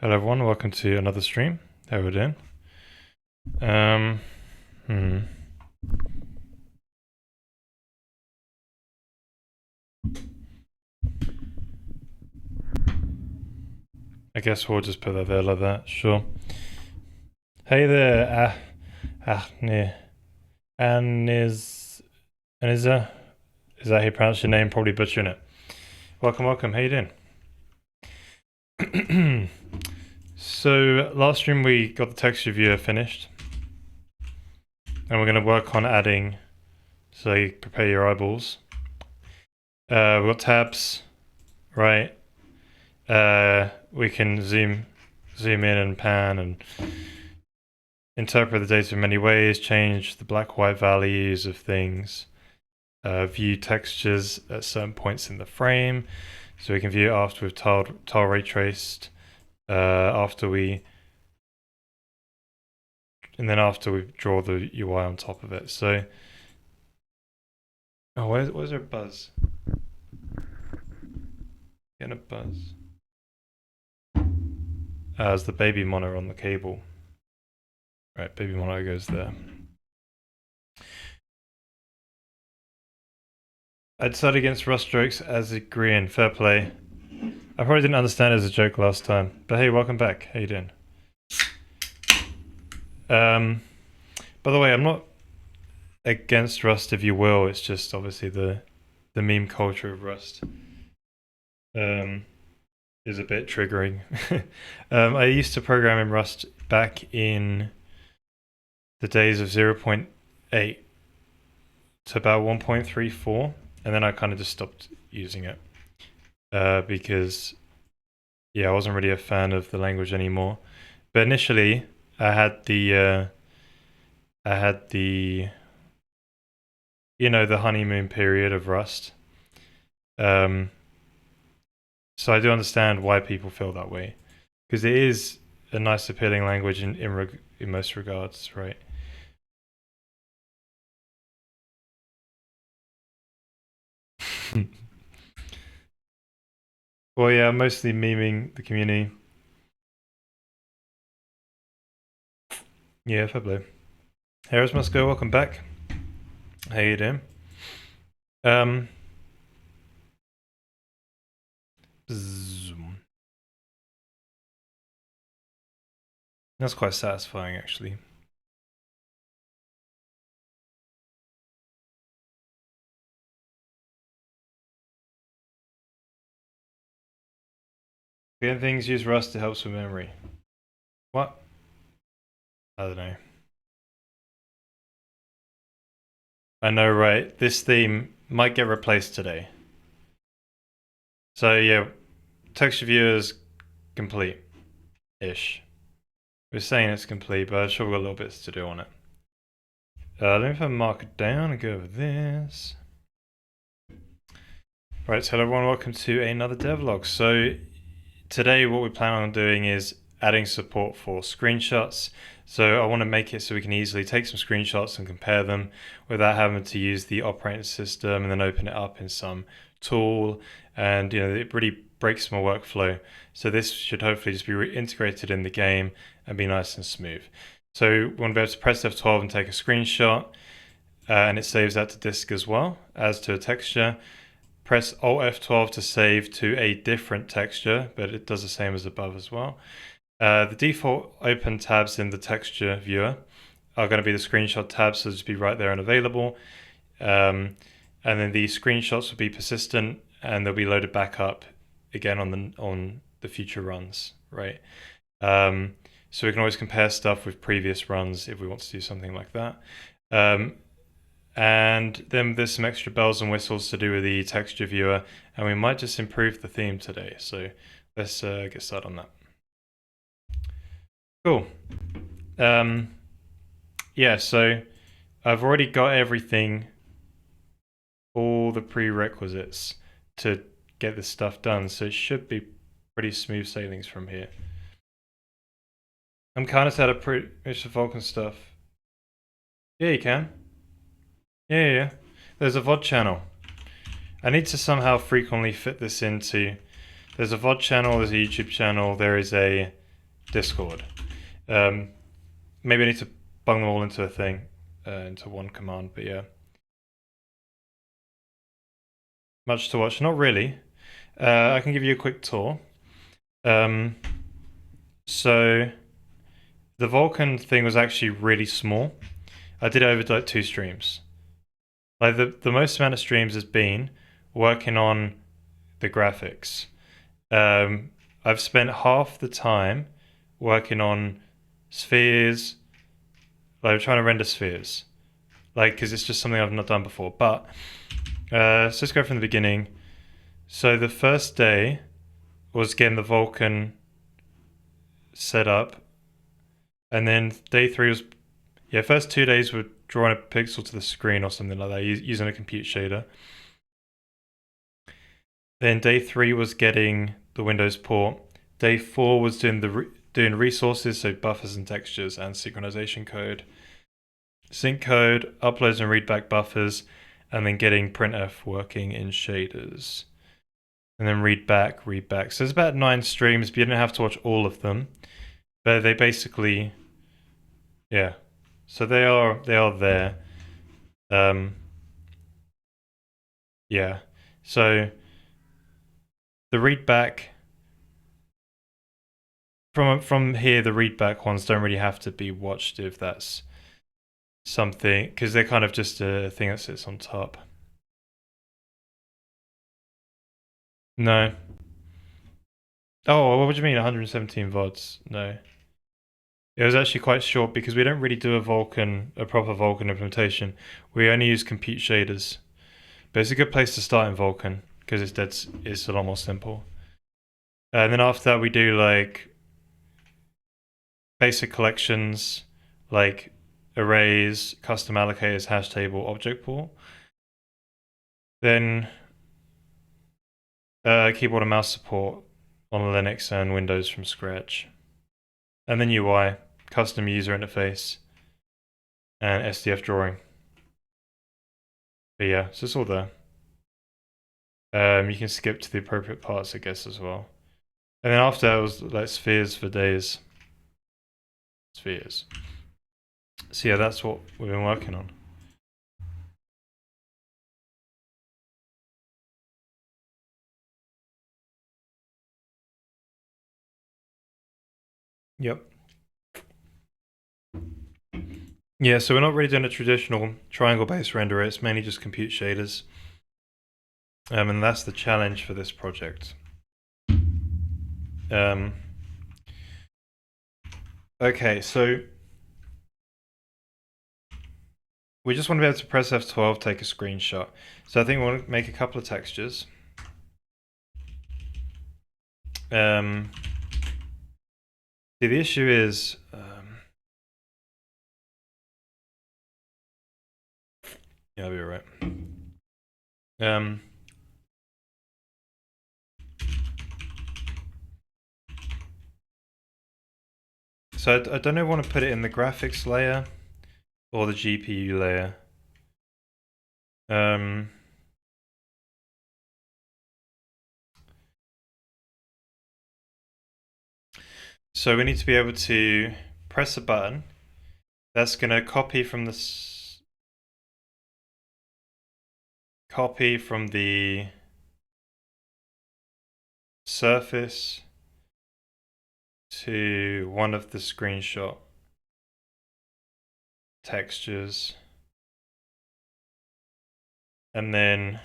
Hello everyone, welcome to another stream. How are we doing? Hmm. I guess we'll just put that there like that, sure. Hey there, Aniza? Is that how you pronounce your name? Probably butchering it. Welcome, how you doing? So, last stream we got the texture viewer finished. And we're going to work on adding, so you prepare your eyeballs. We've got tabs, right? We can zoom in and pan and interpret the data in many ways, change the black-white values of things, view textures at certain points in the frame, so we can view it after we've tile ray traced, after we draw the UI on top of it. So, oh, where's there a buzz? Getting a buzz. As the baby monitor on the cable. Right, baby monitor goes there. I decided against Rust jokes as a green. Fair play. I probably didn't understand it as a joke last time, but hey, welcome back. How you doing? By the way, I'm not against Rust, if you will. It's just obviously the meme culture of Rust is a bit triggering. I used to program in Rust back in the days of 0.8 to about 1.34, and then I kind of just stopped using it because, yeah, I wasn't really a fan of the language anymore. But initially, I had the the honeymoon period of Rust. So I do understand why people feel that way, because it is a nice, appealing language in most regards, right? Well, yeah, mostly memeing the community. Yeah, fair play. Harris must go. Welcome back. How you doing? That's quite satisfying, actually. Getting things use Rust, it helps with memory. What? I don't know. I know, right? This theme might get replaced today. So yeah, texture viewer is complete-ish. We're saying it's complete, but I'm sure we've got little bits to do on it. Let me put a marker down and go over this. Right, so hello everyone, welcome to another devlog. So today what we plan on doing is adding support for screenshots. So I want to make it so we can easily take some screenshots and compare them without having to use the operating system and then open it up in some tool. And it really breaks my workflow. So this should hopefully just be integrated in the game and be nice and smooth. So we want to be able to press F12 and take a screenshot, and it saves that to disk as well as to a texture. Press Alt F12 to save to a different texture, but it does the same as above as well. The default open tabs in the texture viewer are going to be the screenshot tabs, so just be right there and available. And then the screenshots will be persistent, and they'll be loaded back up again on the future runs, right? So we can always compare stuff with previous runs if we want to do something like that. And then there's some extra bells and whistles to do with the texture viewer, and we might just improve the theme today. So let's get started on that. Cool. Yeah, so I've already got everything, all the prerequisites to get this stuff done, so it should be pretty smooth sailings from here. I'm kind of set up pretty much the Vulkan stuff. Yeah, you can. Yeah. There's a VOD channel. I need to somehow frequently fit this into... There's a VOD channel, there's a YouTube channel, there is a Discord. Maybe I need to bung them all into a thing, into one command, but yeah. Much to watch? Not really. I can give you a quick tour. So the Vulkan thing was actually really small. I did it over like 2 streams. Like the most amount of streams has been working on the graphics. I've spent half the time working on spheres, like trying to render spheres, like because it's just something I've not done before. But so let's go from the beginning. So the first day was getting the Vulkan set up, and then day 3 was first 2 days were drawing a pixel to the screen or something like that using a compute shader. Then day 3 was getting the Windows port. Day 4 was doing resources, so buffers and textures and synchronization code, sync code, uploads and readback buffers, and then getting printf working in shaders. And then read back. So there's about 9 streams, but you didn't have to watch all of them. But they basically, yeah. So they are there. Yeah. So the read back from here, the read back ones don't really have to be watched if that's something, because they're kind of just a thing that sits on top. No. Oh, what do you mean 117 VODs? No. It was actually quite short because we don't really do a proper Vulkan implementation. We only use compute shaders. But it's a good place to start in Vulkan because it's a lot more simple. And then after that we do like basic collections like arrays, custom allocators, hash table, object pool. Then keyboard and mouse support on Linux and Windows from scratch. And then UI, custom user interface, and SDF drawing. But yeah, so it's all there. You can skip to the appropriate parts, I guess, as well. And then after that was like spheres for days. Spheres. So yeah, that's what we've been working on. Yep. Yeah, so we're not really doing a traditional triangle-based renderer. It's mainly just compute shaders. And that's the challenge for this project. Okay, so we just want to be able to press F12, take a screenshot. So I think we want to make a couple of textures. See, the issue is, yeah, I'll be alright. So I don't know if I want to put it in the graphics layer or the GPU layer. So we need to be able to press a button. That's going to copy from the surface to one of the screenshot textures, and then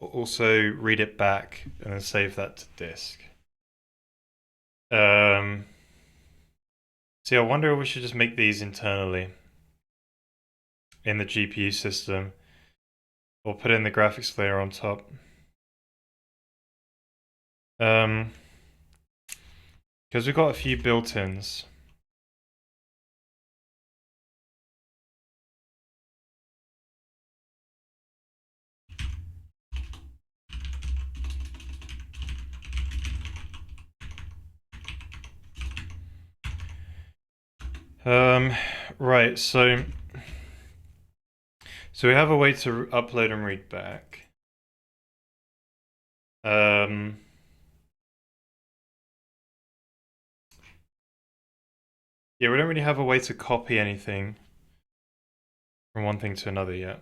also read it back and then save that to disk. See, I wonder if we should just make these internally in the GPU system, or put in the graphics layer on top. Because we've got a few built-ins. Right, so we have a way to upload and read back. Yeah, we don't really have a way to copy anything from one thing to another yet.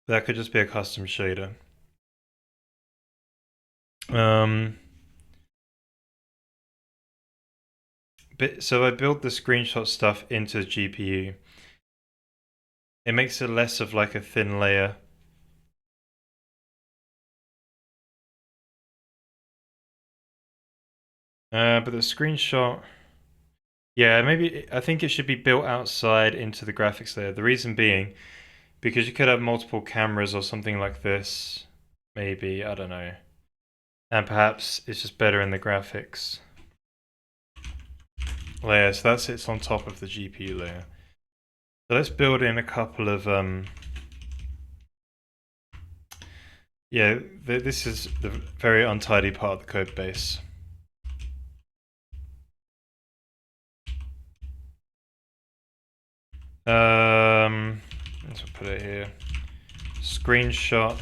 That could just be a custom shader. So I build the screenshot stuff into the GPU. It makes it less of like a thin layer. But the screenshot, yeah, maybe I think it should be built outside into the graphics layer. The reason being, because you could have multiple cameras or something like this, maybe, I don't know. And perhaps it's just better in the graphics layer. So that sits on top of the GPU layer. So let's build in a couple of yeah, this is the very untidy part of the code base. Let's put it here. Screenshot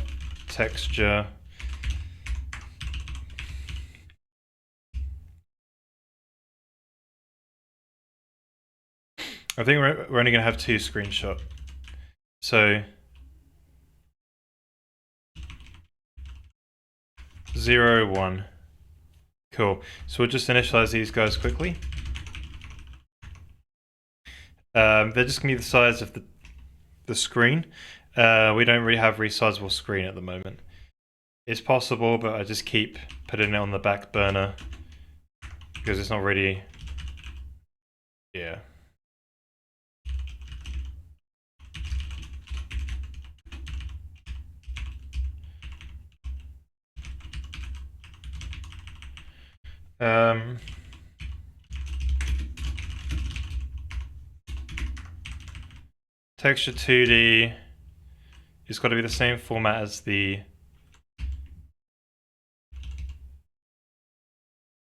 texture. I think we're only going to have 2 screenshot. So 0, 1. Cool. So we'll just initialize these guys quickly. They're just going to be the size of the screen. We don't really have resizable screen at the moment. It's possible, but I just keep putting it on the back burner because it's not really, yeah. Texture 2D, it's got to be the same format as the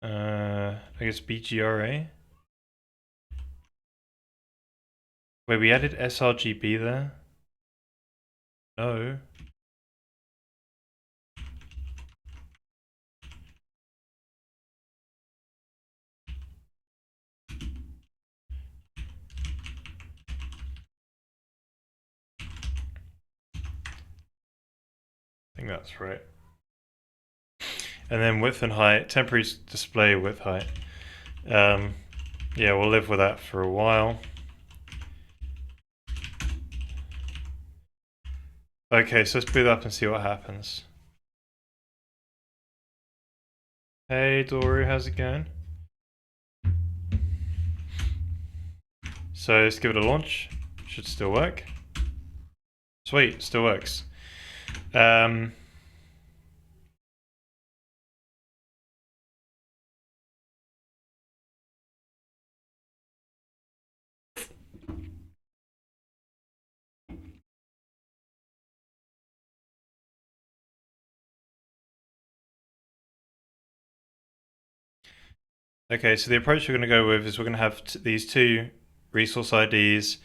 I guess BGRA. Wait, we added sRGB there? No. I think that's right. And then width and height, temporary display width height. Yeah, we'll live with that for a while. Okay, so let's boot up and see what happens. Hey Doru, how's it going? So let's give it a launch. Should still work. Sweet, still works. Okay, so the approach we're going to go with is we're going to have these 2 resource IDs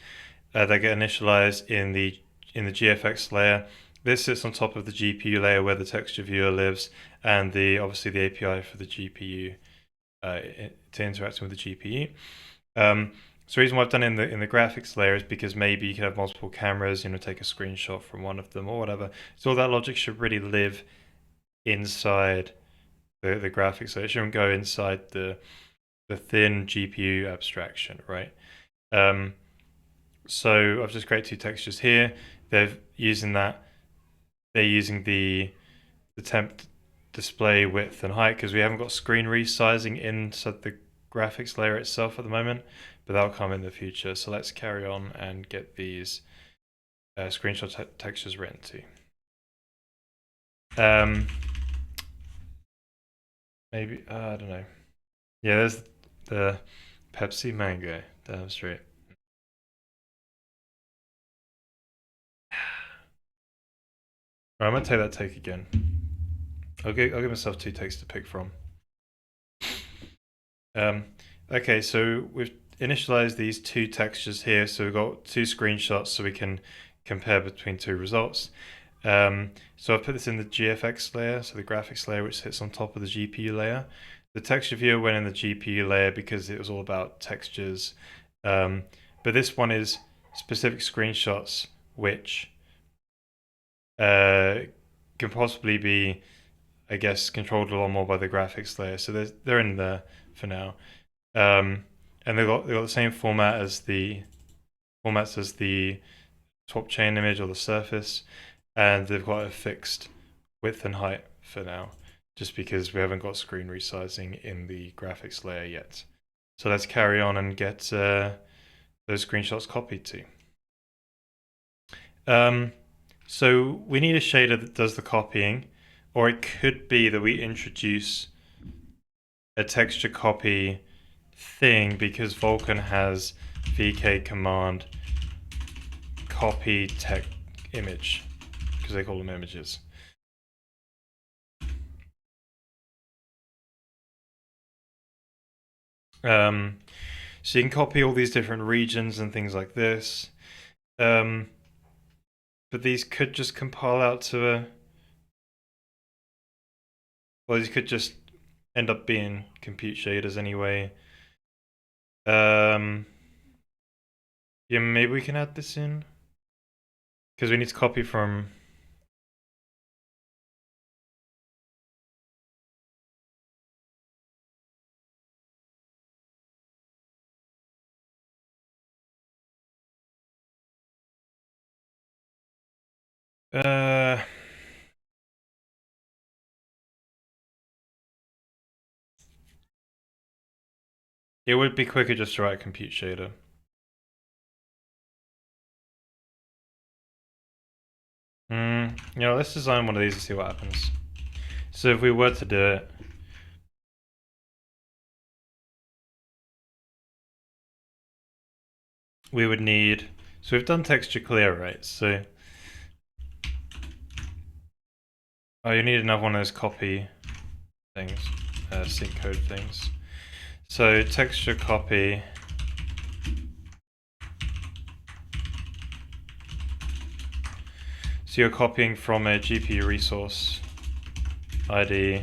that get initialized in the GFX layer. This sits on top of the GPU layer where the texture viewer lives, and obviously the API for the GPU to interact with the GPU. So the reason why I've done it in the graphics layer is because maybe you could have multiple cameras, take a screenshot from one of them or whatever. So all that logic should really live inside the graphics, so it shouldn't go inside the thin GPU abstraction, right? So I've just created 2 textures here. They're using the temp display width and height because we haven't got screen resizing inside the graphics layer itself at the moment, but that'll come in the future. So let's carry on and get these screenshot textures written too. Maybe, I don't know. Yeah, there's the Pepsi Mango. Damn straight. Right, I'm gonna take that take again. I'll give myself 2 takes to pick from. Okay, so we've initialized these 2 textures here. So we've got 2 screenshots so we can compare between 2 results. So I've put this in the GFX layer, so the graphics layer, which sits on top of the GPU layer. The texture viewer went in the GPU layer because it was all about textures. But this one is specific screenshots, which can possibly be, I guess, controlled a lot more by the graphics layer. So they're in there for now. And they've got the same formats as the top chain image or the surface, and they've got a fixed width and height for now, just because we haven't got screen resizing in the graphics layer yet. So let's carry on and get those screenshots copied too. So we need a shader that does the copying, or it could be that we introduce a texture copy thing because Vulkan has VK command copy text image, because they call them images. So you can copy all these different regions and things like this. But these could just compile out to well, these could just end up being compute shaders anyway. Yeah, maybe we can add this in, because we need to copy from... it would be quicker just to write compute shader. Let's design one of these and see what happens. So if we were to do it, we would need... So we've done texture clear, right? So... Oh, you need another one of those copy things, sync code things. So texture copy. So you're copying from a GPU resource ID.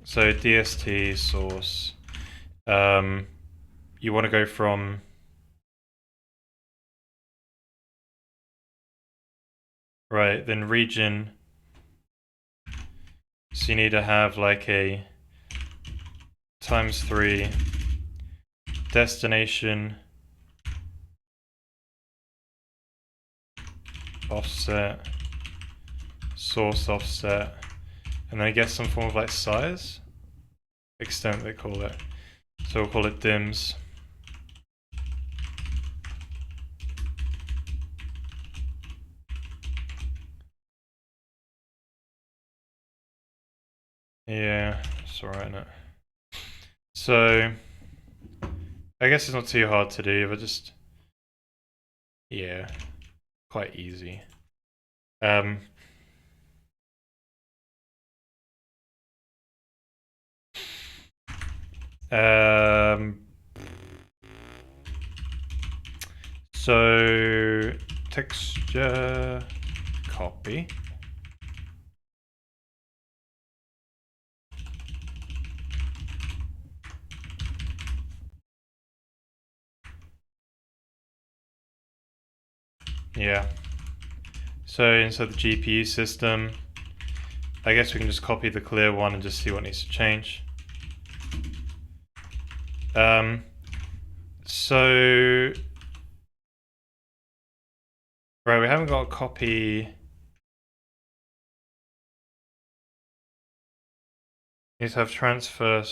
So DST source. You want to go from... Right, then region. So you need to have like a ×3 destination offset source offset, and then I guess some form of like size extent they call it. So we'll call it dims. Yeah, it's alright, isn't it? So I guess it's not too hard to do, but just, yeah, quite easy. So texture copy. Yeah. So inside the GPU system, I guess we can just copy the clear one and just see what needs to change. So right, we haven't got a copy. Needs to have transfer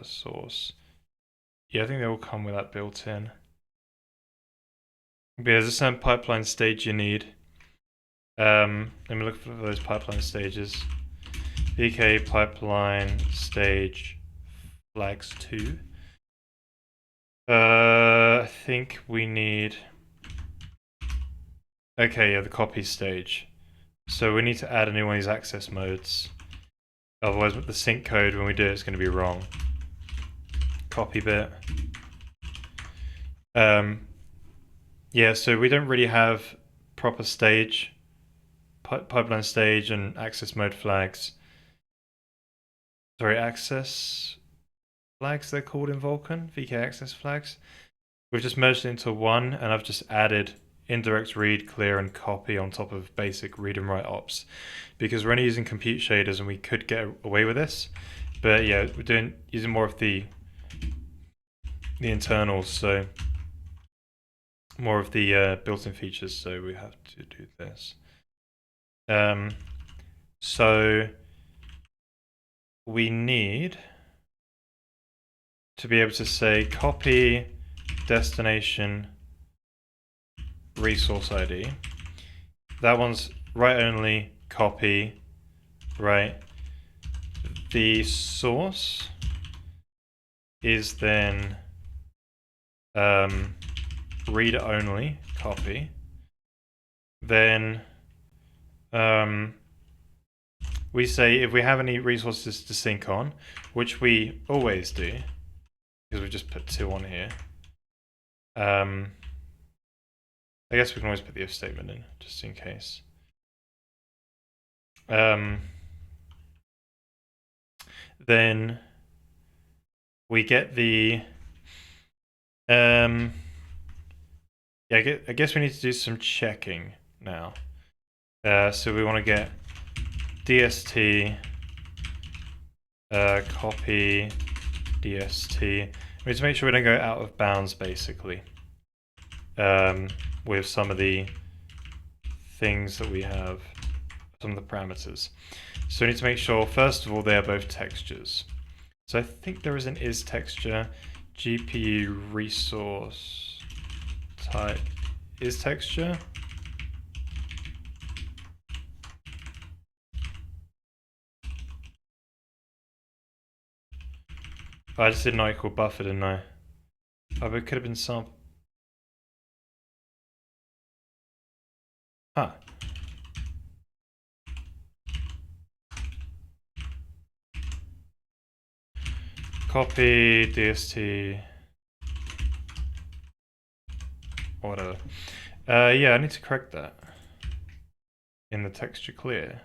source. Yeah, I think they all come with that built in. But there's a certain pipeline stage you need. Let me look for those pipeline stages. VK pipeline stage flags 2. I think we need... Okay, yeah, the copy stage. So we need to add a new one of these access modes. Otherwise, the sync code when we do it is going to be wrong. Copy bit. Yeah, so we don't really have proper stage pipeline stage and access mode flags. Sorry, access flags they're called in Vulkan, VK access flags. We've just merged it into one, and I've just added indirect read, clear, and copy on top of basic read and write ops, because we're only using compute shaders and we could get away with this. But yeah, we're using more of the internals, so more of the built-in features, so we have to do this. So we need to be able to say copy destination resource ID. That one's write only, copy, right? The source is then read only, copy. Then we say if we have any resources to sync on, which we always do, because we just put 2 on here. I guess we can always put the if statement in, just in case. Then we get the yeah, I guess we need to do some checking now. So we want to get DST copy DST. We need to make sure we don't go out of bounds, basically, with some of the things that we have, some of the parameters. So we need to make sure, first of all, they are both textures. So I think there is an is texture, GPU resource type is texture. Oh, I just did not equal buffer, didn't I? Oh, but it could have been some. Huh. Copy DST. Or whatever. Yeah, I need to correct that in the texture clear.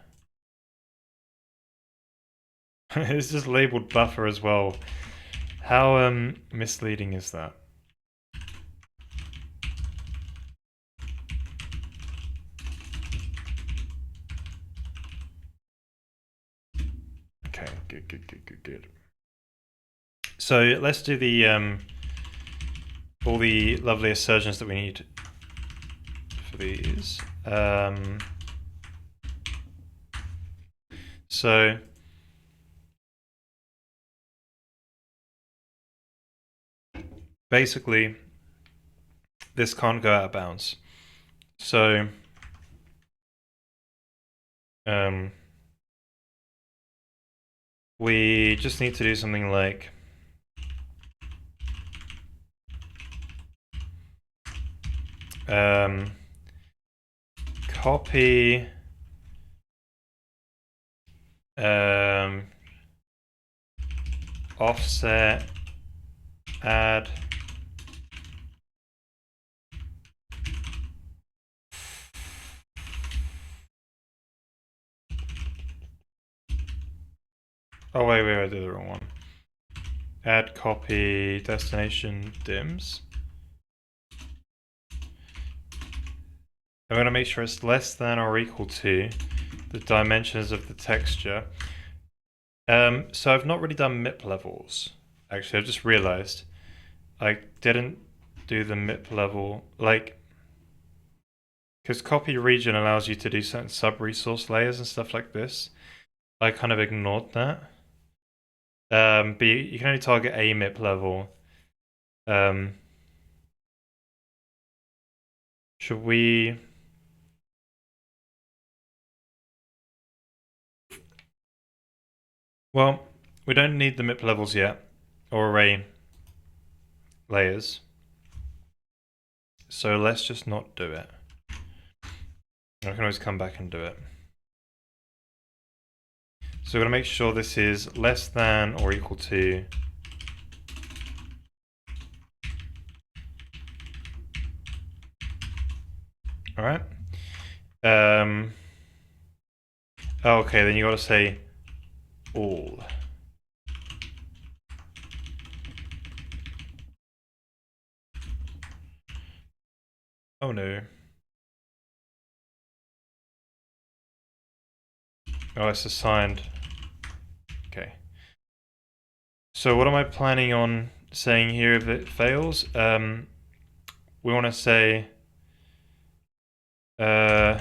It's just labeled buffer as well. How misleading is that? Okay, good. So let's do the all the lovely assertions that we need for these. So basically, this can't go out of bounds. So we just need to do something like copy offset add oh wait, I did the wrong one. Add copy destination dims. I'm going to make sure it's less than or equal to the dimensions of the texture. So I've not really done MIP levels. Actually, I've just realized I didn't do the MIP level, like, because copy region allows you to do certain sub-resource layers and stuff like this. I kind of ignored that. But you can only target a MIP level. Should we... Well, we don't need the MIP levels yet, or array layers. So let's just not do it. I can always come back and do it. So we're going to make sure this is less than or equal to all right. Oh, okay, then you gotta say all. Oh no. Oh, it's assigned. Okay. So what am I planning on saying here if it fails? We want to say uh,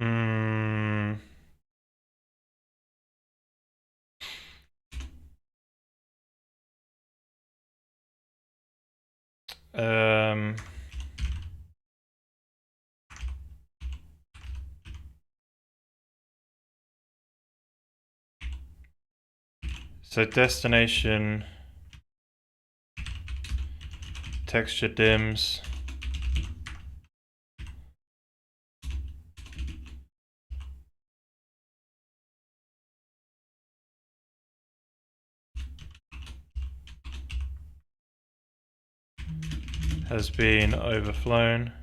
mm, um, so destination texture dims has been overflown.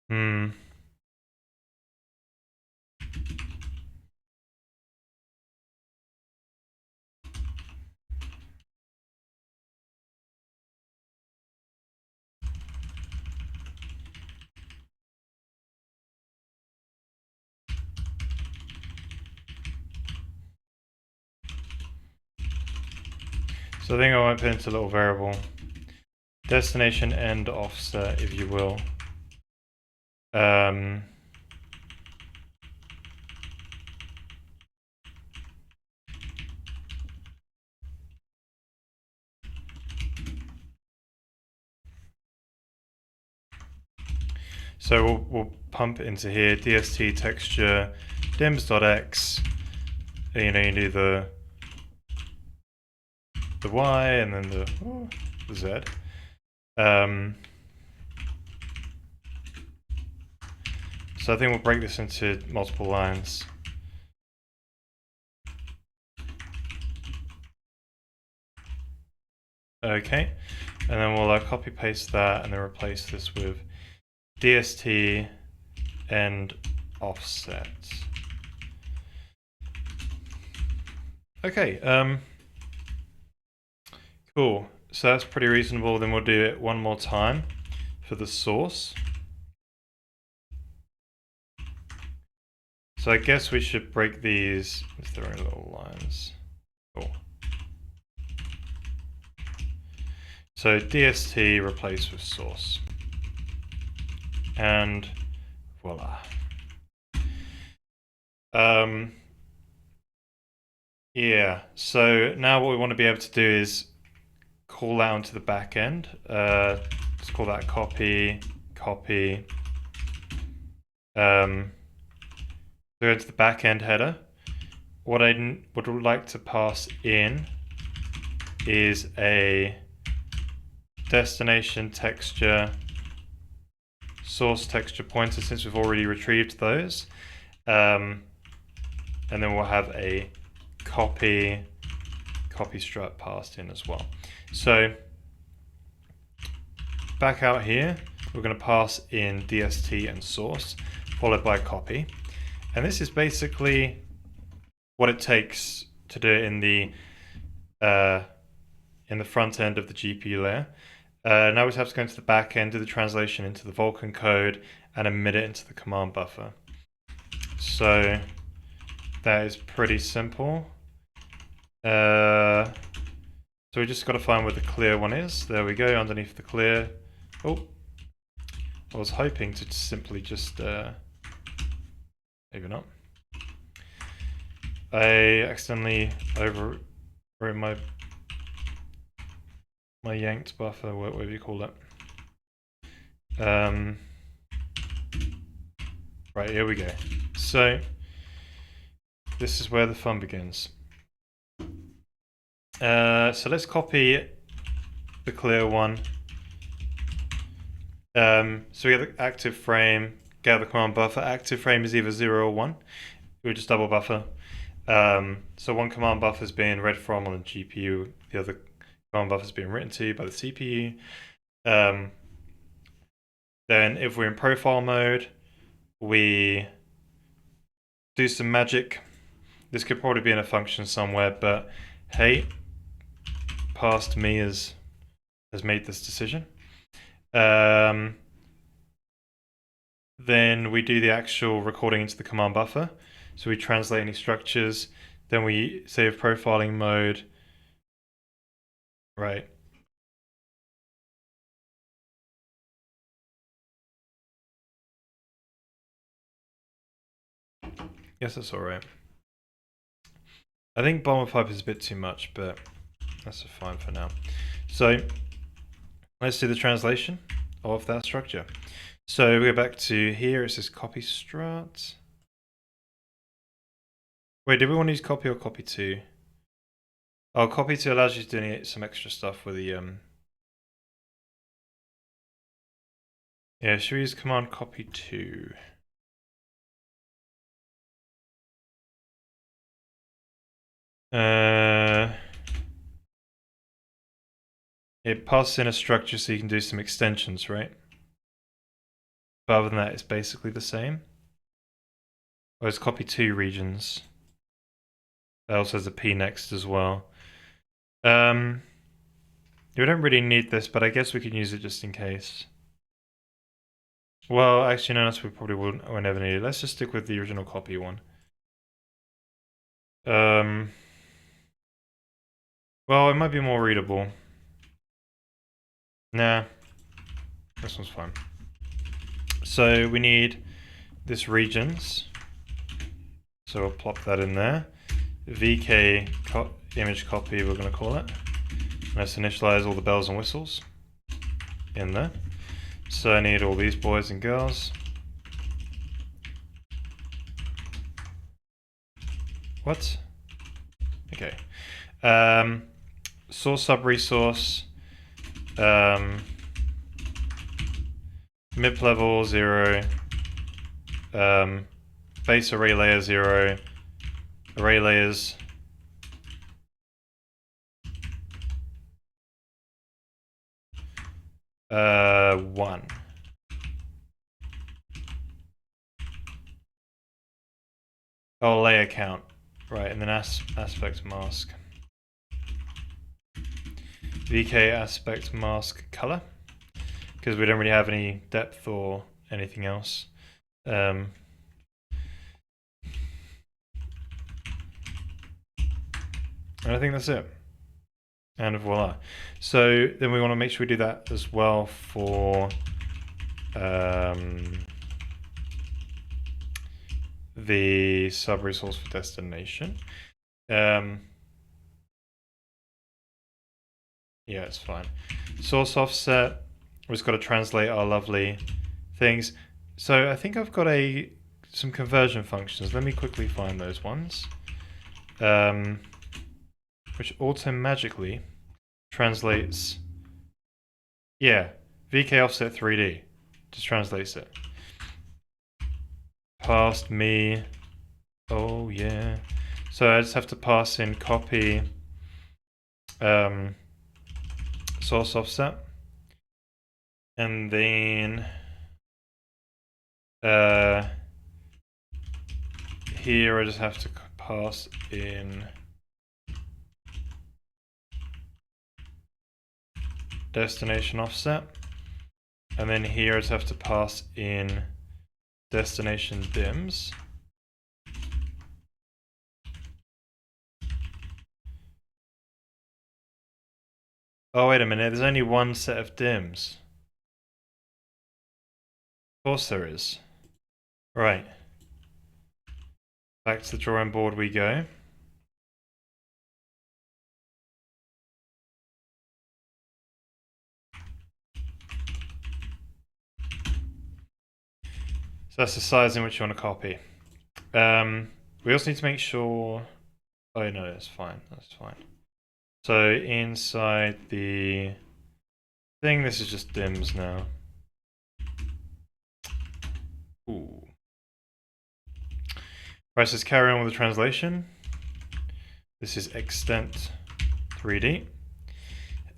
Hmm. So I think I might put into a little variable. Destination end offset, if you will. Um, so we'll pump it into here, dst texture dims.x. You know, you do the y and then the z. So I think we'll break this into multiple lines. Okay, and then we'll copy paste that and then replace this with dst end offset. Okay, cool. So that's pretty reasonable. Then we'll do it one more time for the source. So I guess we should break these with their own little lines. Cool. So dst replace with source. And voila. Yeah, so now what we want to be able to do is call that onto the back end. Let's call that copy. Go into the back end header. What I would like to pass in is a destination texture, source texture pointer, since we've already retrieved those. And then we'll have a copy strut passed in as well. So back out here, we're going to pass in dst and source, followed by copy. And this is basically what it takes to do it in the front end of the GPU layer. Now we have to go into the back end, do the translation into the Vulkan code, and emit it into the command buffer. So that is pretty simple. So we just got to find where the clear one is. There we go, underneath the clear. Oh, I was hoping to simply just, maybe not. I accidentally overwrote my yanked buffer, whatever you call it. Right, here we go. So this is where the fun begins. So let's copy the clear one. So we get the active frame, get the command buffer. Active frame is either 0 or 1. We just double buffer. So one command buffer is being read from on the GPU, the other command buffer is being written to by the CPU. Then if we're in profile mode, we do some magic. This could probably be in a function somewhere, but hey, past me has made this decision. Then we do the actual recording into the command buffer. So we translate any structures. Then we save profiling mode. Right. Yes, that's all right. I think bomber pipe is a bit too much, but that's fine for now. So let's do the translation of that structure. So we go back to here, it says copy strut. Wait, do we want to use copy or copy to? Oh, copy to allows you to do some extra stuff with the yeah, should we use command copy to? It passes in a structure so you can do some extensions, right? But other than that, it's basically the same. Oh, it's copy to regions. That also has a P next as well. We don't really need this, but I guess we can use it just in case. Well, actually, no, we probably will never need it. Let's just stick with the original copy one. Well, it might be more readable. Nah, this one's fine. So we need this regions. So we'll plop that in there. VK image copy, we're going to call it. Let's initialize all the bells and whistles in there. So I need all these boys and girls. What? Okay. Source sub resource. Mid level 0. Base array layer 0. Array layers. One. Oh, layer count. Right, and then aspect mask. VK aspect mask color. Because we don't really have any depth or anything else. And I think that's it. And voila. So then we want to make sure we do that as well for the sub resource for destination. Yeah, it's fine. Source offset. We've just got to translate our lovely things. So I think I've got some conversion functions. Let me quickly find those ones. Which auto magically translates. Yeah, VK offset 3D. Just translates it. Past me. Oh yeah. So I just have to pass in copy source offset. And then here I just have to pass in destination offset. And then here I just have to pass in destination dims. Oh, wait a minute, there's only one set of dims. Of course there is. Right. Back to the drawing board we go. So that's the size in which you want to copy. We also need to make sure. Oh no, that's fine. That's fine. So inside the thing, this is just dims now. Ooh. Right, so let's carry on with the translation. This is extent 3D.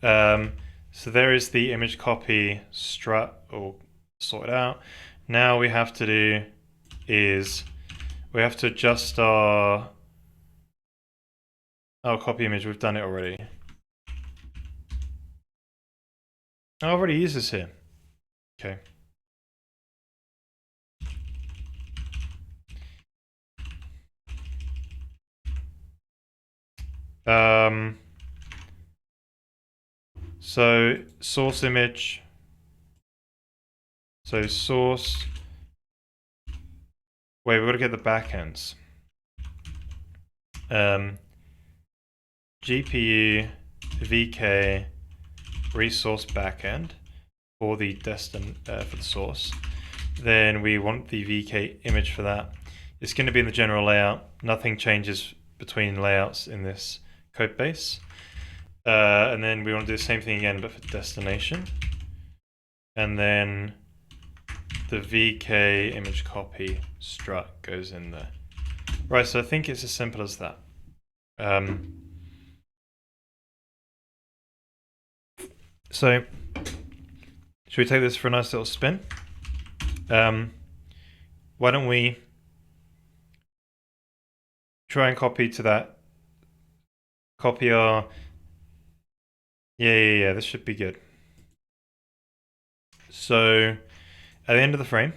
So there is the image copy strut all sorted out. Now we have to do is we have to adjust our copy image. We've done it already. I already used this here. Okay. So source image. So source. Wait, we've got to get the backends. GPU VK resource backend for the for the source. Then we want the VK image for that. It's going to be in the general layout. Nothing changes between layouts in this code base. And then we want to do the same thing again, but for destination. And then the VK image copy strut goes in there. Right, so I think it's as simple as that. So, should we take this for a nice little spin? Why don't we try and copy to that? Copy our... Yeah, this should be good. So, at the end of the frame,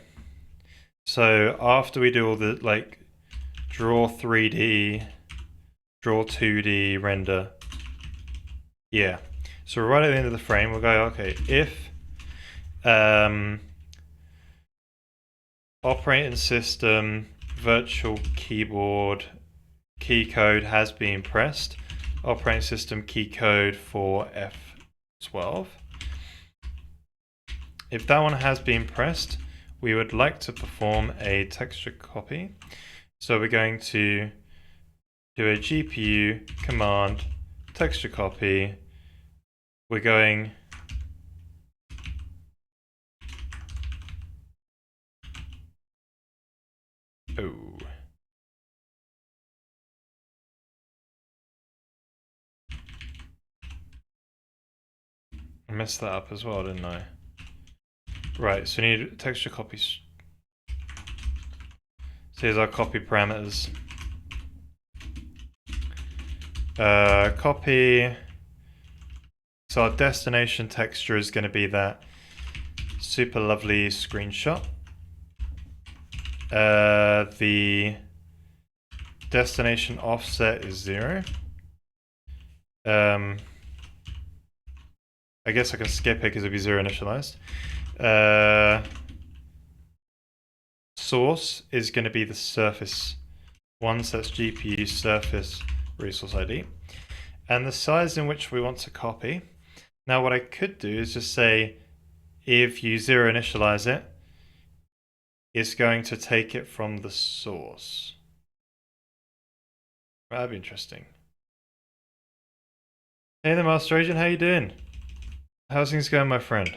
so after we do all the, like, draw 3D, draw 2D, render, yeah. So right at the end of the frame, we'll go, okay, if operating system virtual keyboard key code has been pressed, operating system key code for F12. If that one has been pressed, we would like to perform a texture copy. So we're going to do a GPU command texture copy. We're going I messed that up as well, didn't I? Right, so we need texture copies. So here's our copy parameters. Copy. So our destination texture is going to be that super lovely screenshot. The destination offset is 0. I guess I can skip it because it'll be 0 initialized. Source is going to be the surface one, so that's GPU surface resource ID. And the size in which we want to copy. Now what I could do is just say, if you 0 initialize it, it's going to take it from the source. That'd be interesting. Hey there, Master Agent, how you doing? How's things going, my friend?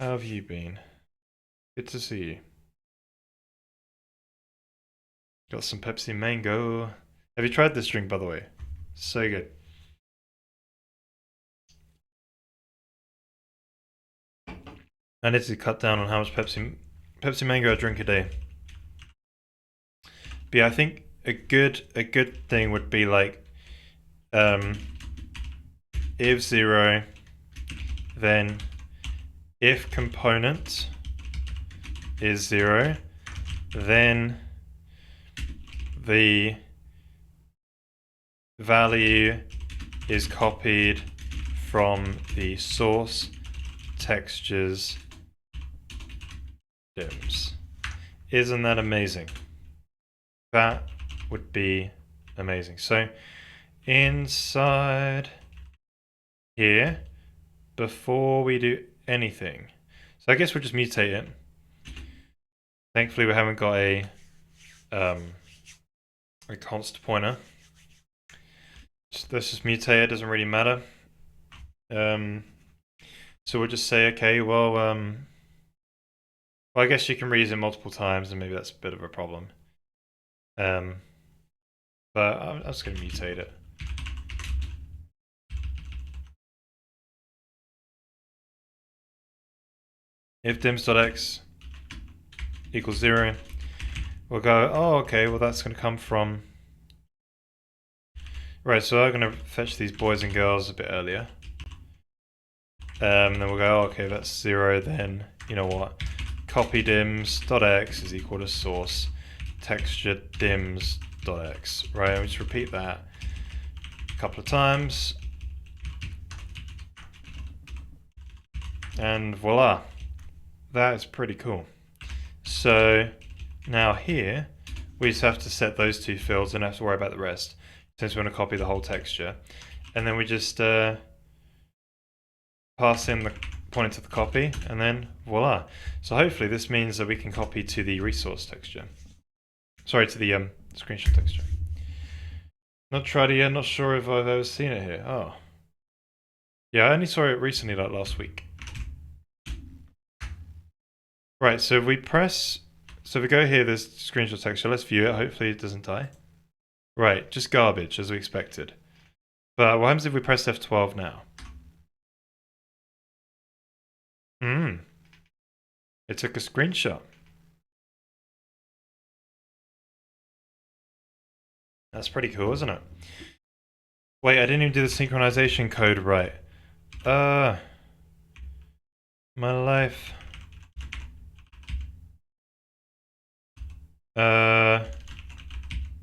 How have you been? Good to see you. Got some Pepsi Mango. Have you tried this drink, by the way? So good. I need to cut down on how much Pepsi Mango I drink a day. But yeah, I think a good thing would be like if 0, then if component is 0, then the value is copied from the source textures dims. Isn't that amazing? That would be amazing. So inside here, before we do anything, so I guess we'll just mutate it. Thankfully, we haven't got a const pointer. Let's just mutate it, doesn't really matter. So we'll just say, okay, well, I guess you can reuse it multiple times, and maybe that's a bit of a problem. Um, but I'm just going to mutate it. If dims.x equals 0, we'll go, oh, okay, well that's going to come from... Right, so I'm going to fetch these boys and girls a bit earlier. Then we'll go, oh, okay, that's 0, then, you know what, copy dims.x is equal to source texture dims.x, right? I'll just repeat that a couple of times. And voila, that is pretty cool. So now here, we just have to set those two fields and don't have to worry about the rest, since we're going to copy the whole texture. And then we just pass in the pointer to the copy, and then voila. So hopefully this means that we can copy to the resource texture. Sorry, to the screenshot texture. Not tried it yet, not sure if I've ever seen it here. Oh. Yeah, I only saw it recently, like last week. Right, so if we press... So if we go here, there's screenshot texture. Let's view it. Hopefully it doesn't die. Right, just garbage, as we expected. But what happens if we press F12 now? It took a screenshot. That's pretty cool, isn't it? Wait, I didn't even do the synchronization code right. My life.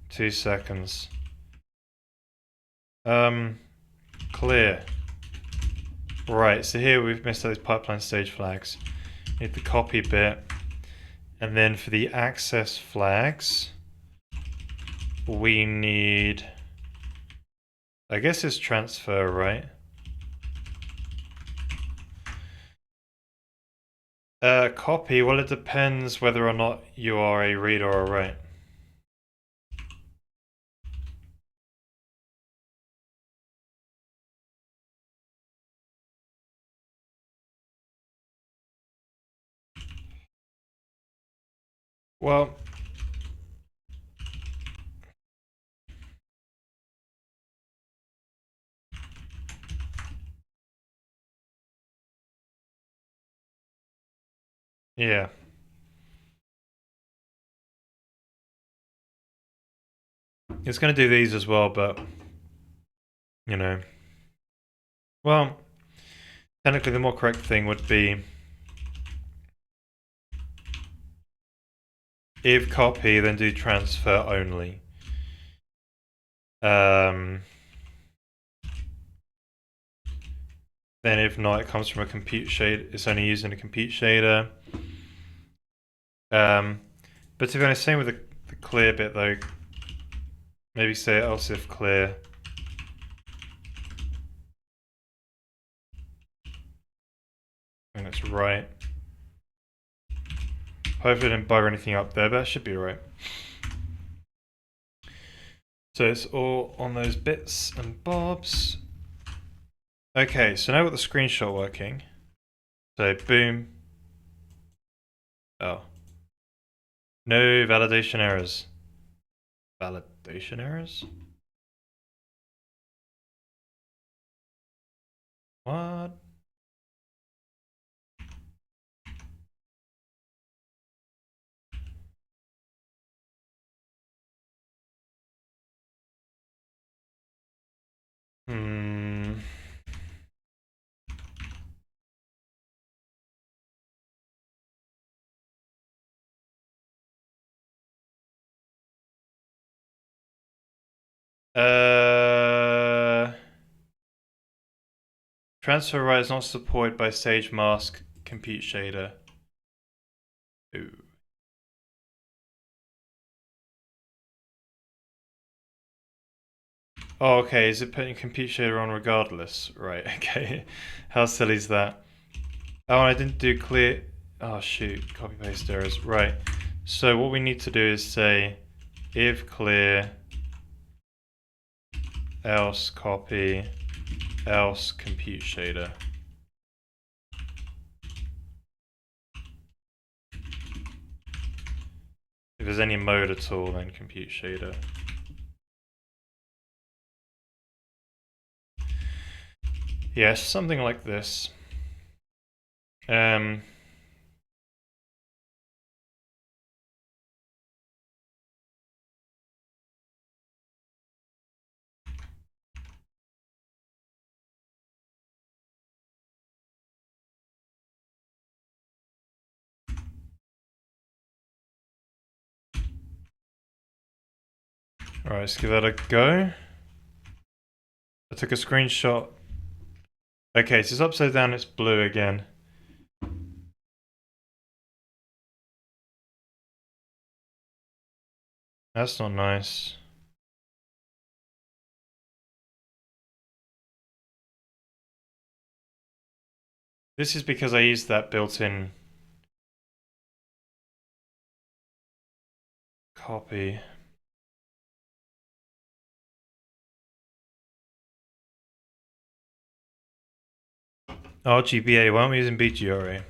2 seconds. Clear. Right, so here we've missed those pipeline stage flags. Need the copy bit. And then for the access flags, we need... I guess it's transfer, right? Copy, well it depends whether or not you are a read or a write. Well, yeah. It's going to do these as well, but, you know. Well, technically the more correct thing would be if copy, then do transfer only. Then if not, it comes from a compute shader. It's only using a compute shader. But to be honest, same with the clear bit though. Maybe say else if clear. And that's right. Hopefully I didn't bugger anything up there, but that should be right. So it's all on those bits and bobs. Okay, so now with the screenshot working. So boom. Oh. No validation errors. Validation errors? What? Transfer write is not supported by Sage Mask Compute Shader. Ooh. Oh, okay, is it putting Compute Shader on regardless? Right, okay. How silly is that? Oh, I didn't do clear... Oh, shoot, copy paste errors. Right, so what we need to do is say if clear, else copy, else compute shader. If there's any mode at all, then compute shader. Yes, something like this. Right, let's give that a go. I took a screenshot. Okay, so it's upside down, it's blue again. That's not nice. This is because I used that built-in copy. RGBA, why aren't we using BGRA?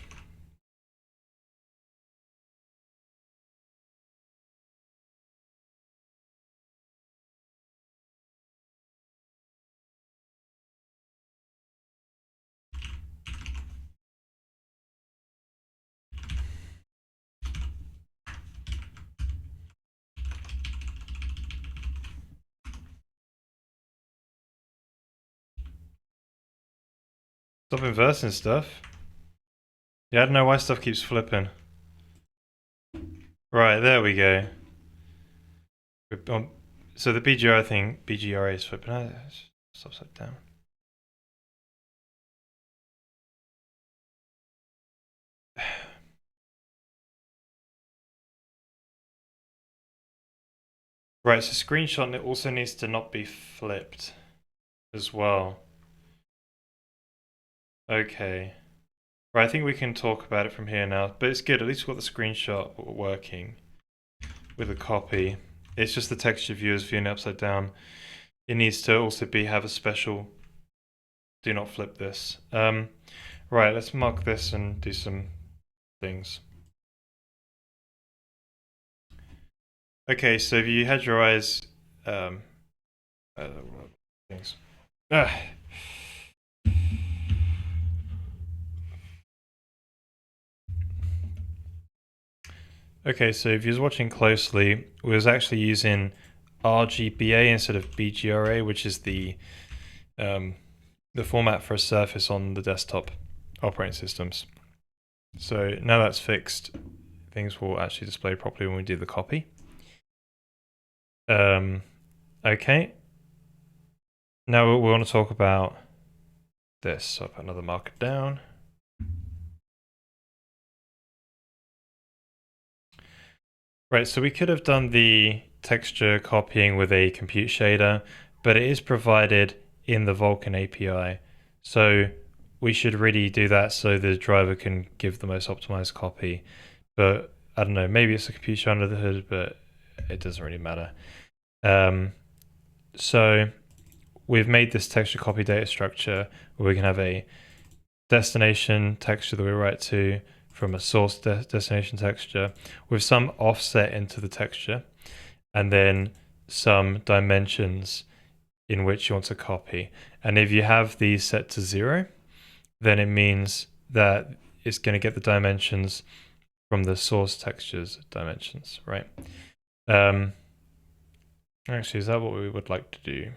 Stop inversing stuff. Yeah, I don't know why stuff keeps flipping. Right, there we go. So the BGRA thing, BGRA is flipping. It's upside down. Right, so screenshot also needs to not be flipped as well. Okay. Right, I think we can talk about it from here now, but it's good, at least we've got the screenshot working with a copy. It's just the texture view is viewing upside down. It needs to also have a special do not flip this. Right, let's mark this and do some things. Okay, so if you had your eyes things. Okay, so if you was watching closely, we was actually using RGBA instead of BGRA, which is the format for a surface on the desktop operating systems. So now that's fixed, things will actually display properly when we do the copy. Okay. Now we want to talk about this. So I'll put another marker down. Right, so we could have done the texture copying with a compute shader, but it is provided in the Vulkan API. So we should really do that so the driver can give the most optimized copy. But I don't know, maybe it's a compute shader under the hood, but it doesn't really matter. So we've made this texture copy data structure where we can have a destination texture that we write to from a source destination texture with some offset into the texture, and then some dimensions in which you want to copy. And if you have these set to 0, then it means that it's going to get the dimensions from the source texture's dimensions, right? Actually, is that what we would like to do?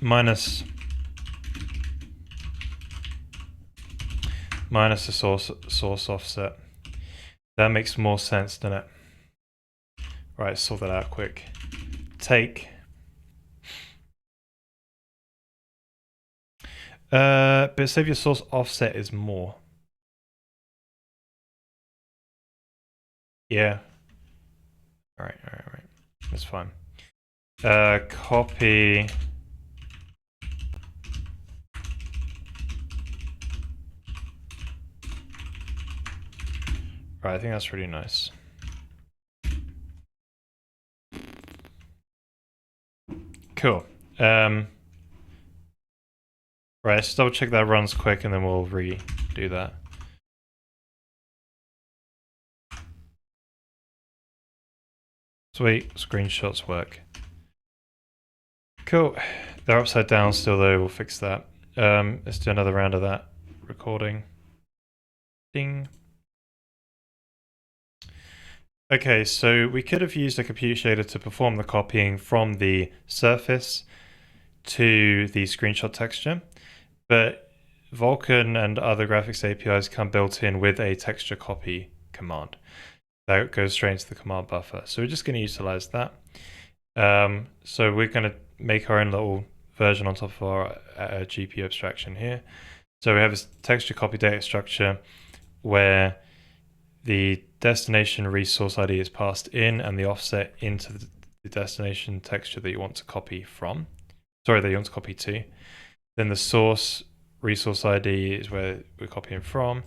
Minus the source offset. That makes more sense, doesn't it? Right, sort that out quick. Take. But say if your source offset is more. Yeah. All right. That's fine. Copy. Right, I think that's really nice. Cool. Right, let's double check that runs quick and then we'll redo that. Sweet, screenshots work. Cool. They're upside down still though, we'll fix that. Let's do another round of that recording. Ding. Okay, so we could have used a computer shader to perform the copying from the surface to the screenshot texture, but Vulkan and other graphics APIs come built in with a texture copy command that goes straight into the command buffer. So we're just going to utilize that. So we're going to make our own little version on top of our GPU abstraction here. So we have this texture copy data structure where the destination resource ID is passed in and the offset into the destination texture that you want to copy from. Sorry, that you want to copy to. Then the source resource ID is where we're copying from,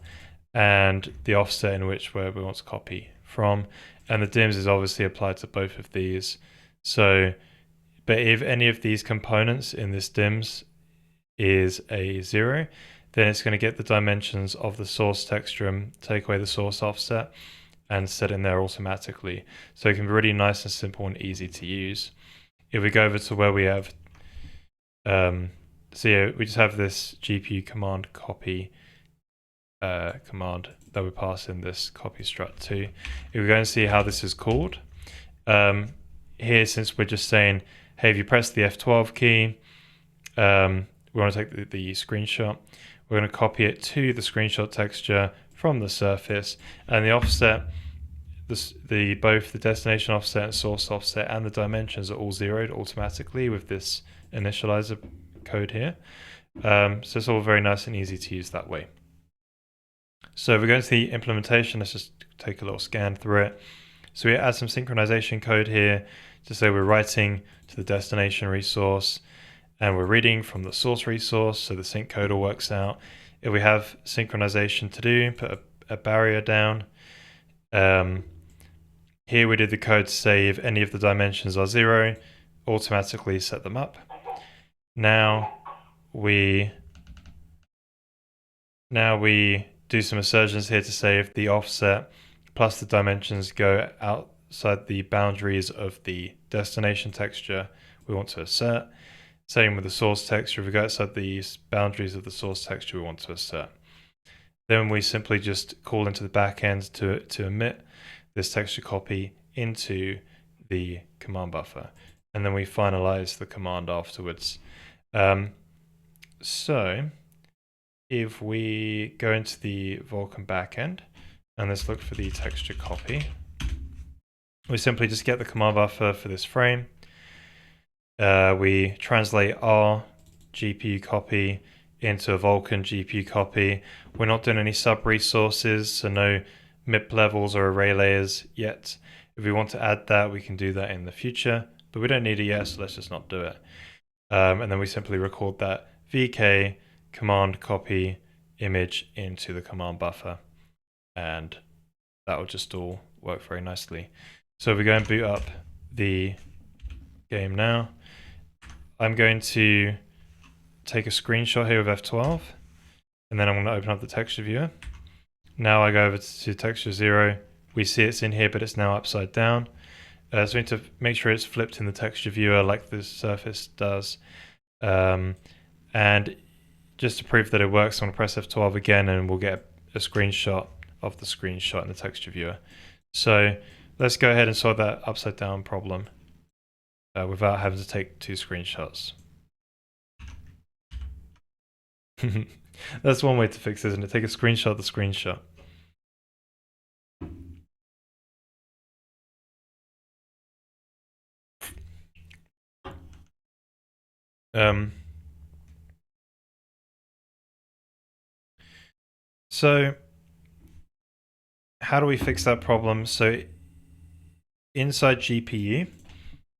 and the offset in which where we want to copy from. And the dims is obviously applied to both of these. So, but if any of these components in this dims is a 0, then it's going to get the dimensions of the source texture and take away the source offset and set in there automatically. So it can be really nice and simple and easy to use. If we go over to where we have, so yeah, we just have this GPU command copy command that we pass in this copy strut to. If we go and see how this is called, here, since we're just saying, hey, if you press the F12 key, we want to take the screenshot. We're going to copy it to the screenshot texture from the surface, and the offset, both the destination offset and source offset and the dimensions are all zeroed automatically with this initializer code here. So it's all very nice and easy to use that way. So if we go into the implementation, let's just take a little scan through it. So we add some synchronization code here to say we're writing to the destination resource and we're reading from the source resource, so the sync code all works out. If we have synchronization to do, put a barrier down. Here we did the code to say if any of the dimensions are 0, automatically set them up. Now we do some assertions here to say if the offset plus the dimensions go outside the boundaries of the destination texture, we want to assert. Same with the source texture. If we go outside the boundaries of the source texture, we want to assert. Then we simply just call into the backend to emit this texture copy into the command buffer. And then we finalize the command afterwards. So if we go into the Vulkan backend and let's look for the texture copy, we simply just get the command buffer for this frame. We translate our GPU copy into a Vulkan GPU copy. We're not doing any sub resources, so no MIP levels or array layers yet. If we want to add that, we can do that in the future, but we don't need it yet, so let's just not do it. And then we simply record that VK command copy image into the command buffer, and that will just all work very nicely. So if we go and boot up the game now, I'm going to take a screenshot here with F12, and then I'm going to open up the texture viewer. Now I go over to texture 0. We see it's in here, but it's now upside down. So we need to make sure it's flipped in the texture viewer like the surface does. And just to prove that it works, I'm going to press F12 again, and we'll get a screenshot of the screenshot in the texture viewer. So let's go ahead and solve that upside down problem without having to take 2 screenshots. That's one way to fix it, isn't it? Take a screenshot of the screenshot. So how do we fix that problem? So inside GPU,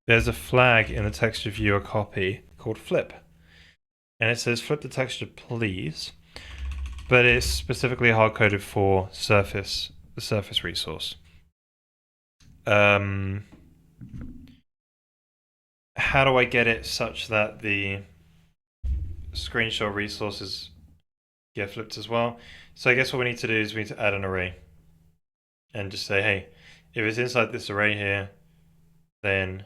there's a flag in the texture viewer copy called flip. And it says flip the texture please, but it's specifically hard-coded for the surface resource. How do I get it such that the screenshot resources get flipped as well. So I guess what we need to do is we need to add an array and just say, hey, if it's inside this array here, then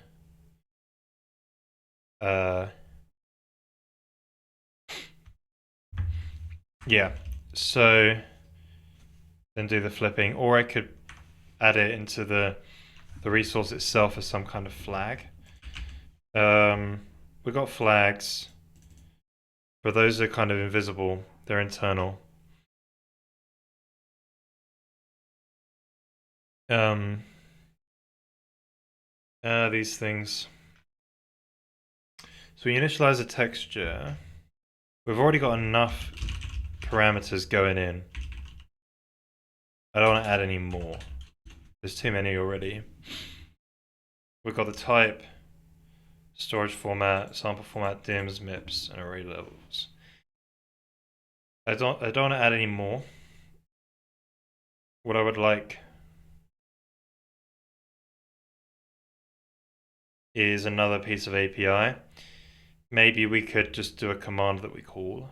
yeah, so then do the flipping, or I could add it into the resource itself as some kind of flag. We've got flags, but those are kind of invisible. They're internal. These things. So we initialize a texture. We've already got enough parameters going in. I don't want to add any more. There's too many already. We've got the type, storage format, sample format, dims, MIPS, and array levels. I don't want to add any more. What I would like is another piece of API. Maybe we could just do a command that we call.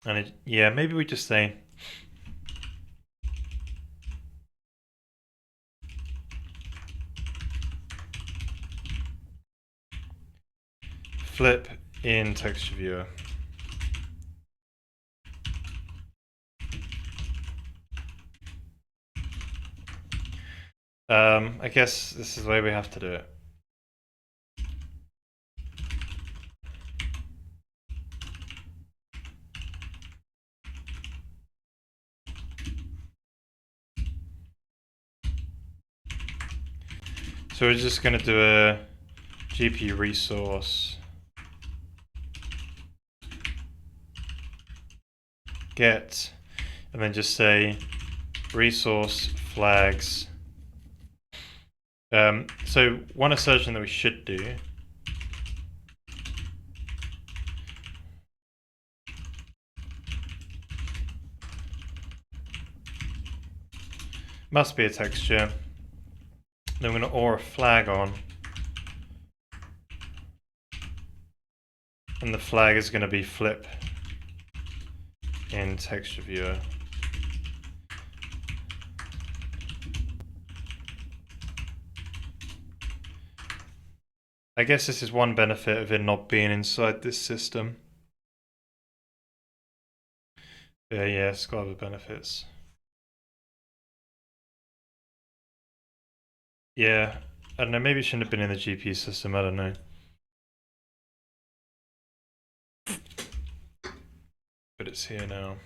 And maybe we just say flip in texture viewer. I guess this is the way we have to do it. So we're just going to do a GPU resource get, and then just say resource flags. So one assertion that we should do must be a texture. Then we're going to OR a flag on, and the flag is going to be flip in texture viewer. I guess this is one benefit of it not being inside this system. Yeah, it's got other benefits. Yeah, I don't know, maybe it shouldn't have been in the GPU system, I don't know. But it's here now.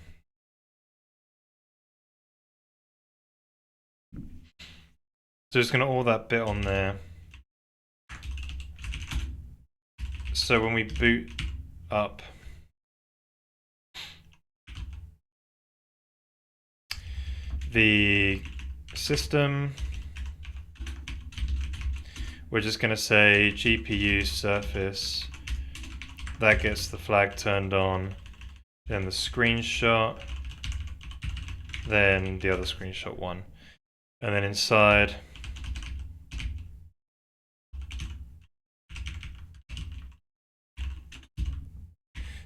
So it's going to all that bit on there. So when we boot up, the system, we're just going to say GPU surface, that gets the flag turned on, then the screenshot, then the other screenshot one, and then inside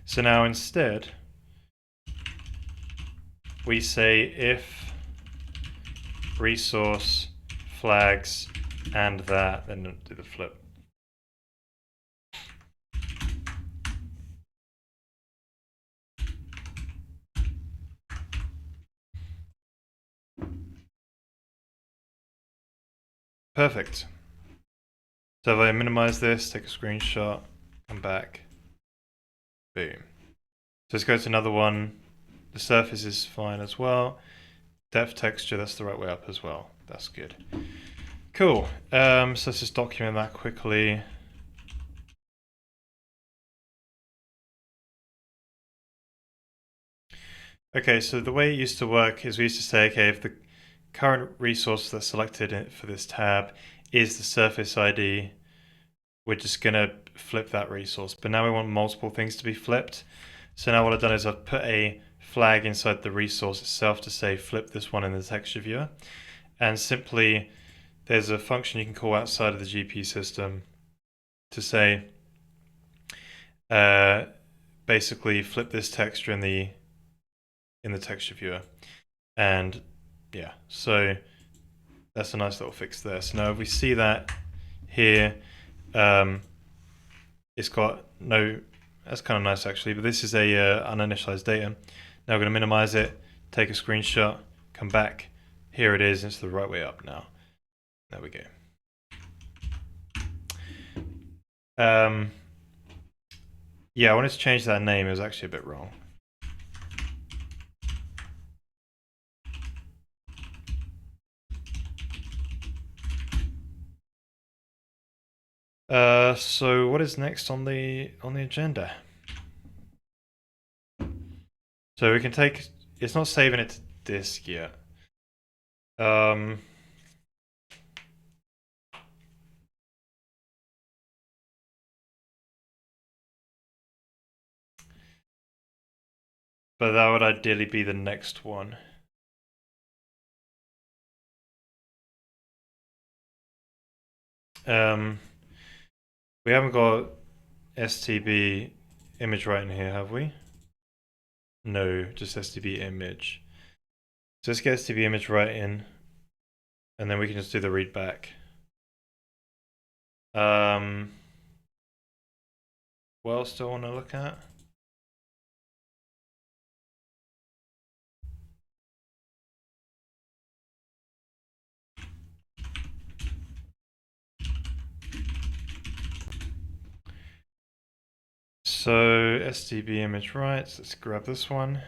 so now instead we say if resource flags and that, then do the flip. Perfect. So if I minimize this, take a screenshot, come back, boom. So let's go to another one. The surface is fine as well. Depth texture, that's the right way up as well. That's good. Cool. So let's just document that quickly. Okay, so the way it used to work is we used to say, okay, if the current resource that's selected for this tab is the surface ID, we're just going to flip that resource. But now we want multiple things to be flipped. So now what I've done is I've put a flag inside the resource itself to say flip this one in the texture viewer. And simply there's a function you can call outside of the GPU system to say basically flip this texture in the texture viewer. And yeah, so that's a nice little fix there. So now if we see that here, it's got no, that's kind of nice actually, but this is a uninitialized data. Now we're going to minimize it, take a screenshot, come back. Here it is, it's the right way up now. There we go. Yeah, I wanted to change that name, it was actually a bit wrong. So what is next on the agenda? So we can take, it's not saving it to disk yet. But that would ideally be the next one. We haven't got STB image right in here, have we? No, just STB image. So let's get STB image right in, and then we can just do the read back. What else do I want to look at? So STB image right, so let's grab this one.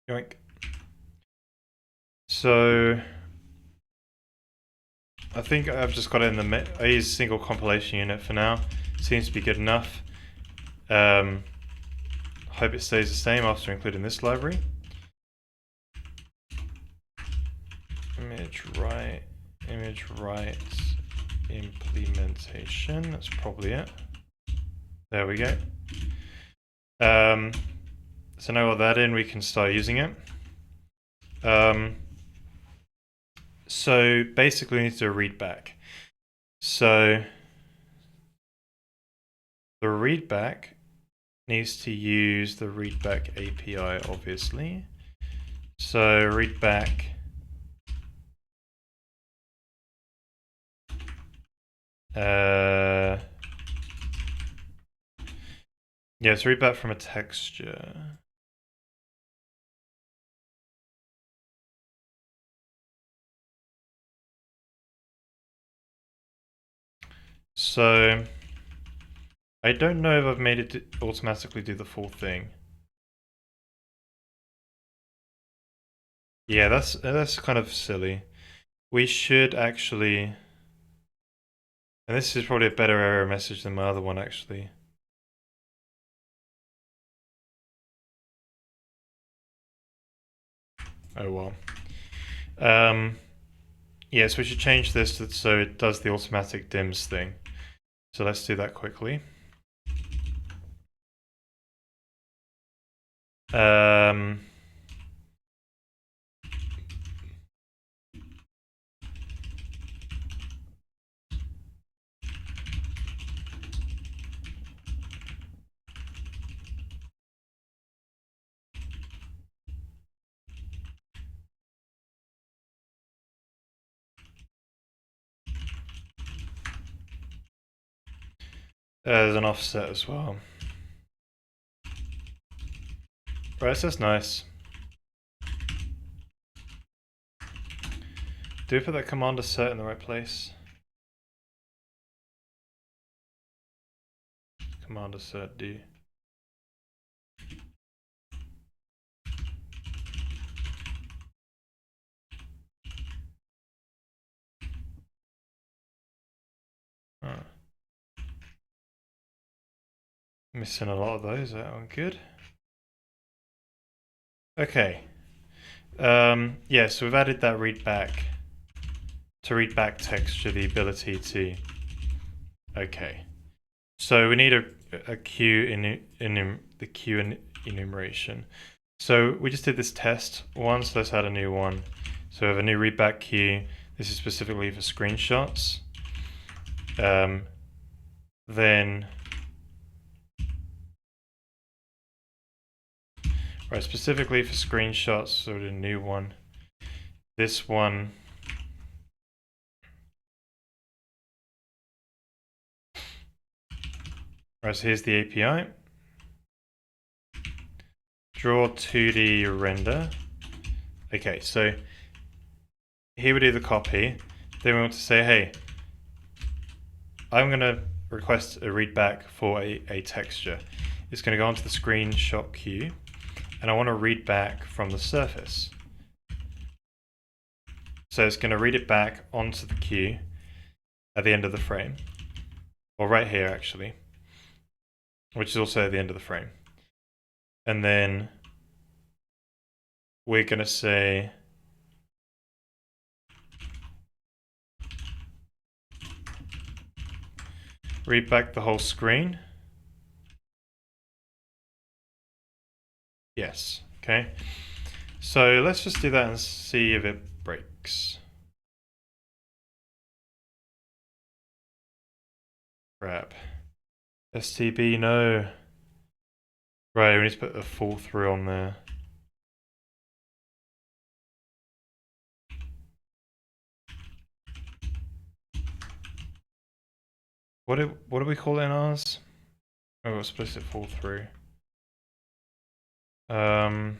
Yoink. So I think I've just got it in the, I use single compilation unit for now. Seems to be good enough. Hope it stays the same after including this library. Image right implementation, that's probably it. There we go. So now with that in, we can start using it. So basically we need to do a read back. So the read back needs to use the readback API, obviously. So readback yeah, it's readback from a texture. So I don't know if I've made it automatically do the full thing. Yeah, that's kind of silly. We should actually, and this is probably a better error message than my other one actually. Oh well. Yeah, so we should change this so it does the automatic dims thing. So let's do that quickly. There's an offset as well. Right, so that's nice. Do we put that command assert in the right place? Command assert do. Oh. Missing a lot of those, that one good. Okay. Yeah, so we've added that readback to readback texture, the ability to. Okay. So we need a queue in the queue enumeration. So we just did this test once, so let's add a new one. So we have a new readback queue. This is specifically for screenshots. Then, right, specifically for screenshots, so a new one. This one, right, so here's the API. Draw 2D render. Okay, so here we do the copy. Then we want to say, hey, I'm going to request a readback for a texture. It's going to go onto the screenshot queue, and I want to read back from the surface. So it's going to read it back onto the queue at the end of the frame, or right here actually, which is also at the end of the frame. And then we're going to say read back the whole screen. Yes, okay. So let's just do that and see if it breaks. Crap. STB, no. Right, we need to put a fall through on there. What do we call it in ours? Oh, explicit fall through. Right,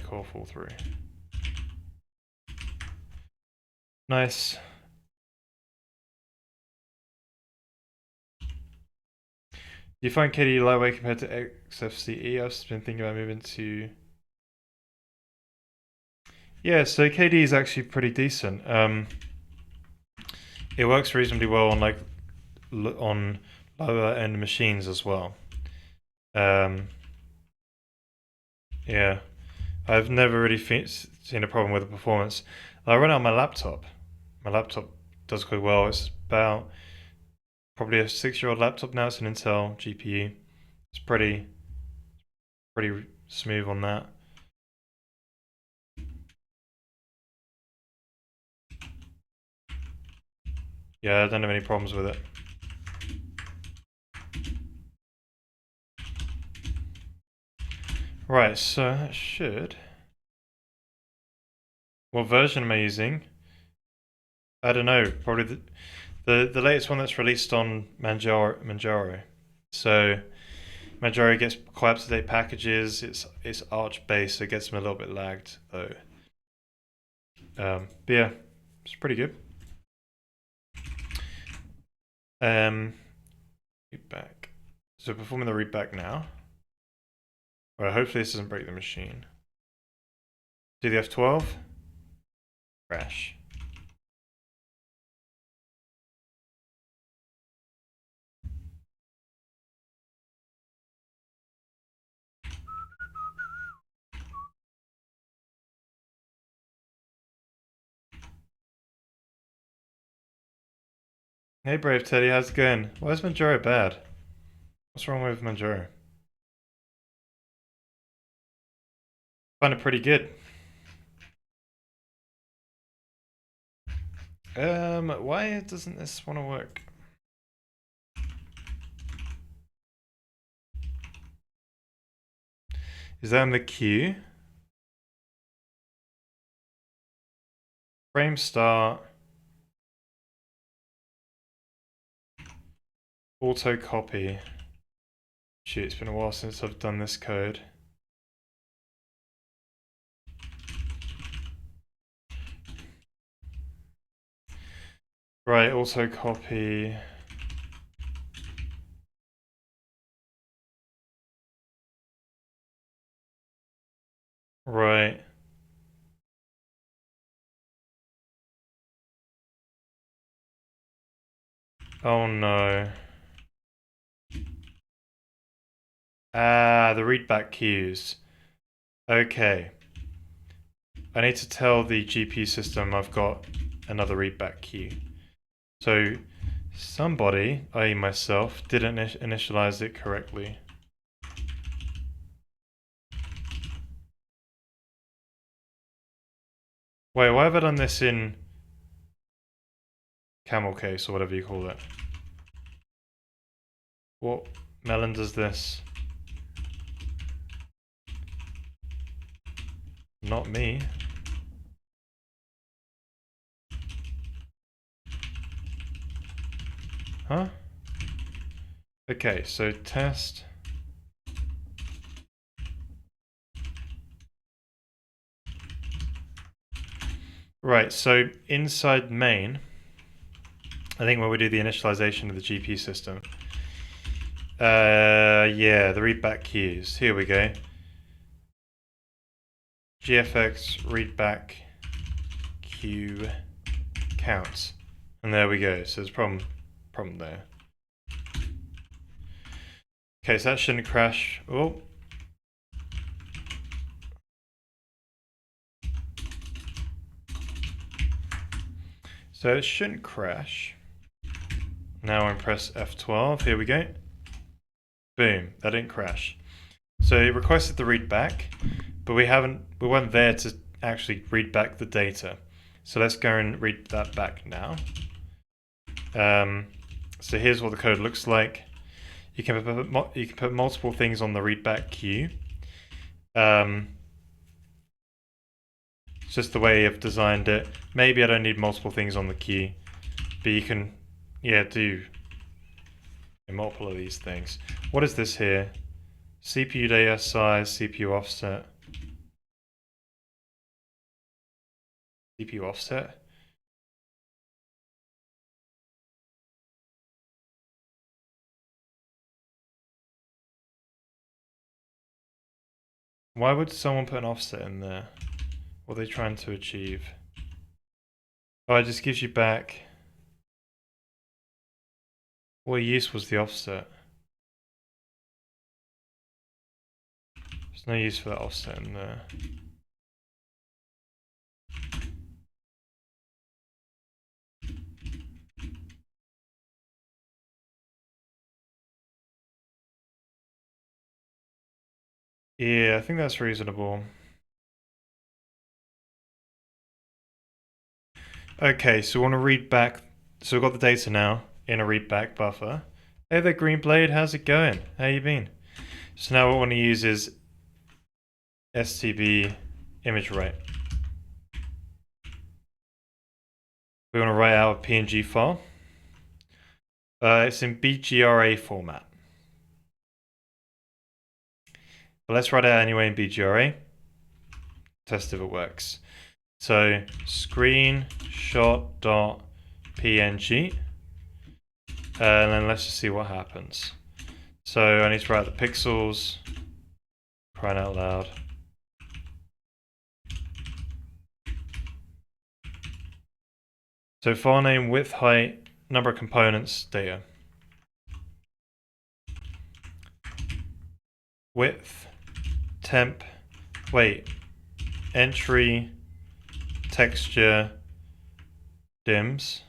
call fall through. Nice. Do you find KDE lightweight compared to XFCE? I've been thinking about moving to... Yeah, so KDE is actually pretty decent. It works reasonably well on on lower end machines as well. Yeah, I've never really seen a problem with the performance. I run it on my laptop. My laptop does quite well. It's about probably a 6-year-old laptop now. It's an Intel GPU. It's pretty smooth on that. Yeah, I don't have any problems with it. Right, so that should... What version am I using? I don't know, probably the latest one that's released on Manjaro. So Manjaro gets quite up-to-date packages. It's Arch based, so it gets them a little bit lagged though. But yeah, it's pretty good. Readback. So performing the readback now. Well, hopefully this doesn't break the machine. Do the F12. Crash. Hey Brave Teddy, how's it going? Why is Manjaro bad? What's wrong with Manjaro? I find it pretty good. Why doesn't this want to work? Is that in the queue? Frame start. Auto copy. Shoot, it's been a while since I've done this code. Right, auto copy. Right. Oh no. Ah, the readback queues. Okay. I need to tell the GPU system I've got another readback queue. So somebody, i.e. myself, didn't initialize it correctly. Wait, why have I done this in camel case or whatever you call it? What melon does this? Not me. Huh? Okay, so test. Right, so inside main, I think when we do the initialization of the GPU system, yeah, the readback queues. Here we go. GFX readback queue counts. And there we go. So there's problem there. Okay, so that shouldn't crash. Oh. So it shouldn't crash. Now I press F12. Here we go. Boom. That didn't crash. So it requested the read back, but we weren't there to actually read back the data. So let's go and read that back now. So here's what the code looks like. You can put multiple things on the readback queue. It's just the way I've designed it. Maybe I don't need multiple things on the queue, but you can, yeah, do multiple of these things. What is this here? CPU data size, CPU offset. CPU offset? Why would someone put an offset in there? What are they trying to achieve? Oh, it just gives you back. What use was the offset? There's no use for that offset in there. Yeah, I think that's reasonable. Okay, so we want to read back. So we've got the data now in a read back buffer. Hey there, Green Blade, how's it going? How you been? So now what we want to use is stb image write. We want to write out a PNG file. It's in BGRA format. But let's write it out anyway in BGRA. Test if it works. So screenshot.png, and then let's just see what happens. So I need to write the pixels, crying out loud. So file name, width, height, number of components, data. Width, temp, wait, entry, texture, dims.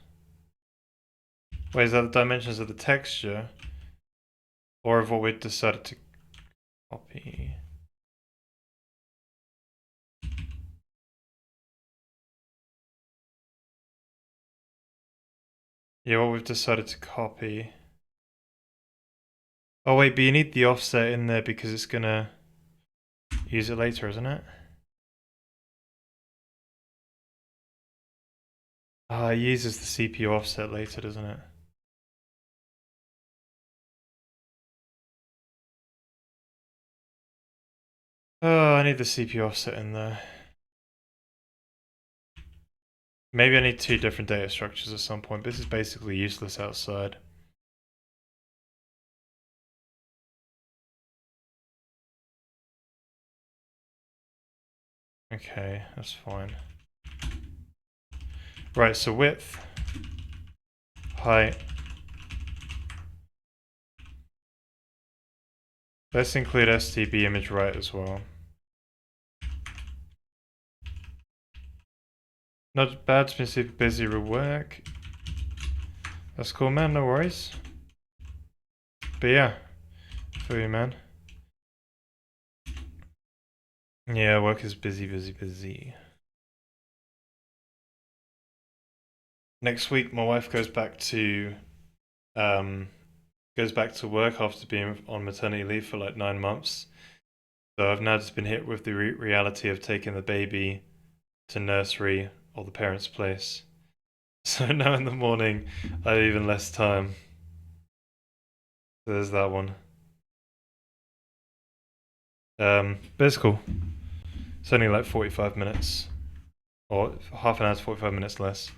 Wait, is that the dimensions of the texture? Or of what we decided to copy? Yeah, what we've decided to copy. Oh wait, but you need the offset in there because it's gonna use it later, isn't it? Ah, it uses the CPU offset later, doesn't it? Oh, I need the CPU offset in there. Maybe I need two different data structures at some point. This is basically useless outside. Okay, that's fine. Right, so width, height. Let's include stb image write as well. Not bad, it's been super busy with work. That's cool, man, no worries. But yeah, for you, man. Yeah, work is busy, busy, busy. next week my wife um, goes back to work after being on maternity leave for like 9 months. So I've now just been hit with the reality of taking the baby to nursery or the parents' place. So now in the morning I have even less time. So there's that one. But it's cool. It's only like 45 minutes, or half an hour to 45 minutes less.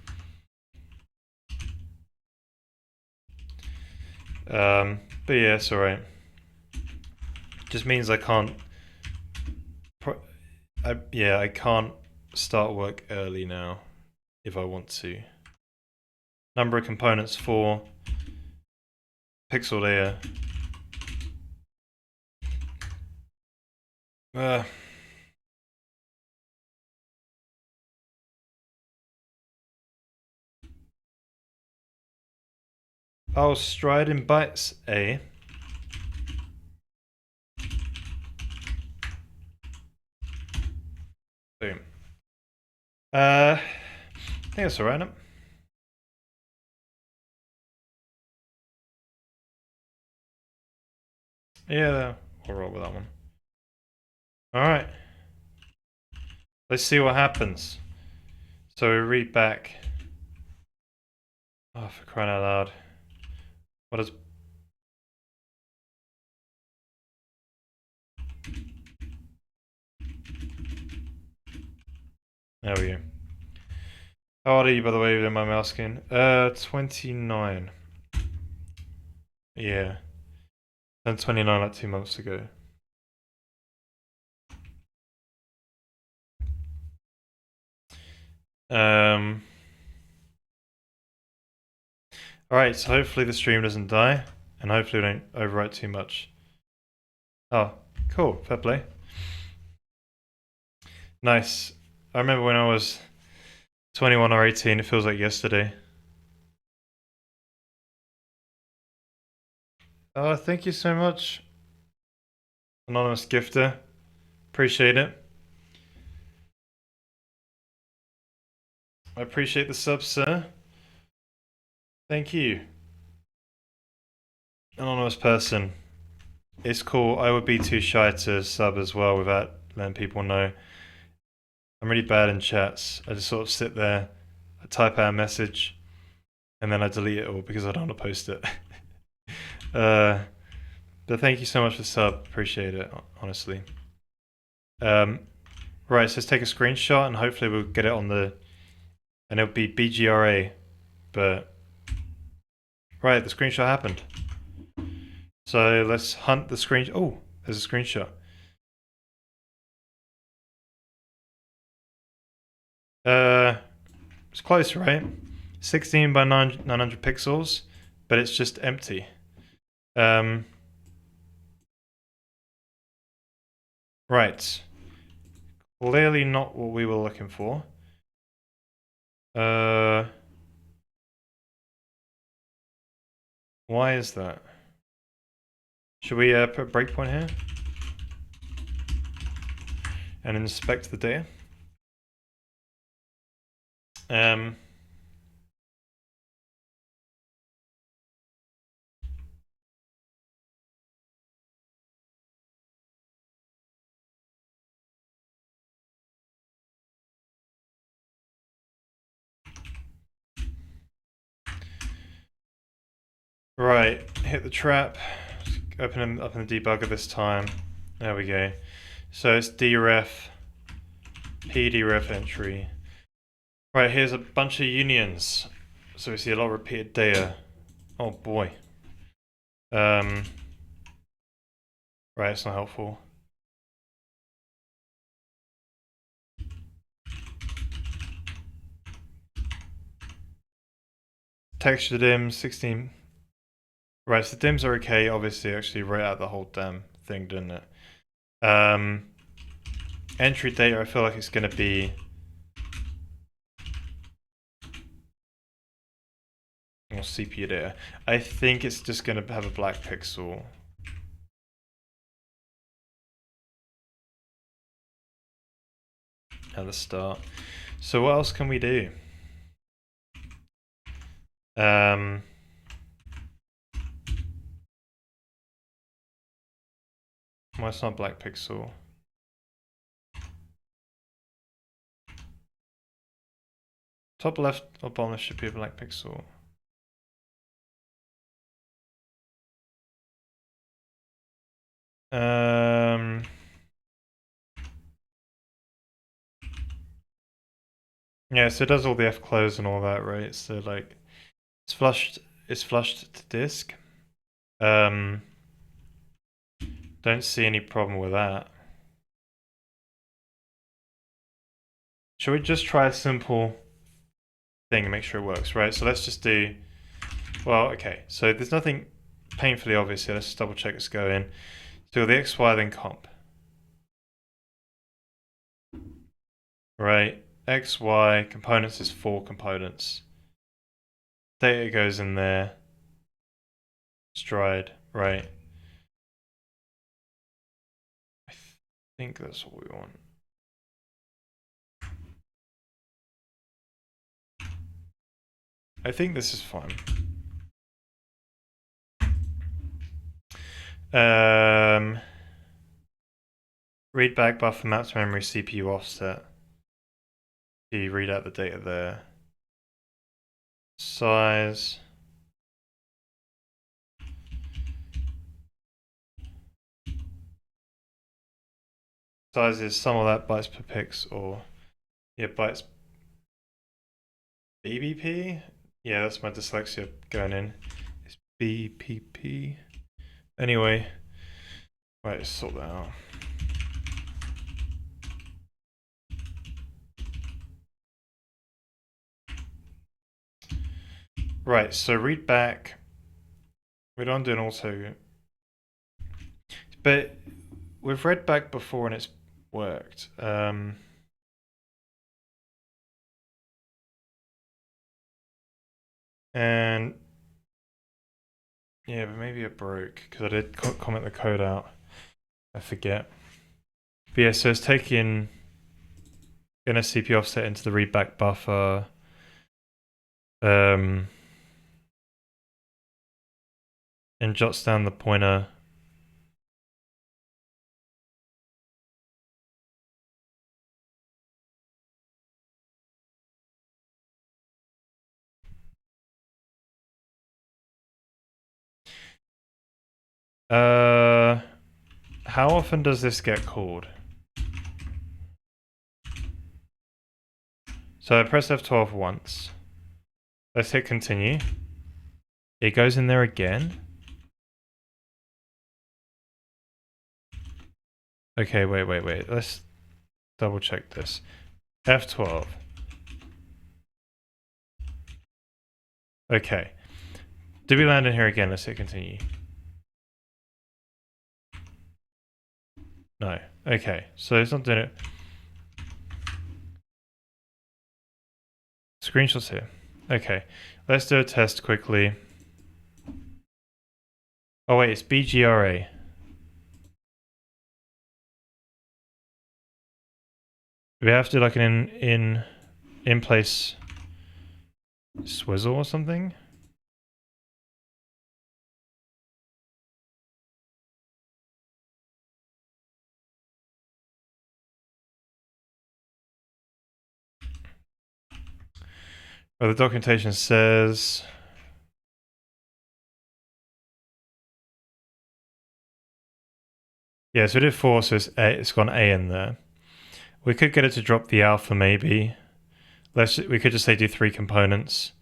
But yeah, it's alright. Just means I can't. I can't start work early now if I want to. Number of components 4. Pixel layer. Uh, oh, stride in bytes A. Boom. I think that's alright. Yeah, we'll roll with that one. Alright. Let's see what happens. So we read back. Oh, for crying out loud. What is... There we go. How old are you, by the way, if you don't mind me asking? 29. Yeah. Turned 29 like 2 months ago. Alright, so hopefully the stream doesn't die, and hopefully we don't overwrite too much. Oh, cool. Fair play. Nice. I remember when I was 21 or 18, it feels like yesterday. Oh, thank you so much, anonymous gifter. Appreciate it. I appreciate the sub, sir. Thank you. Anonymous person. It's cool. I would be too shy to sub as well without letting people know. I'm really bad in chats. I just sort of sit there, I type out a message, and then I delete it all because I don't want to post it. But thank you so much for the sub. Appreciate it, honestly. Right, so let's take a screenshot and hopefully we'll get it on the... And it'll be BGRA, but... Right, the screenshot happened. So let's hunt the screen... Oh, there's a screenshot. It's close, right? 16 by 900 pixels, but it's just empty. Right. Clearly not what we were looking for. Why is that? Should we put a breakpoint here? And inspect the data? Right, hit the trap. Open up in the debugger this time. There we go. So it's dref, pdref entry. Right, here's a bunch of unions. So we see a lot of repeated data. Oh boy. Right, it's not helpful. Texture dim, 16. Right, so the dims are okay, obviously, actually wrote out the whole damn thing, didn't it? Entry data, I feel like it's going to be... Or CPU data. I think it's just going to have a black pixel. At the start. So what else can we do? Well, it's not black pixel. Top left or bottom left should be a black pixel. Yeah, so it does all the F close and all that, right? So like it's flushed to disk. Don't see any problem with that. Should we just try a simple thing and make sure it works, right? So let's just do, well, okay. So there's nothing painfully obvious here. Let's just double check it's going. So the XY then comp. Right, XY components is 4 components. Data goes in there. Stride, right. I think that's what we want. I think this is fine. Read back buffer maps memory CPU offset. You read out the data there. Size. Size is sum of that bytes per pix, or yeah, bytes BBP. Yeah, that's my dyslexia going in. It's BPP. Anyway, right, let's sort that out. Right, so read back. We don't do an auto, but we've read back before and it's worked. And yeah, but maybe it broke because I did comment the code out. I forget. But yeah, so it's taking in a CPU offset into the read back buffer. And jots down the pointer. How often does this get called? So I press F12 once. Let's hit continue. It goes in there again. Okay, wait. Let's double check this. F12. Okay. Did we land in here again? Let's hit continue. No. Okay, so it's not doing it. Screenshots here. Okay, let's do a test quickly. Oh wait, it's BGRA. We have to like an in place swizzle or something. Well, the documentation says yeah, so we did 4, so it's got an A in there. We could get it to drop the alpha maybe. We could just say do 3 components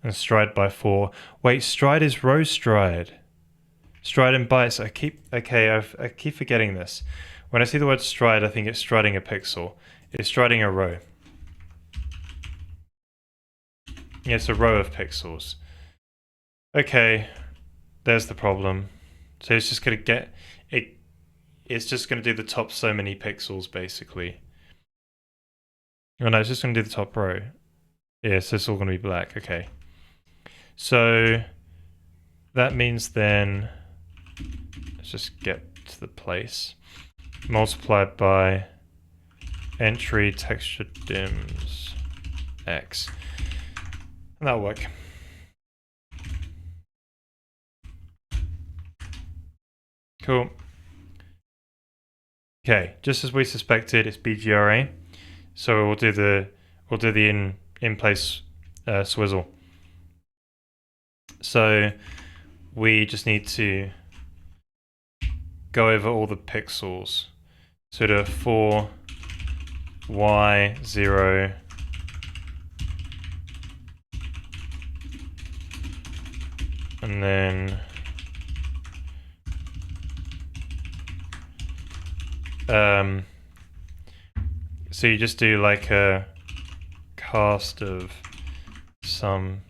and stride by 4. Wait, stride is row stride. Stride in bytes. I keep forgetting this. When I see the word stride, I think it's striding a pixel. It's striding a row. Yeah, it's a row of pixels. Okay, there's the problem. So it's just gonna get it. It's just gonna do the top so many pixels basically. Oh no, it's just gonna do the top row. Yeah, so it's all gonna be black. Okay. So that means then let's just get to the place. Multiplied by entry texture dims x. And that'll work. Cool. Okay, just as we suspected, it's BGRA. So we'll do the in place swizzle. So we just need to go over all the pixels. So to 4, Y, 0, and then so you just do like a cast of some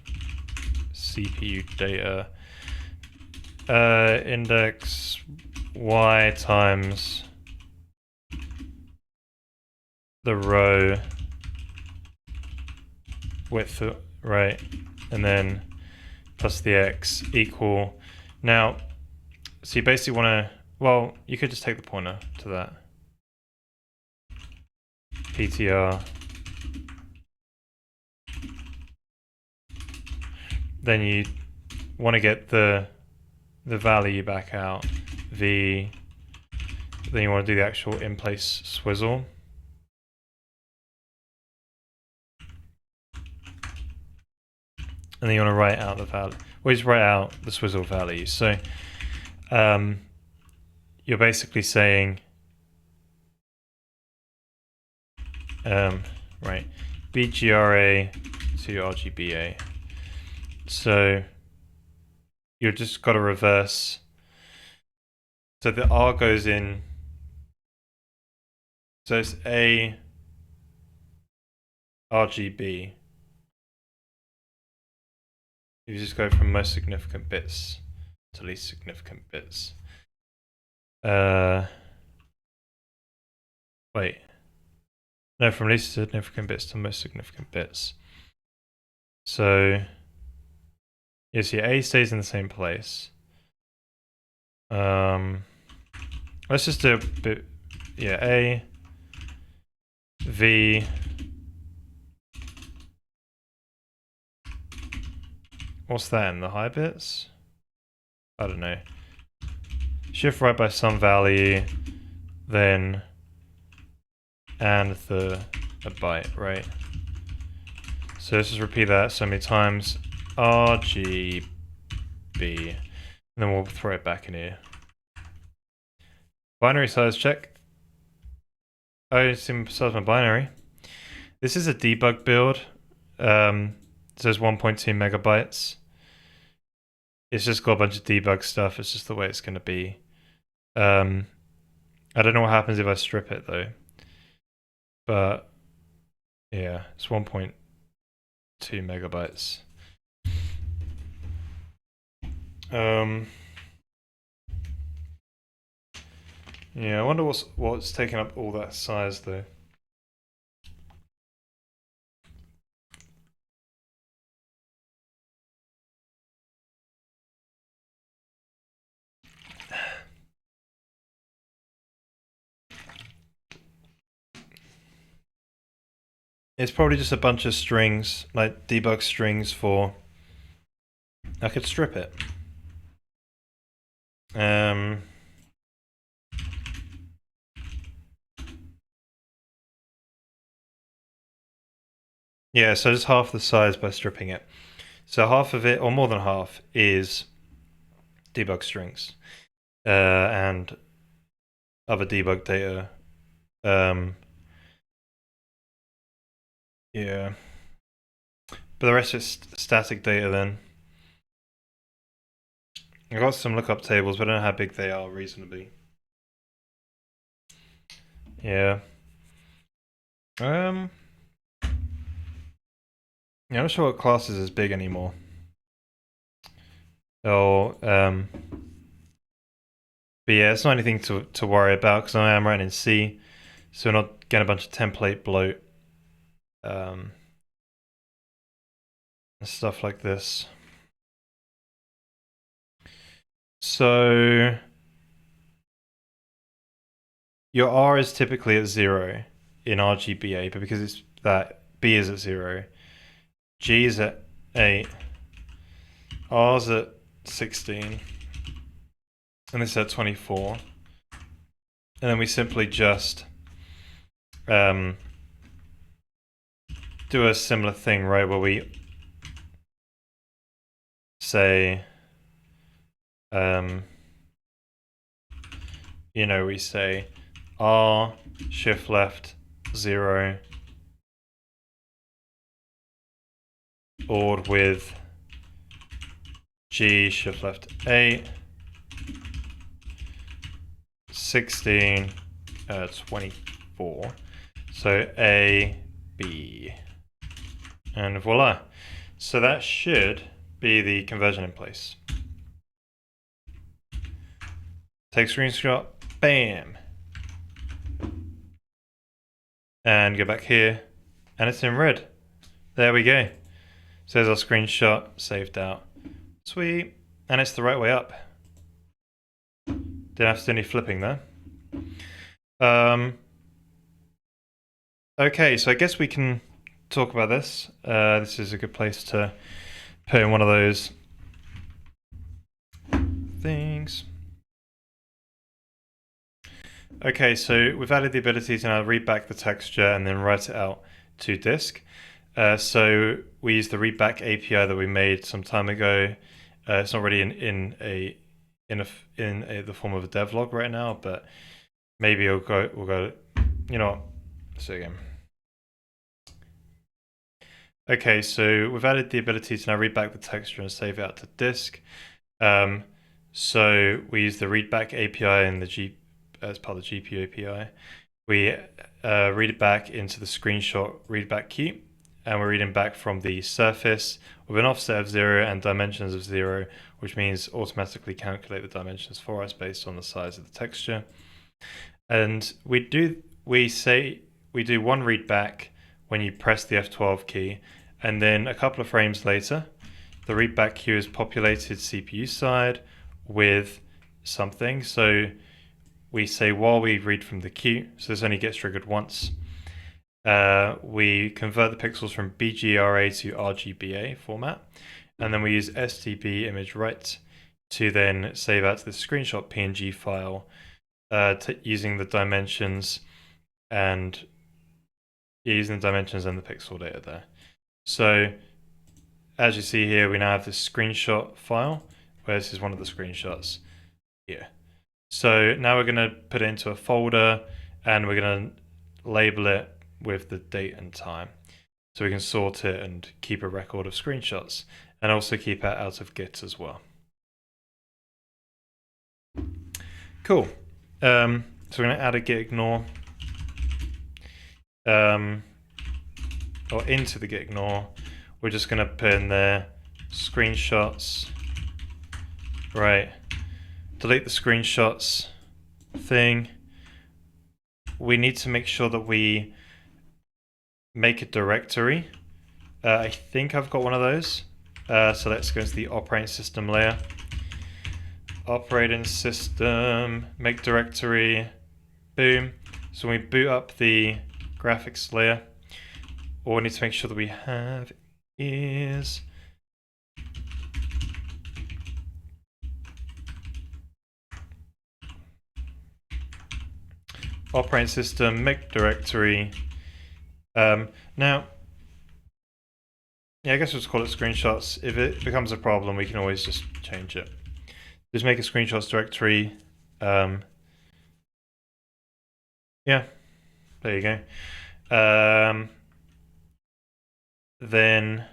CPU data, index Y times the row width, right, and then plus the X equal. Now, so you basically want to, well, you could just take the pointer to that. PTR. Then you want to get the value back out. Then you want to do the actual in-place swizzle. And then you want to write out the value. Well, just write out the swizzle value. So you're basically saying, right, BGRA to RGBA. So you've just got to reverse. So the R goes in. So it's A RGB. You just go from most significant bits to least significant bits. Wait. No, from least significant bits to most significant bits. So you see A stays in the same place. Let's just do a bit, yeah, A, V, what's that in the high bits? I don't know. Shift right by some value, then and a byte, right? So let's just repeat that so many times. RGB, and then we'll throw it back in here. Binary size check. Oh, it's in size my binary. This is a debug build. It says 1.2 megabytes. It's just got a bunch of debug stuff. It's just the way it's going to be. I don't know what happens if I strip it though. But yeah, it's 1.2 megabytes. Yeah, I wonder what's taking up all that size though. It's probably just a bunch of strings, like debug strings for. I could strip it. Yeah, so just half the size by stripping it. So half of it, or more than half, is debug strings and other debug data. Yeah. But the rest is static data then. I got some lookup tables, but I don't know how big they are reasonably. Yeah. Yeah, I'm not sure what classes is big anymore. Oh, but yeah, it's not anything to worry about because I am writing in C, so we're not getting a bunch of template bloat, and stuff like this. So your R is typically at 0 in RGBA, but because it's that B is at 0, G is at 8, R's at 16, and this is at 24. And then we simply just do a similar thing, right, where we say, we say R shift left 0 ORed with G shift left 8 16 24. So A, B, and voila. So that should be the conversion in place. Take screenshot, bam. And go back here, and it's in red. There we go. So there's our screenshot saved out. Sweet. And it's the right way up. Didn't have to do any flipping there. Okay, so I guess we can talk about this. This is a good place to put in one of those things. Okay, so we've added the ability to now read back the texture and then write it out to disk. So we use the readback API that we made some time ago. It's not really in the form of a devlog right now, but maybe we'll go. You know what? Let's do it again. Okay, so we've added the ability to now read back the texture and save it out to disk. So we use the readback API in the as part of the GPU API. We read it back into the screenshot readback queue, and we're reading back from the surface with an offset of 0 and dimensions of 0, which means automatically calculate the dimensions for us based on the size of the texture. And we do one read back when you press the F12 key, and then a couple of frames later, the readback queue is populated CPU side with something. So we say while we read from the queue, so this only gets triggered once, we convert the pixels from BGRA to RGBA format, and then we use STB image write to then save out to the screenshot PNG file using the dimensions and the pixel data there. So as you see here, we now have this screenshot file, where this is one of the screenshots here. So now we're going to put it into a folder, and we're going to label it with the date and time, so we can sort it and keep a record of screenshots, and also keep it out of Git as well. Cool. So we're going to add a git ignore, or into the git ignore. We're just going to put in there screenshots, right? Delete the screenshots thing. We need to make sure that we make a directory. I think I've got one of those. So let's go into the operating system layer. Operating system, make directory, boom. So when we boot up the graphics layer, all we need to make sure that we have is operating system, make directory. Now, yeah, I guess we'll just call it screenshots. If it becomes a problem, we can always just change it. Just make a screenshots directory. Yeah, there you go. Then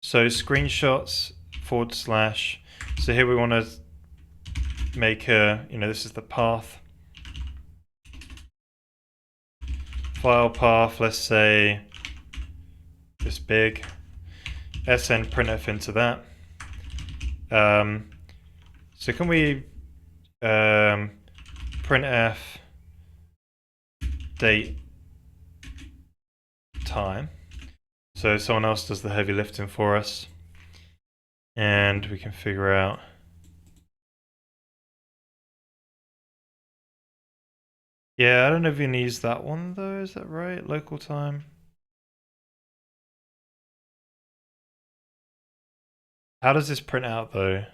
so screenshots / so here we want to make a, this is the path, file path, let's say this big, sn printf into that. So can we printf date time, so someone else does the heavy lifting for us, and we can figure out Yeah, I don't know if you can use that one though, is that right? Local time. How does this print out though?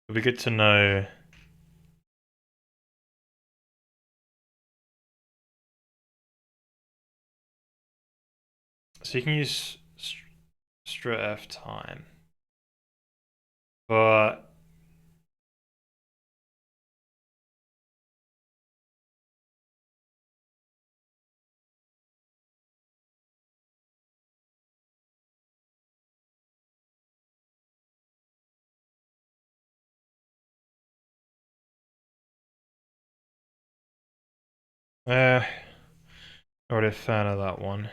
It'd be good to know. So you can use straight F time, but not really a fan of that one.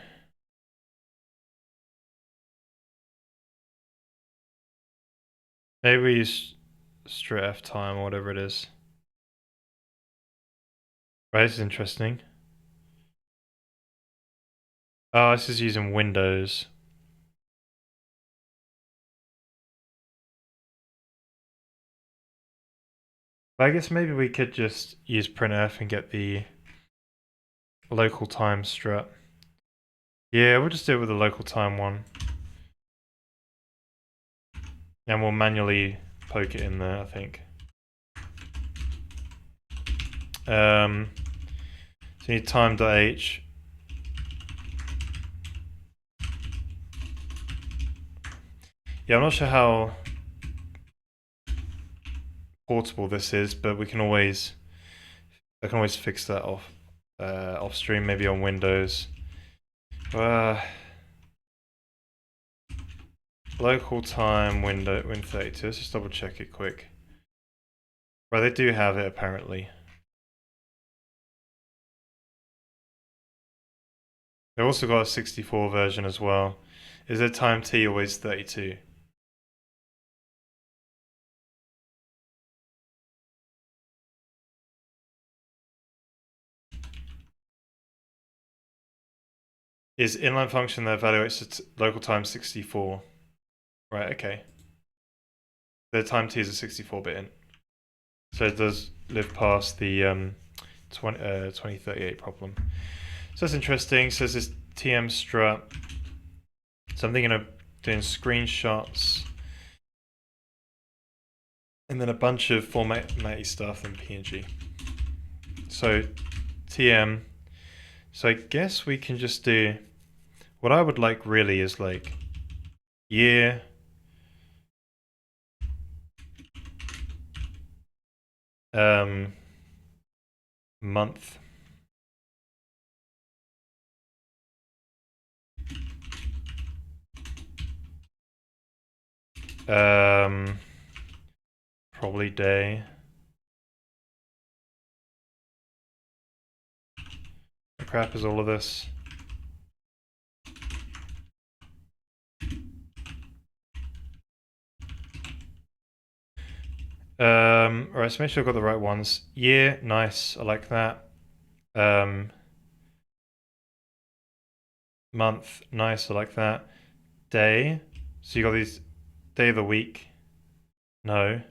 Maybe we use straight F time or whatever it is. Right, this is interesting. Oh, this is using Windows. But I guess maybe we could just use printf and get the local time strut. Yeah, we'll just do it with the local time one. And we'll manually poke it in there, I think. So you need time.h. Yeah, I'm not sure how portable this is, but I can always fix that off stream, maybe on Windows. Local time Win32. Let's just double check it quick. Right, they do have it apparently. They've also got a 64 version as well. Is their time T always 32? Is inline function that evaluates local time 64? Right, okay. Their time T is a 64-bit int. So it does live past the 2038 problem. So that's interesting. So there's this TM strut. So I'm thinking of doing screenshots and then a bunch of formatty stuff in PNG. So TM. So I guess we can just do, what I would like really is like year, month, probably day. The crap is all of this. Alright, so make sure I've got the right ones. Year, nice, I like that. Month, nice, I like that. Day, so you got these, day of the week. No.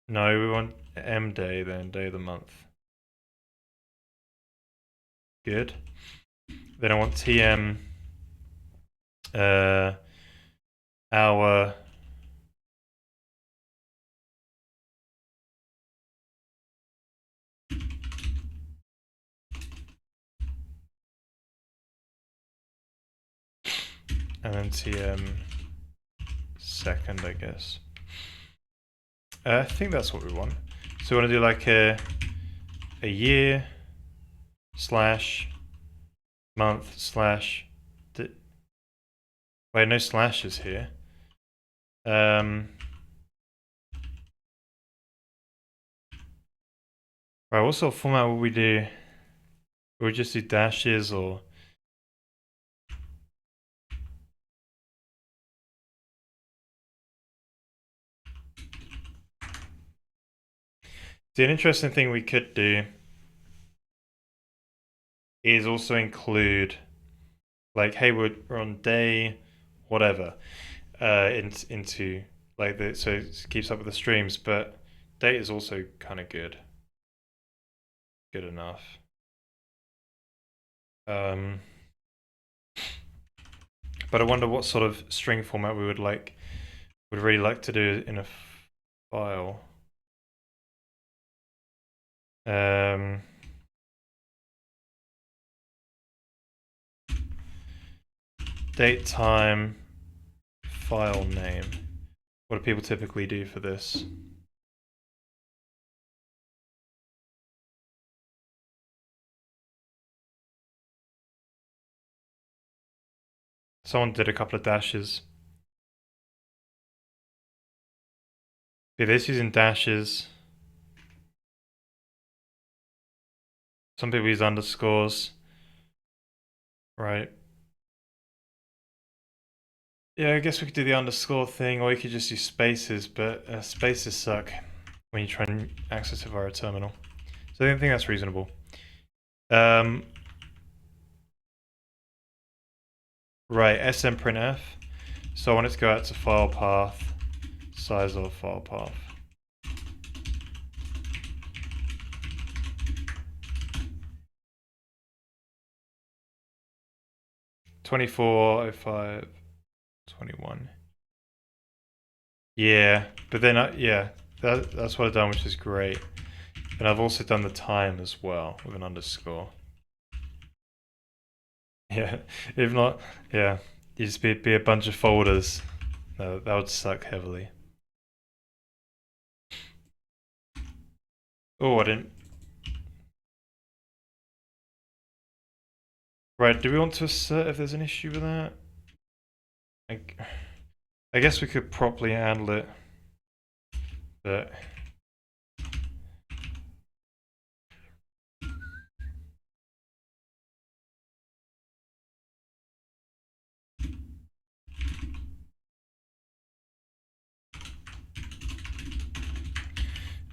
No, we want M day then, day of the month. Good. Then I want TM, hour, and then TM second, I guess. I think that's what we want. So we want to do like a year slash month slash. Wait, no slashes here. Right, what sort of format would we do? Would we just do dashes or? See, an interesting thing we could do is also include, like, hey, we're on day whatever, into like the, so it keeps up with the streams, but date is also kind of good. good enough. But I wonder what sort of string format we would really like to do in a file. Date, time, file name. What do people typically do for this? Someone did a couple of dashes. Yeah, this using dashes. Some people use underscores. Right. Yeah, I guess we could do the underscore thing, or you could just use spaces, but spaces suck when you try and access it via a terminal. So I think that's reasonable. Right, smprintf. So I want it to go out to file path, size of file path. (24:05, 21). Yeah, but then that's what I've done, which is great. And I've also done the time as well with an underscore. Yeah, if not, yeah, you just be a bunch of folders. No, that would suck heavily. Oh, I didn't. Right, do we want to assert if there's an issue with that? I guess we could properly handle it, but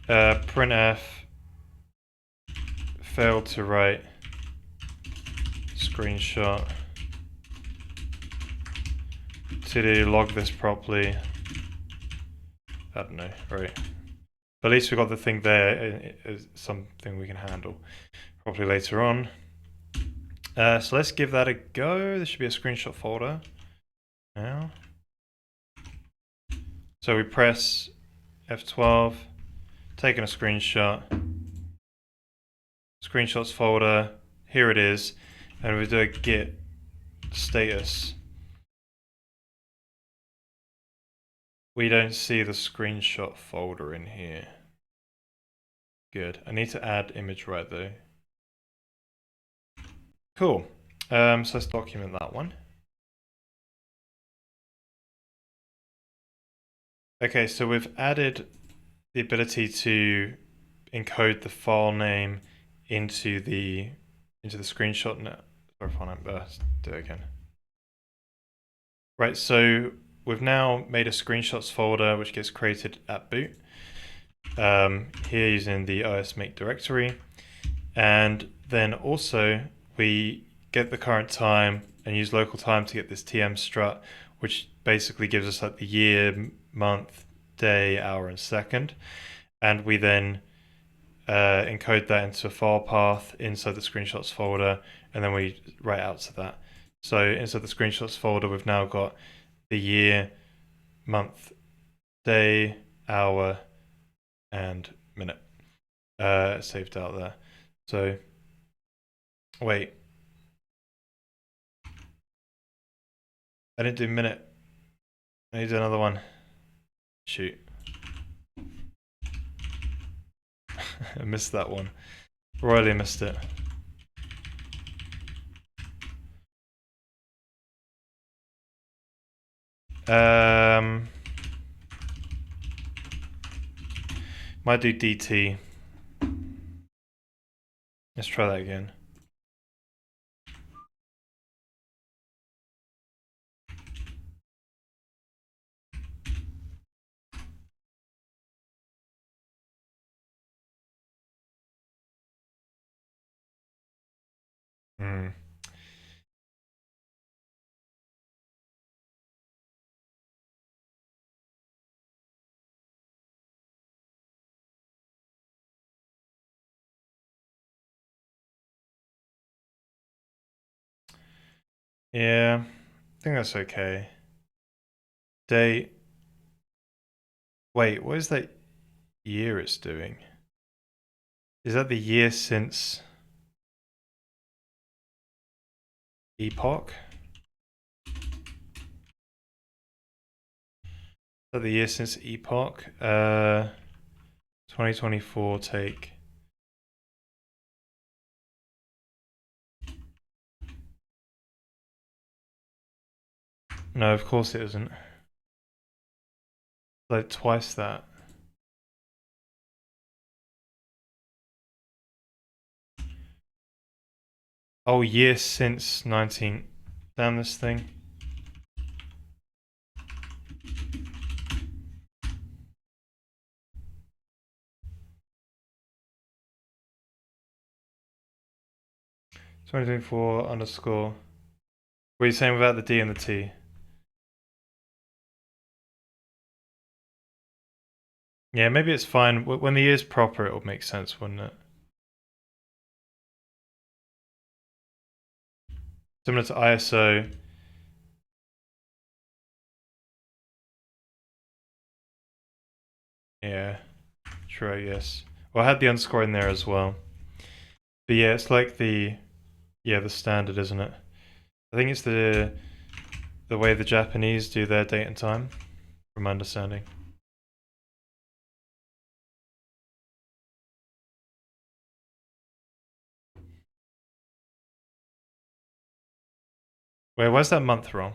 printf failed to write screenshot to log this properly. I don't know, right? But at least we got the thing there. It's something we can handle properly later on. So let's give that a go. There should be a screenshot folder now. So we press F12, taking a screenshot, screenshots folder, here it is, and we do a git status. We don't see the screenshot folder in here. Good. I need to add image right though. Cool. So let's document that one. Okay, so we've added the ability to encode the file name into the screenshot. No, sorry, file name. Do it again. Right, so we've now made a screenshots folder which gets created at boot. Here using the osmake directory, and then also we get the current time and use local time to get this tm strut, which basically gives us like the year, month, day, hour, and second, and we then encode that into a file path inside the screenshots folder, and then we write out to that. So inside the screenshots folder, we've now got the year, month, day, hour, and minute saved out there. So wait, I didn't do minute. I need to do another one. Shoot. I missed that one. Royally missed it. Might do DT. Let's try that again. Hmm. Yeah, I think that's okay. Day. Wait, what is that year it's doing? Is that the year since epoch? Is that the year since epoch? 2024 take. No, of course it isn't. Like twice that. Oh, year since 19. Damn this thing. '24 underscore. What are you saying without the D and the T? Yeah, maybe it's fine. When the year's proper, it'll make sense, wouldn't it? Similar to ISO. Yeah, true, yes. Well, I had the underscore in there as well. But yeah, it's like the standard, isn't it? I think it's the way the Japanese do their date and time, from my understanding. Wait, why's that month wrong?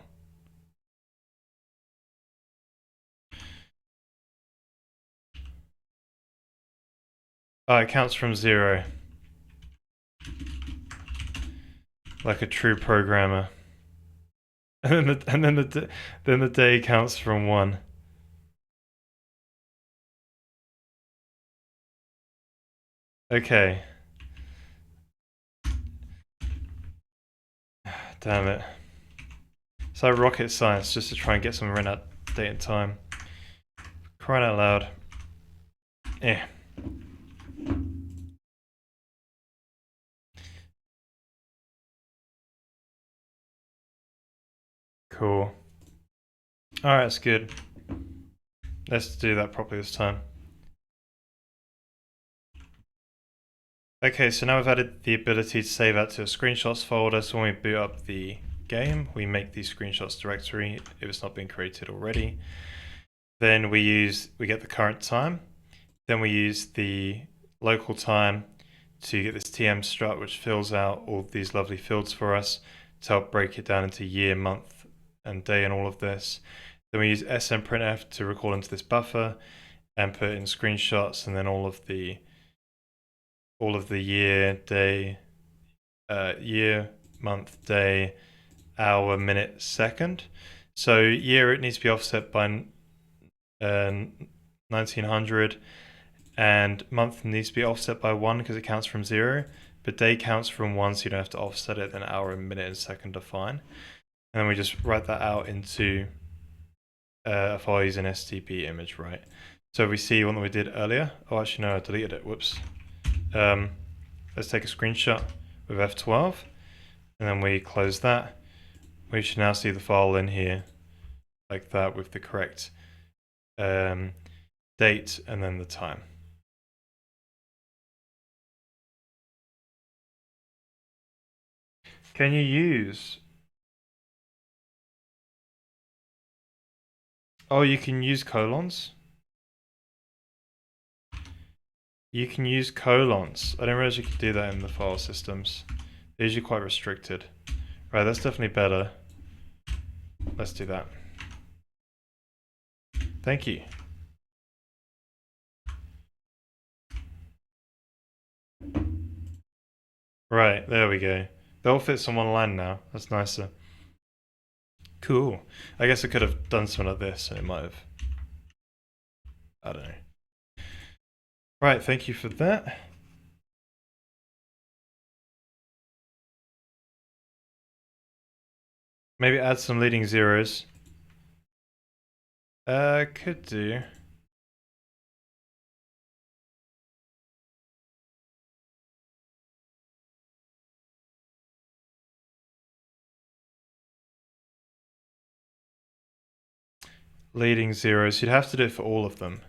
Oh, it counts from 0, like a true programmer. And then the day counts from 1. Okay. Damn it. It's like rocket science just to try and get some run out date and time. Crying out loud. Eh. Cool. Alright, that's good. Let's do that properly this time. Okay, so now we've added the ability to save out to a screenshots folder, so when we boot up the game, we make the screenshots directory if it's not been created already. Then we get the current time. Then we use the local time to get this TM strut, which fills out all of these lovely fields for us to help break it down into year, month, and day and all of this. Then we use smprintf to record into this buffer and put in screenshots and then all of the year, day, year, month, day, hour, minute, second. So year, it needs to be offset by 1900, and month needs to be offset by 1 because it counts from 0, but day counts from 1, so you don't have to offset it. Then hour, minute, and second are fine. And then we just write that out into a file using STP image, right? So we see one that we did earlier. Oh, actually no, I deleted it. Whoops. Let's take a screenshot with F12, and then we close that. We should now see the file in here like that with the correct date and then the time. Can you use... Oh, you can use colons? You can use colons. I didn't realize you could do that in the file systems. They're usually quite restricted. Right, that's definitely better. Let's do that. Thank you. Right, there we go. They all fit on one line now. That's nicer. Cool. I guess I could have done something like this and it might have... I don't know. Right, thank you for that. Maybe add some leading zeros. Could do. leading 0. So you'd have to do it for all of them.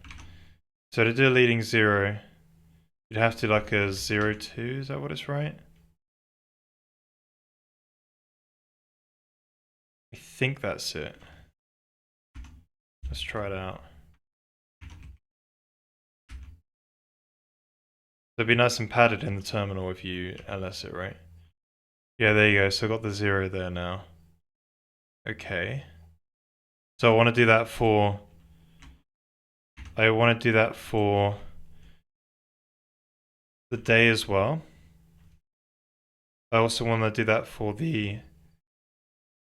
So to do a leading 0, you'd have to do like a 0, 2. Is that what it's right? I think that's it. Let's try it out. It'd be nice and padded in the terminal if you ls it, right? Yeah, there you go. So I got the 0 there now. Okay. So I want to do that for... I want to do that for the day as well. I also want to do that for the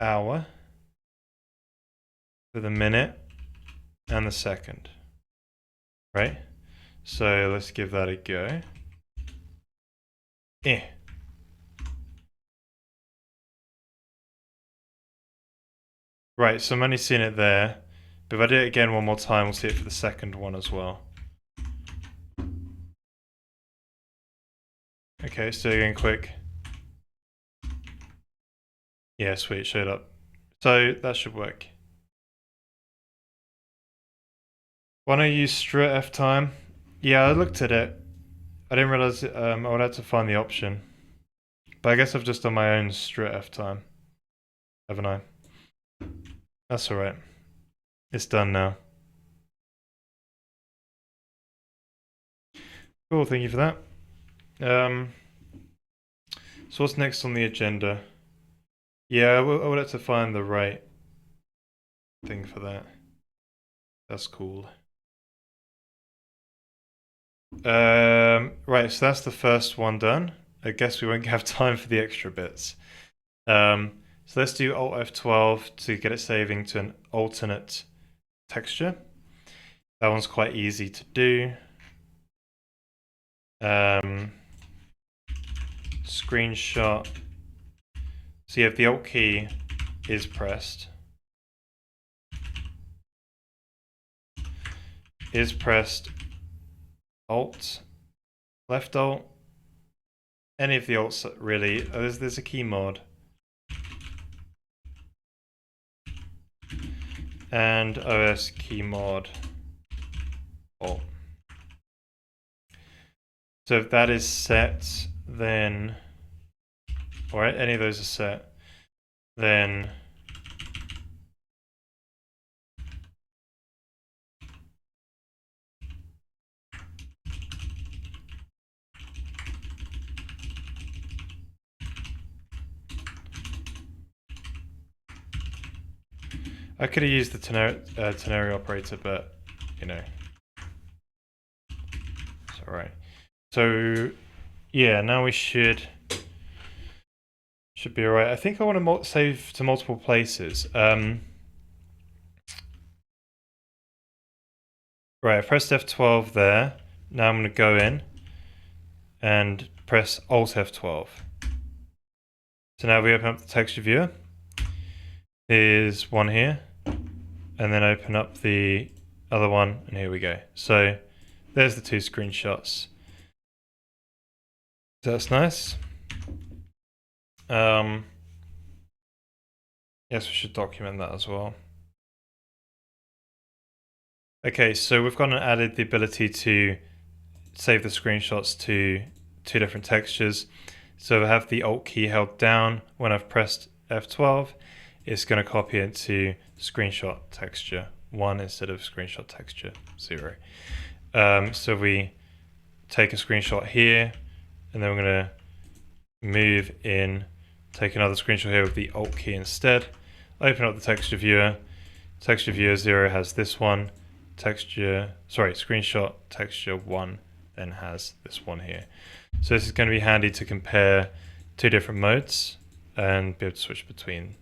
hour, for the minute, and the second. Right? So let's give that a go. Right, so I'm only seeing it there. But if I do it again one more time, we'll see it for the second one as well. Okay, so again quick. Yeah, sweet, showed up. So that should work. Why don't you use straight F time? Yeah, I looked at it. I didn't realize I would have to find the option. But I guess I've just done my own straight F time. Haven't I? That's alright. It's done now. Cool, thank you for that. So what's next on the agenda? Yeah, I would have to find the right thing for that. That's cool. Right, so that's the first one done. I guess we won't have time for the extra bits. So let's do Alt F12 to get it saving to an alternate texture. That one's quite easy to do. Screenshot. So you have the Alt key is pressed. Is pressed. Alt. Left Alt. Any of the alts really. There's a key mod. And OS key mod Alt. So if that is set, then, alright, any of those are set, then I could have used the ternary operator, but you know, it's alright. So yeah, now we should be alright. I think I want to save to multiple places. Right, I pressed F12 there. Now I'm going to go in and press Alt F12. So now we open up the texture viewer. Here's one here, and then open up the other one, and here we go. So there's the two screenshots. So that's nice. Yes, we should document that as well. Okay, so we've gone and added the ability to save the screenshots to two different textures. So if I have the Alt key held down when I've pressed F12, it's going to copy it to screenshot texture 1 instead of screenshot texture 0. So we take a screenshot here, and then we're going to move in, take another screenshot here with the Alt key instead. Open up the texture viewer. Texture viewer 0 has this one. Screenshot texture 1 then has this one here. So this is going to be handy to compare two different modes and be able to switch between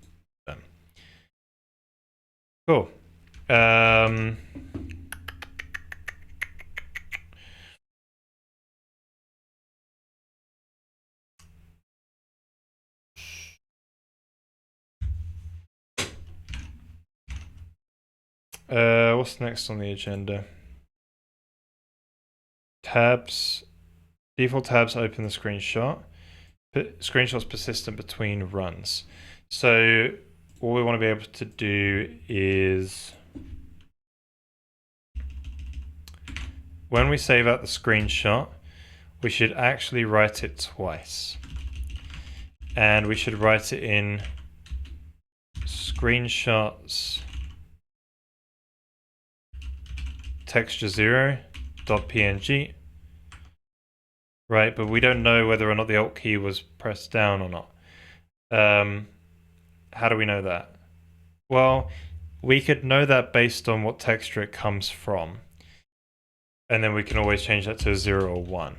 them. Cool. What's next on the agenda? Tabs. Default tabs open the screenshot. Screenshot's persistent between runs. So what we want to be able to do is when we save out the screenshot, we should actually write it twice. And we should write it in screenshots texture0.png, right? But we don't know whether or not the Alt key was pressed down or not. How do we know that? Well, we could know that based on what texture it comes from. And then we can always change that to a 0 or 1.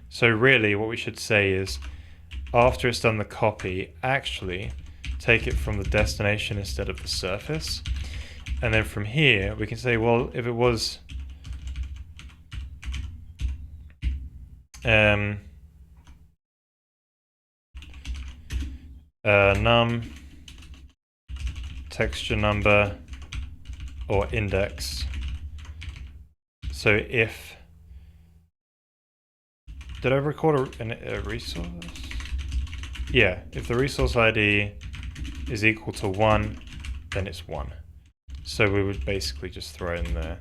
So really what we should say is, after it's done the copy, actually take it from the destination instead of the surface. And then from here, we can say, well, if it was num texture number or index. So if, did I record a resource? Yeah, if the resource ID is equal to 1, then it's 1. So we would basically just throw in the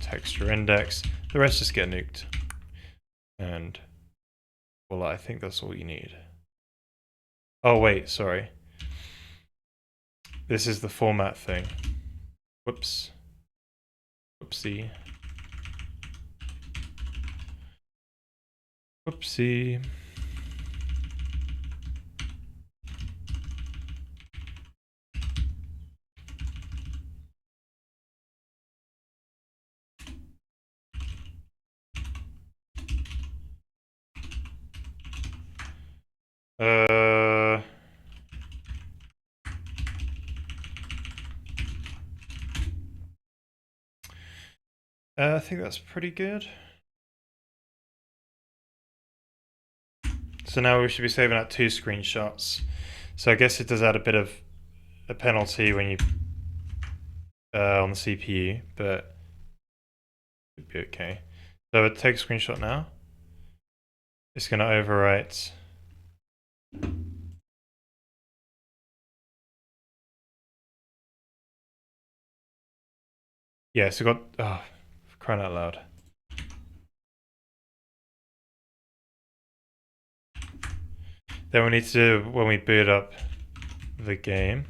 texture index. The rest just get nuked. And, well, I think that's all you need. Oh, wait, sorry. This is the format thing. Whoops. Whoopsie. Whoopsie. I think that's pretty good. So now we should be saving out 2 screenshots. So I guess it does add a bit of a penalty when you on the CPU, but it would be okay. So it takes a screenshot now. It's going to overwrite. Yeah, so got, oh, for crying out loud. Then we need to, when we boot up the game.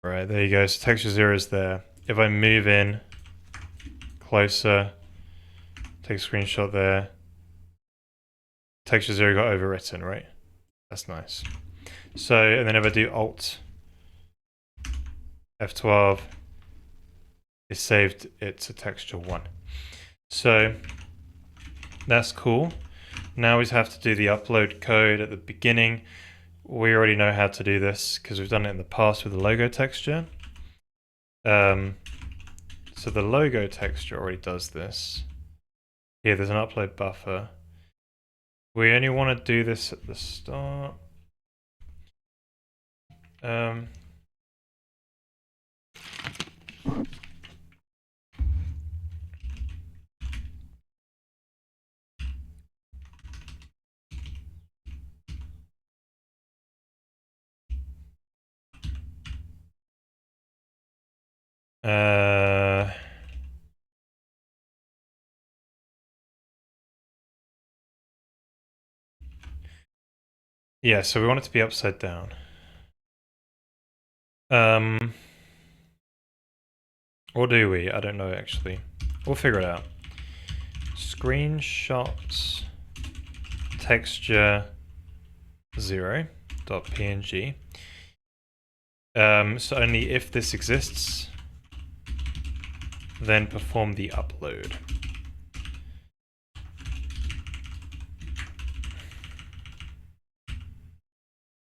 Right, there you go. So texture 0 is there. If I move in closer, take a screenshot there. Texture 0 got overwritten, right? That's nice. So, and then if I do Alt F12, it saved it to texture 1. So that's cool. Now we have to do the upload code at the beginning. We already know how to do this because we've done it in the past with the logo texture. So the logo texture already does this. Here, there's an upload buffer. We only want to do this at the start. Yeah, so we want it to be upside down. Or do we? I don't know actually. We'll figure it out. Screenshots texture 0.png. So only if this exists, then perform the upload.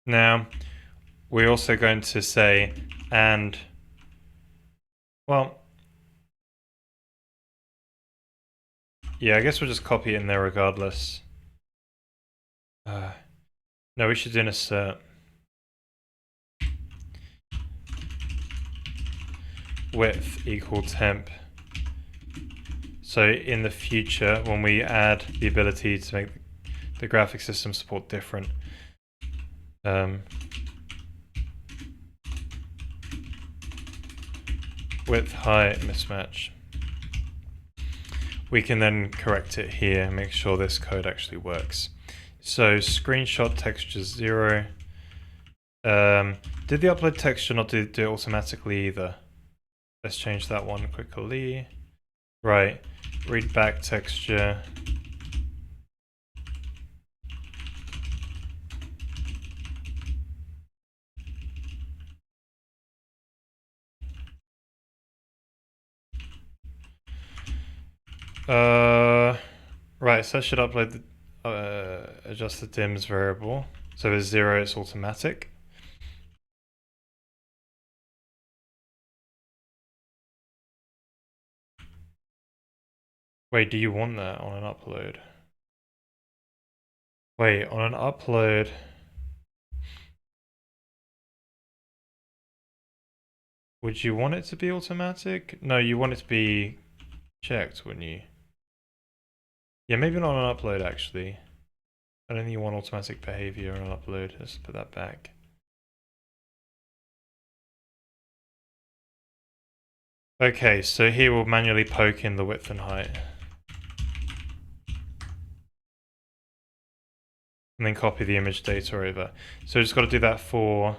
Now, we're also going to say, and, well, yeah, I guess we'll just copy it in there regardless. No, we should do an assert. Width equal temp. So in the future, when we add the ability to make the graphic system support different, width height mismatch. We can then correct it here and make sure this code actually works. So screenshot texture 0. Did the upload texture not do it automatically either? Let's change that one quickly. Right, read back texture. Right, so I should upload the adjust the dims variable. So if it's 0, it's automatic. Wait, do you want that on an upload? Wait, on an upload... Would you want it to be automatic? No, you want it to be checked, wouldn't you? Yeah, maybe not on an upload, actually. I don't think you want automatic behavior on an upload. Let's put that back. Okay, so here we'll manually poke in the width and height. And then copy the image data over. So we just got to do that for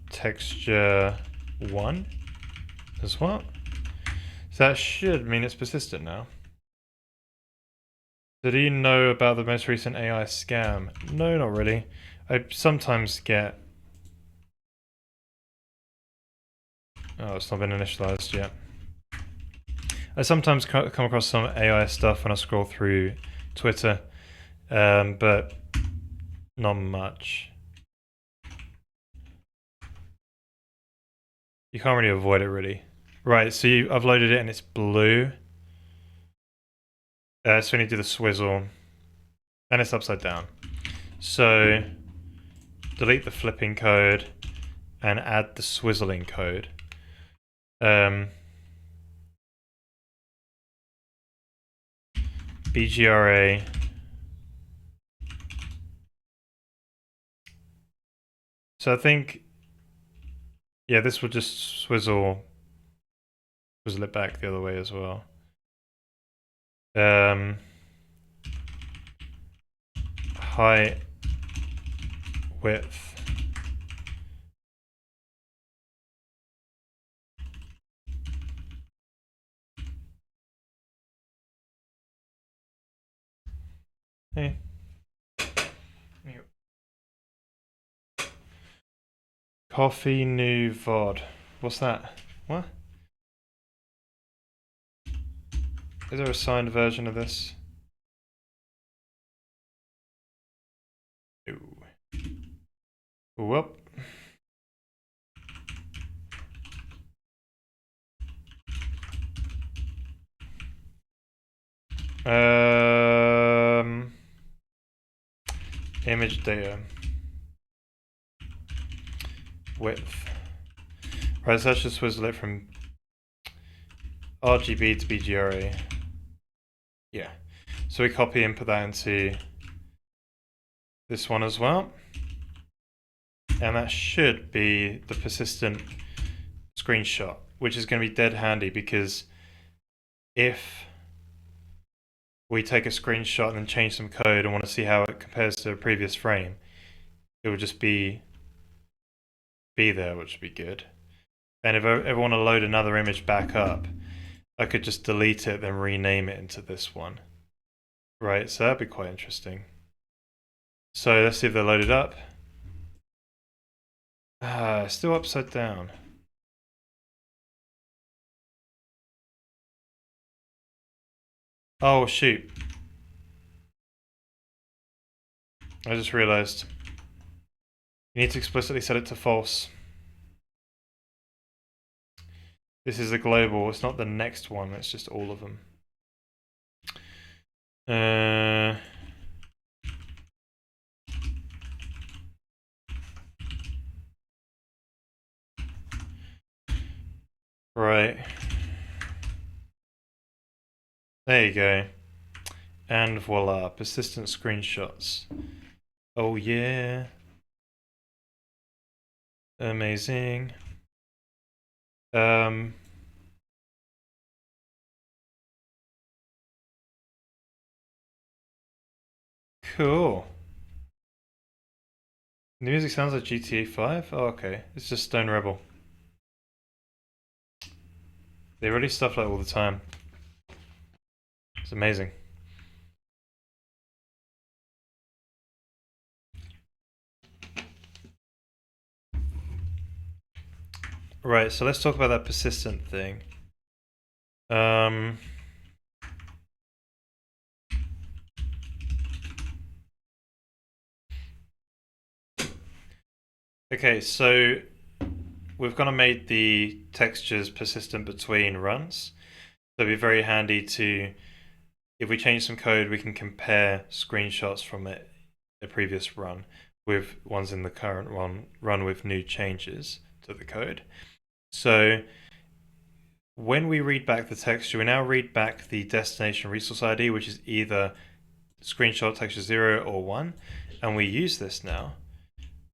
texture 1 as well. So that should mean it's persistent now. Did you know about the most recent AI scam? No, not really. I sometimes get... Oh, it's not been initialized yet. I sometimes come across some AI stuff when I scroll through Twitter, but not much. You can't really avoid it, really. Right, so I've loaded it and it's blue. So we need to do the swizzle. And it's upside down. So delete the flipping code and add the swizzling code. BGRA. So I think, yeah, this will just swizzle it back the other way as well. Height, width. Hey. Coffee new VOD. What's that? What? Is there a signed version of this? Ooh. Whoop. Image data. Width. Right, so let's just swizzle it from RGB to BGRA. Yeah. So we copy and put that into this one as well. And that should be the persistent screenshot, which is going to be dead handy because if we take a screenshot and then change some code and want to see how it compares to a previous frame, it would just be there, which would be good. And if I ever want to load another image back up, I could just delete it, then rename it into this one. Right, so that'd be quite interesting. So let's see if they're loaded up. Still upside down. Oh, shoot. I just realized. You need to explicitly set it to false. This is a global, it's not the next one, it's just all of them. Right. There you go. And voila, persistent screenshots. Oh yeah. Amazing. Um, cool. The music sounds like GTA 5? Oh, okay. It's just Stone Rebel. They release stuff like all the time. It's amazing. Right, so let's talk about that persistent thing. Um, okay, so we've kind of made the textures persistent between runs. So it'd be very handy to, if we change some code, we can compare screenshots from it, the previous run with ones in the current run with new changes to the code. So when we read back the texture, we now read back the destination resource ID, which is either screenshot texture 0 or 1. And we use this now.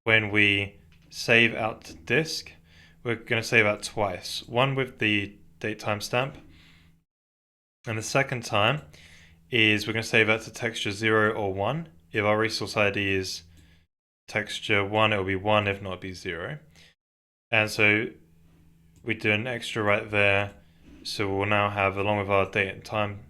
When we save out to disk, we're going to save out twice. One with the date timestamp, and the second time is we're going to save out to texture 0 or 1. If our resource ID is texture 1, it'll be 1. If not, it'll be 0. And so we do an extra right there. So we'll now have, along with our date and time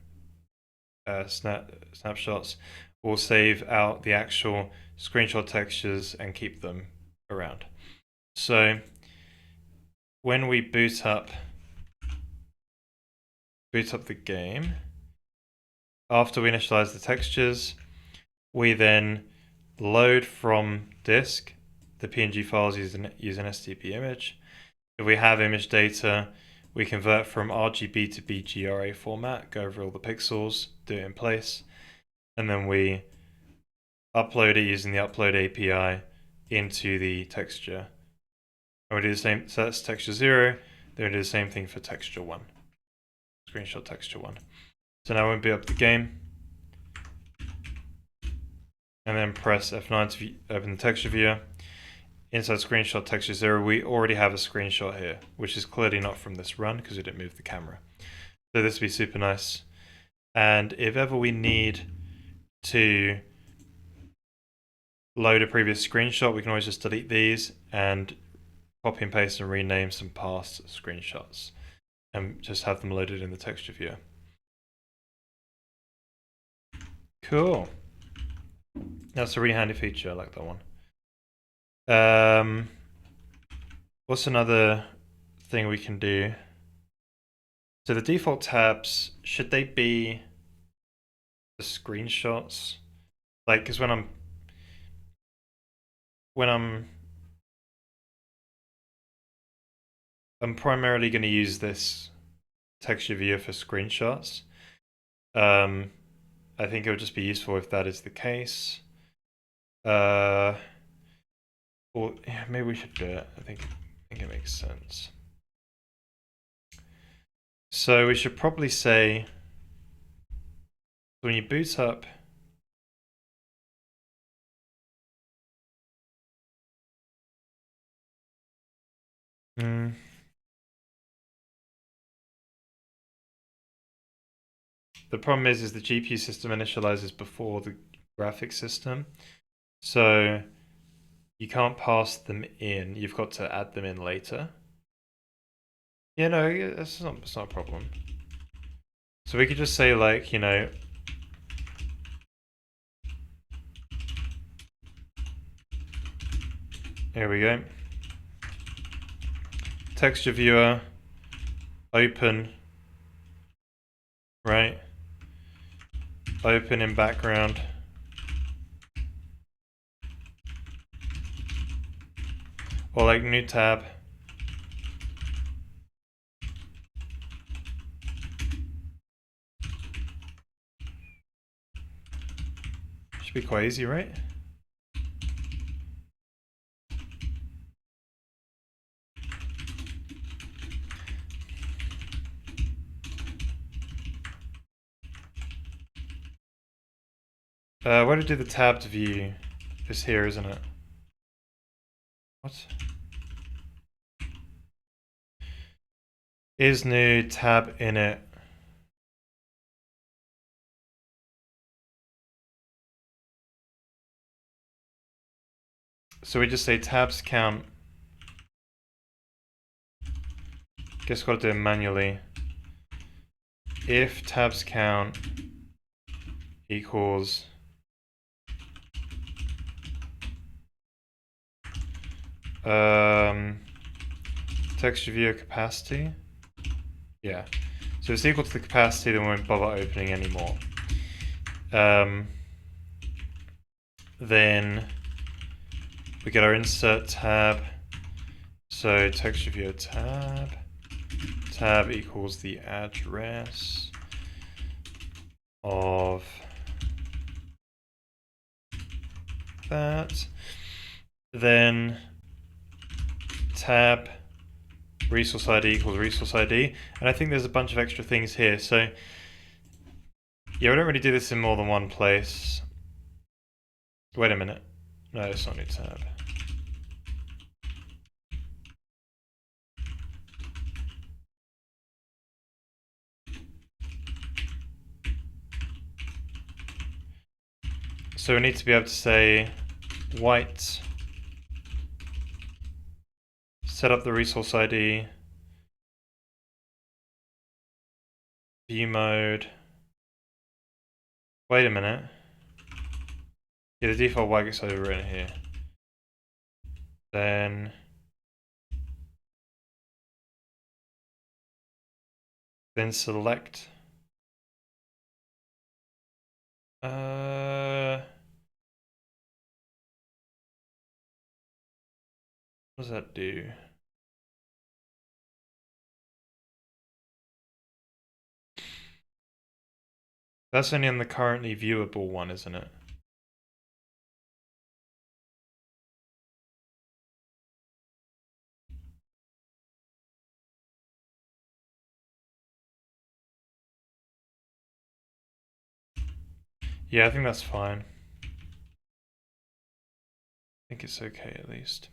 snapshots, we'll save out the actual screenshot textures and keep them around. So when we boot up the game, after we initialize the textures, we then load from disk the PNG files using an STP image. If we have image data, we convert from RGB to BGRA format, go over all the pixels, do it in place, and then we upload it using the upload API into the texture. And we do the same, so that's texture 0, then we do the same thing for texture 1, screenshot texture 1. So now we'll boot up the game, and then press F9 to open the texture viewer. Inside screenshot texture 0, we already have a screenshot here, which is clearly not from this run because we didn't move the camera. So this would be super nice. And if ever we need to load a previous screenshot, we can always just delete these and copy and paste and rename some past screenshots and just have them loaded in the texture viewer. Cool. That's a really handy feature. I like that one. What's another thing we can do? So the default tabs, should they be the screenshots? Like, because when I'm primarily going to use this texture viewer for screenshots. I think it would just be useful if that is the case. Or yeah, maybe we should do it. I think it makes sense. So we should probably say when you boot up, the problem is the GPU system initializes before the graphics system, so you can't pass them in. You've got to add them in later. Yeah, no, it's not a problem. So we could just say, like, you know, here we go. Texture viewer, open, right? Open in background. Or like new tab. Should be quite easy, right? Where to do the tabbed view is here, isn't it? What? is new tab init. So we just say tabs count. Guess got to do it manually. If tabs count equals texture viewer capacity. Yeah. So if it's equal to the capacity, then we won't bother opening anymore. Then we get our insert tab. So texture viewer tab equals the address of that. Then tab resource ID equals resource ID. And I think there's a bunch of extra things here. So yeah, we don't really do this in more than one place. Wait a minute. No, it's not new tab. So we need to be able to say white, set up the resource ID, view mode. Wait a minute. Yeah, the default white gets overwritten here. Then select what does that do? That's only on the currently viewable one, isn't it? Yeah, I think that's fine. I think it's okay at least.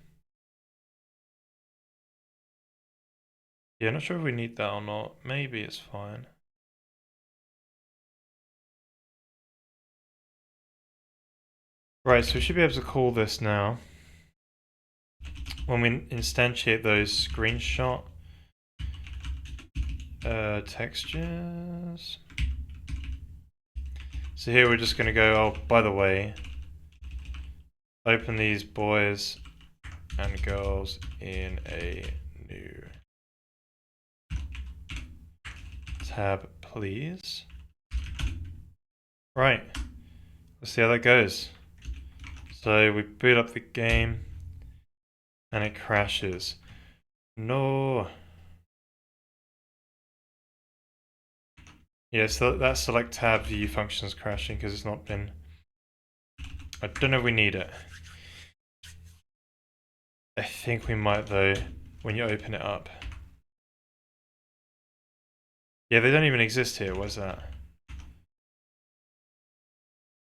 Yeah, not sure if we need that or not. Maybe it's fine. Right, so we should be able to call this now. When we instantiate those screenshot textures. So here we're just going to go, oh, by the way, open these boys and girls in a new tab, please. Right, let's see how that goes. So we boot up the game and it crashes. No. Yeah, so that select tab view function is crashing because it's not been... I don't know if we need it. I think we might though, when you open it up. Yeah, they don't even exist here, what's that?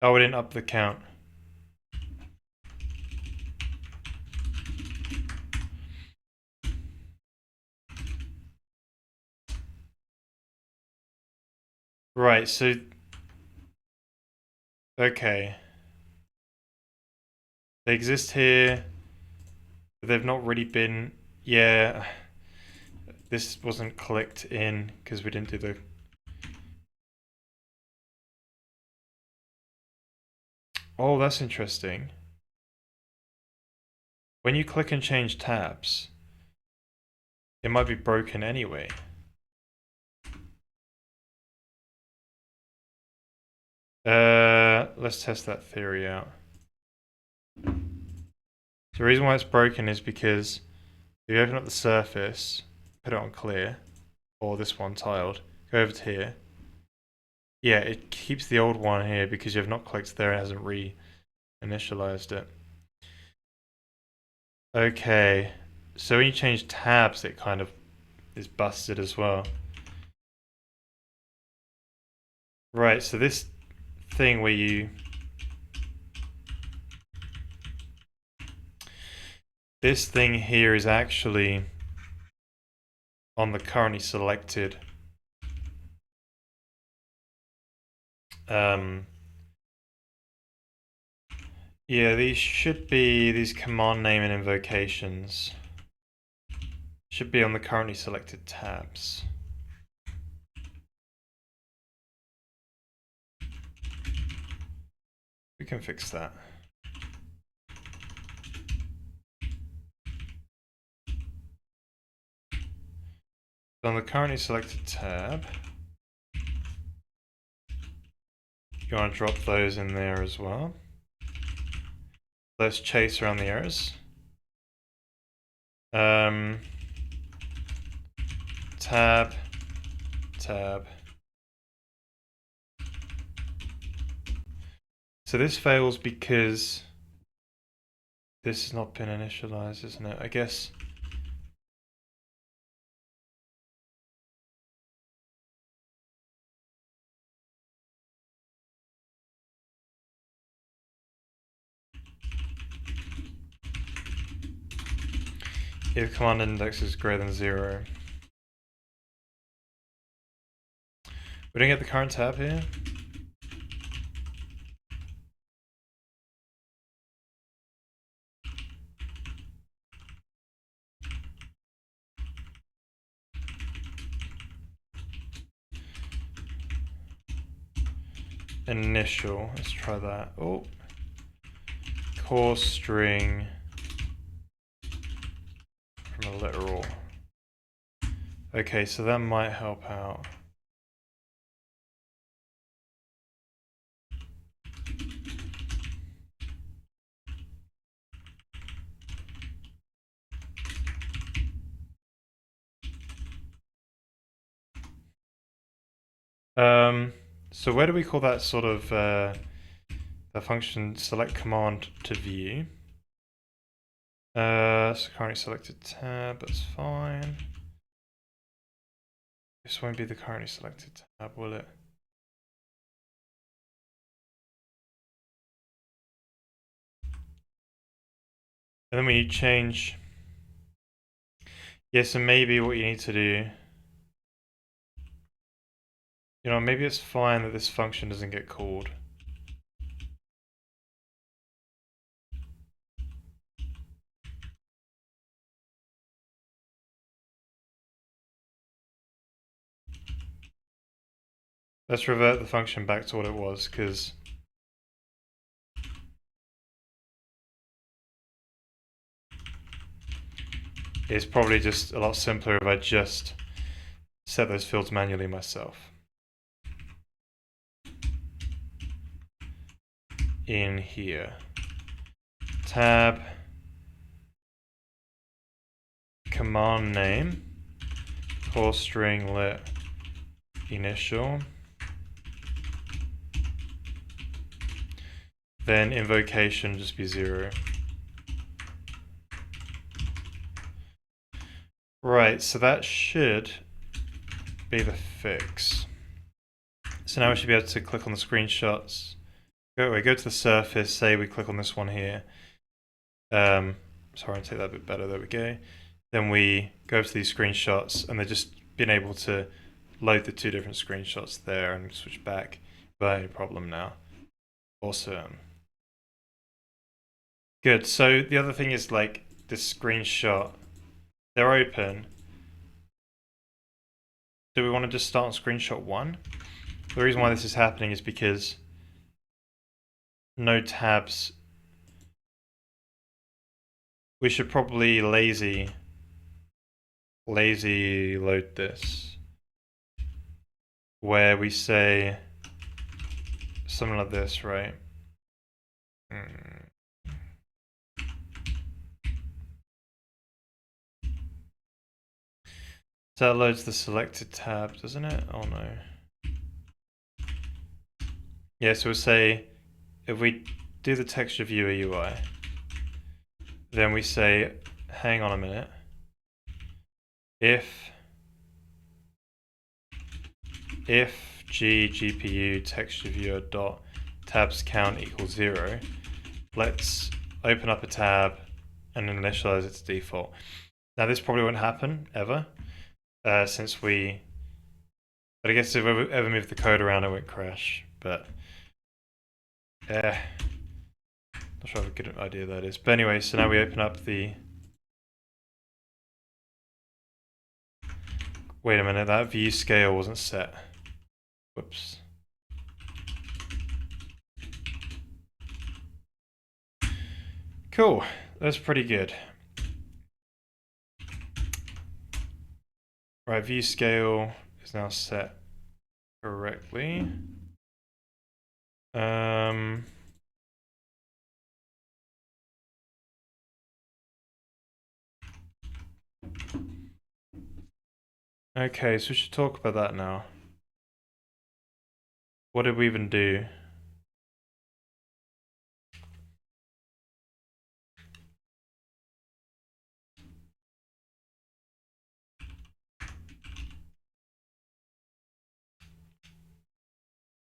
Oh, we didn't up the count. Right, so... Okay. They exist here, but they've not really been... Yeah, this wasn't clicked in because we didn't do the... Oh, that's interesting. When you click and change tabs, it might be broken anyway. Let's test that theory out. The reason why it's broken is because if you open up the surface, put it on clear, or this one tiled, go over to here. Yeah, it keeps the old one here because you have not clicked there, it hasn't re-initialized it. Okay, so when you change tabs, it kind of is busted as well. Right, so this thing where you... This thing here is actually on the currently selected yeah, these should be these command name and invocations should be on the currently selected tabs. We can fix that. On the currently selected tab, you want to drop those in there as well. Let's chase around the errors. Tab, tab. So this fails because this has not been initialized, isn't it? I guess. If command index is greater than 0. We don't get the current tab here. Initial, let's try that. Oh, core string from a literal. Okay, so that might help out. So where do we call that sort of the function select command to view? So currently selected tab, that's fine. This won't be the currently selected tab, will it? And then when you change, yeah, so maybe what you need to do, you know, maybe it's fine that this function doesn't get called. Let's revert the function back to what it was, because it's probably just a lot simpler if I just set those fields manually myself. In here, tab, command name, core string lit initial, then invocation just be 0. Right, so that should be the fix. So now we should be able to click on the screenshots. Go to the surface, say we click on this one here. Sorry, I'll take that a bit better, there we go. Then we go to these screenshots and they're just being able to load the two different screenshots there and switch back without any problem now. Awesome. Good, so the other thing is like this screenshot, they're open. Do we want to just start on screenshot 1? The reason why this is happening is because no tabs. We should probably lazy load this, where we say something like this, right? So that loads the selected tab, doesn't it? Oh no. Yeah, so we'll say, if we do the texture viewer UI, then we say, hang on a minute, if GPU texture viewer dot tabs count equals 0, let's open up a tab and initialize it to default. Now this probably won't happen ever, since we. But I guess if we ever move the code around, it won't crash. But not sure how good an idea that is. But anyway, so now we open up the. Wait a minute, that view scale wasn't set. Whoops. Cool, that's pretty good. Right, view scale is now set correctly. Okay, so we should talk about that now. What did we even do?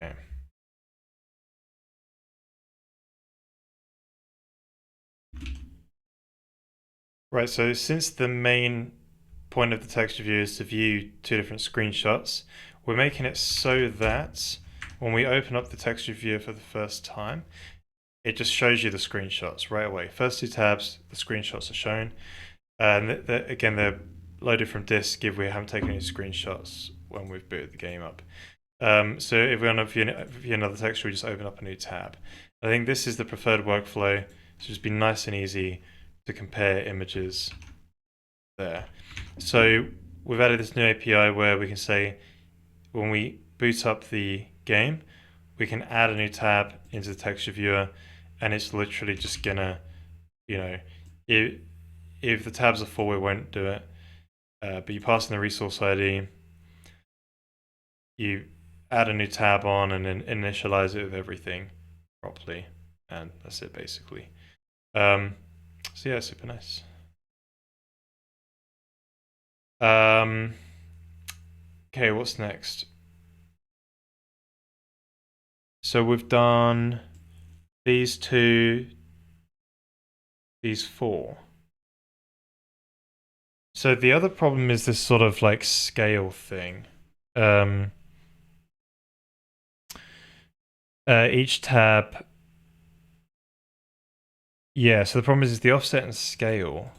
Okay. Right, so since the main point of the texture view is to view two different screenshots, we're making it so that when we open up the texture viewer for the first time, it just shows you the screenshots right away. First two tabs, the screenshots are shown. And again, they're loaded from disk if we haven't taken any screenshots when we've booted the game up. So if we want to view another texture, we just open up a new tab. I think this is the preferred workflow. So just be nice and easy to compare images there. So we've added this new API where we can say when we boot up the game, we can add a new tab into the texture viewer, and it's literally just gonna, if the tabs are full, it won't do it. But you pass in the resource ID, you add a new tab on, and then initialize it with everything properly, and that's it basically. So yeah, super nice. Okay, what's next? So we've done these two, these four. So the other problem is this sort of like scale thing. Each tab. Yeah, so the problem is the offset and scale.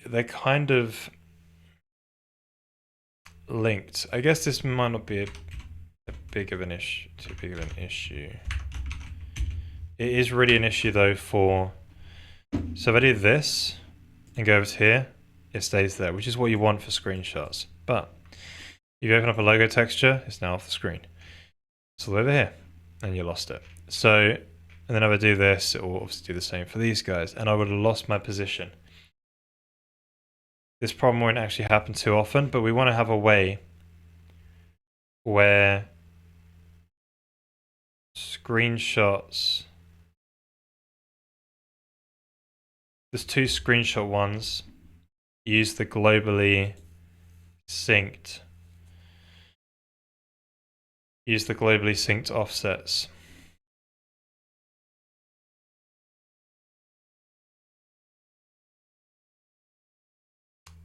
They're kind of linked. I guess this might not be too big of an issue. It is really an issue though for. So if I do this and go over to here, it stays there, which is what you want for screenshots. But if you open up a logo texture, it's now off the screen. It's all over here, and you lost it. So, and then if I do this, it will obviously do the same for these guys, and I would have lost my position. This problem won't actually happen too often, but we want to have a way where screenshots. There's two screenshot ones. Use the globally synced. Use the globally synced offsets.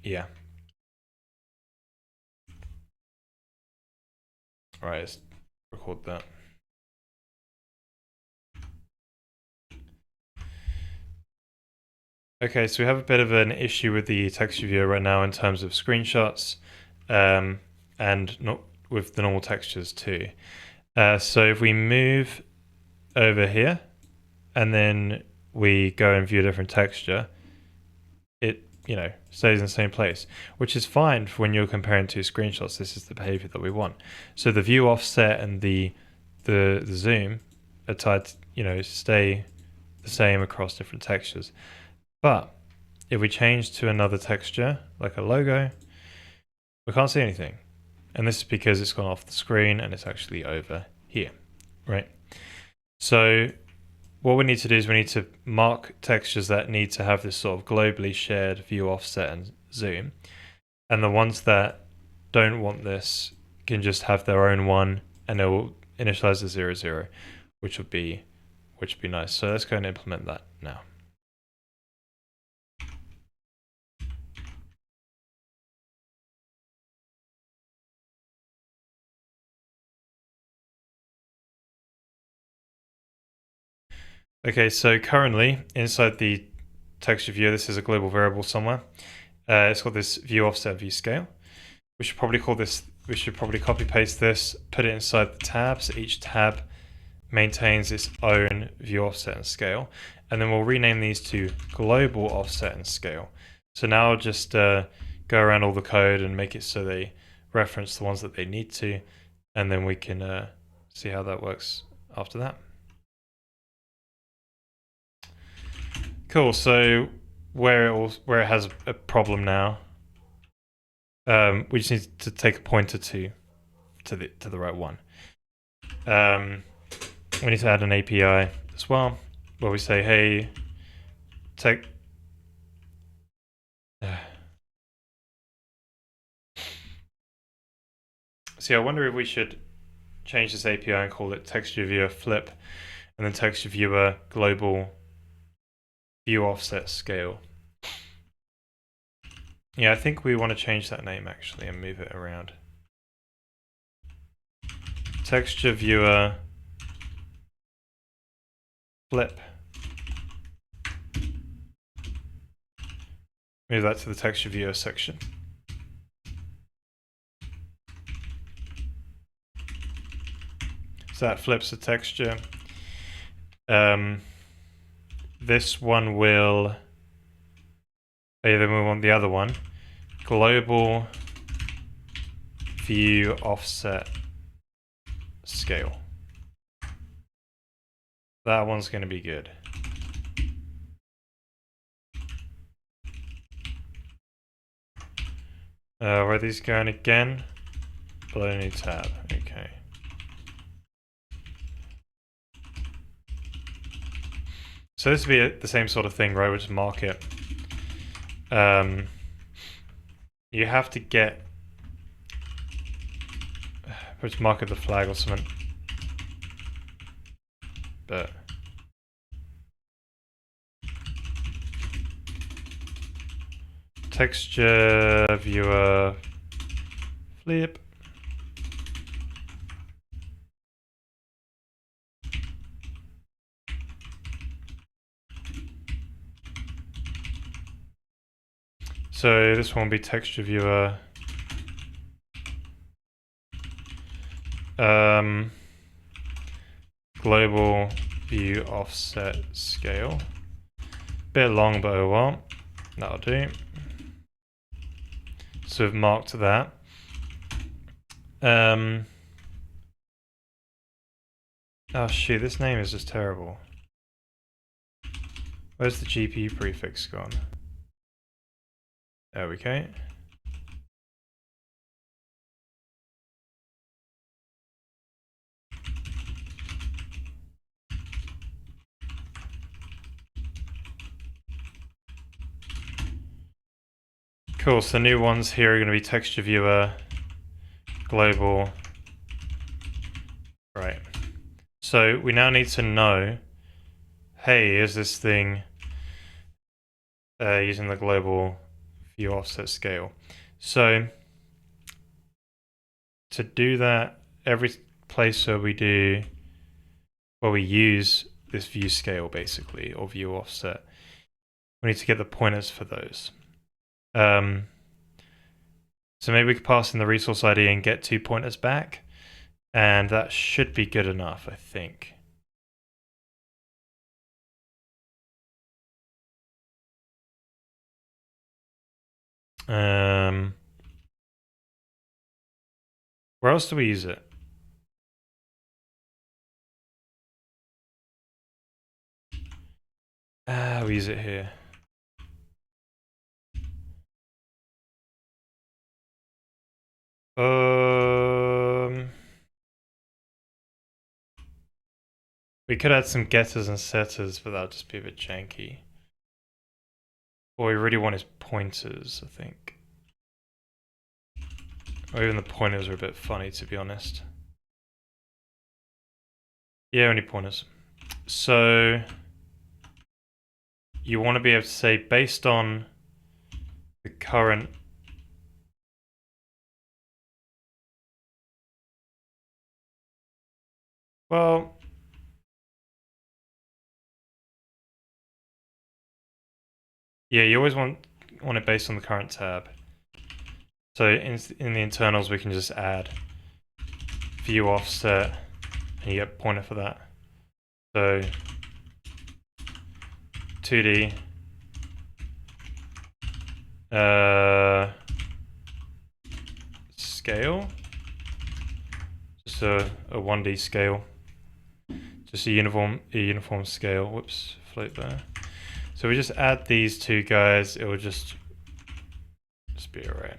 Yeah. Alright, let's record that. Okay, so we have a bit of an issue with the texture viewer right now in terms of screenshots, and not with the normal textures too. So if we move over here, and then we go and view a different texture, it stays in the same place, which is fine for when you're comparing two screenshots. This is the behavior that we want. So the view offset and the zoom are tied, stay the same across different textures. But if we change to another texture, like a logo, we can't see anything. And this is because it's gone off the screen and it's actually over here, right? So what we need to do is we need to mark textures that need to have this sort of globally shared view offset and zoom. And the ones that don't want this can just have their own one, and it will initialize the 0, 0, which would be nice. So let's go and implement that now. Okay, so currently inside the texture viewer, this is a global variable somewhere. It's got this view offset view scale. We should probably call this, we should probably copy paste this, put it inside the tab, so each tab maintains its own view offset and scale. And then we'll rename these to global offset and scale. So now I'll just go around all the code and make it so they reference the ones that they need to, and then we can see how that works after that. Cool, so where it has a problem now, we just need to take a pointer to the right one. We need to add an API as well, where we say, hey, take. See, I wonder if we should change this API and call it texture viewer flip, and then texture viewer global view offset scale. Yeah, I think we want to change that name actually and move it around. Texture viewer flip. Move that to the texture viewer section. So that flips the texture. This one will. Then we want the other one. Global view offset scale. That one's going to be good. Where are these going again? Below new tab. Okay. So this would be the same sort of thing, right? We'll just mark it. You have to get. Just mark it the flag or something. But. Texture viewer flip. So this one will be texture viewer. Global view offset scale. Bit long, but oh well. That'll do. So we've marked that. Oh shoot, this name is just terrible. Where's the GPU prefix gone? There we go. Cool, so new ones here are going to be texture viewer, global. Right. So we now need to know, hey, is this thing using the global view offset scale? So to do that, every place where we use this view scale basically, or view offset, we need to get the pointers for those. So maybe we could pass in the resource ID and get 2 pointers back, and that should be good enough, I think. Where else do we use it? We use it here. We could add some getters and setters, but that would just be a bit janky. What we really want is pointers, I think. Or even the pointers are a bit funny, to be honest. Yeah, only pointers. So you want to be able to say, based on the current well, Yeah, you always want it based on the current tab. So in the internals, we can just add view offset, and you get pointer for that. So 2D, scale, just a 1D scale, just a uniform scale. Whoops, float there. So we just add these two guys. It will just be alright.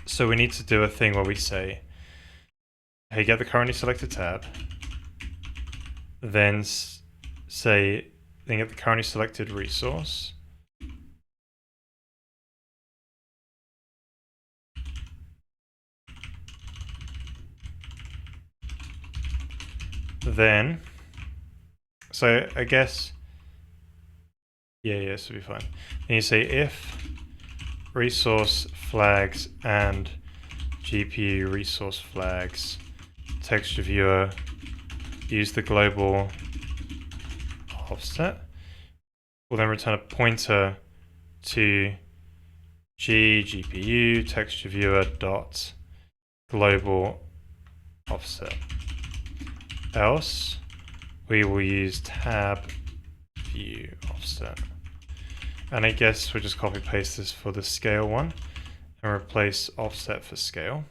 So we need to do a thing where we say, hey, get the currently selected tab, then get the currently selected resource, then, so I guess, yeah, this will be fine. And you say if resource flags and GPU resource flags texture viewer use the global offset, we'll then return a pointer to GPU texture viewer dot global offset. Else we will use tab view offset. And I guess we'll just copy paste this for the scale one and replace offset for scale.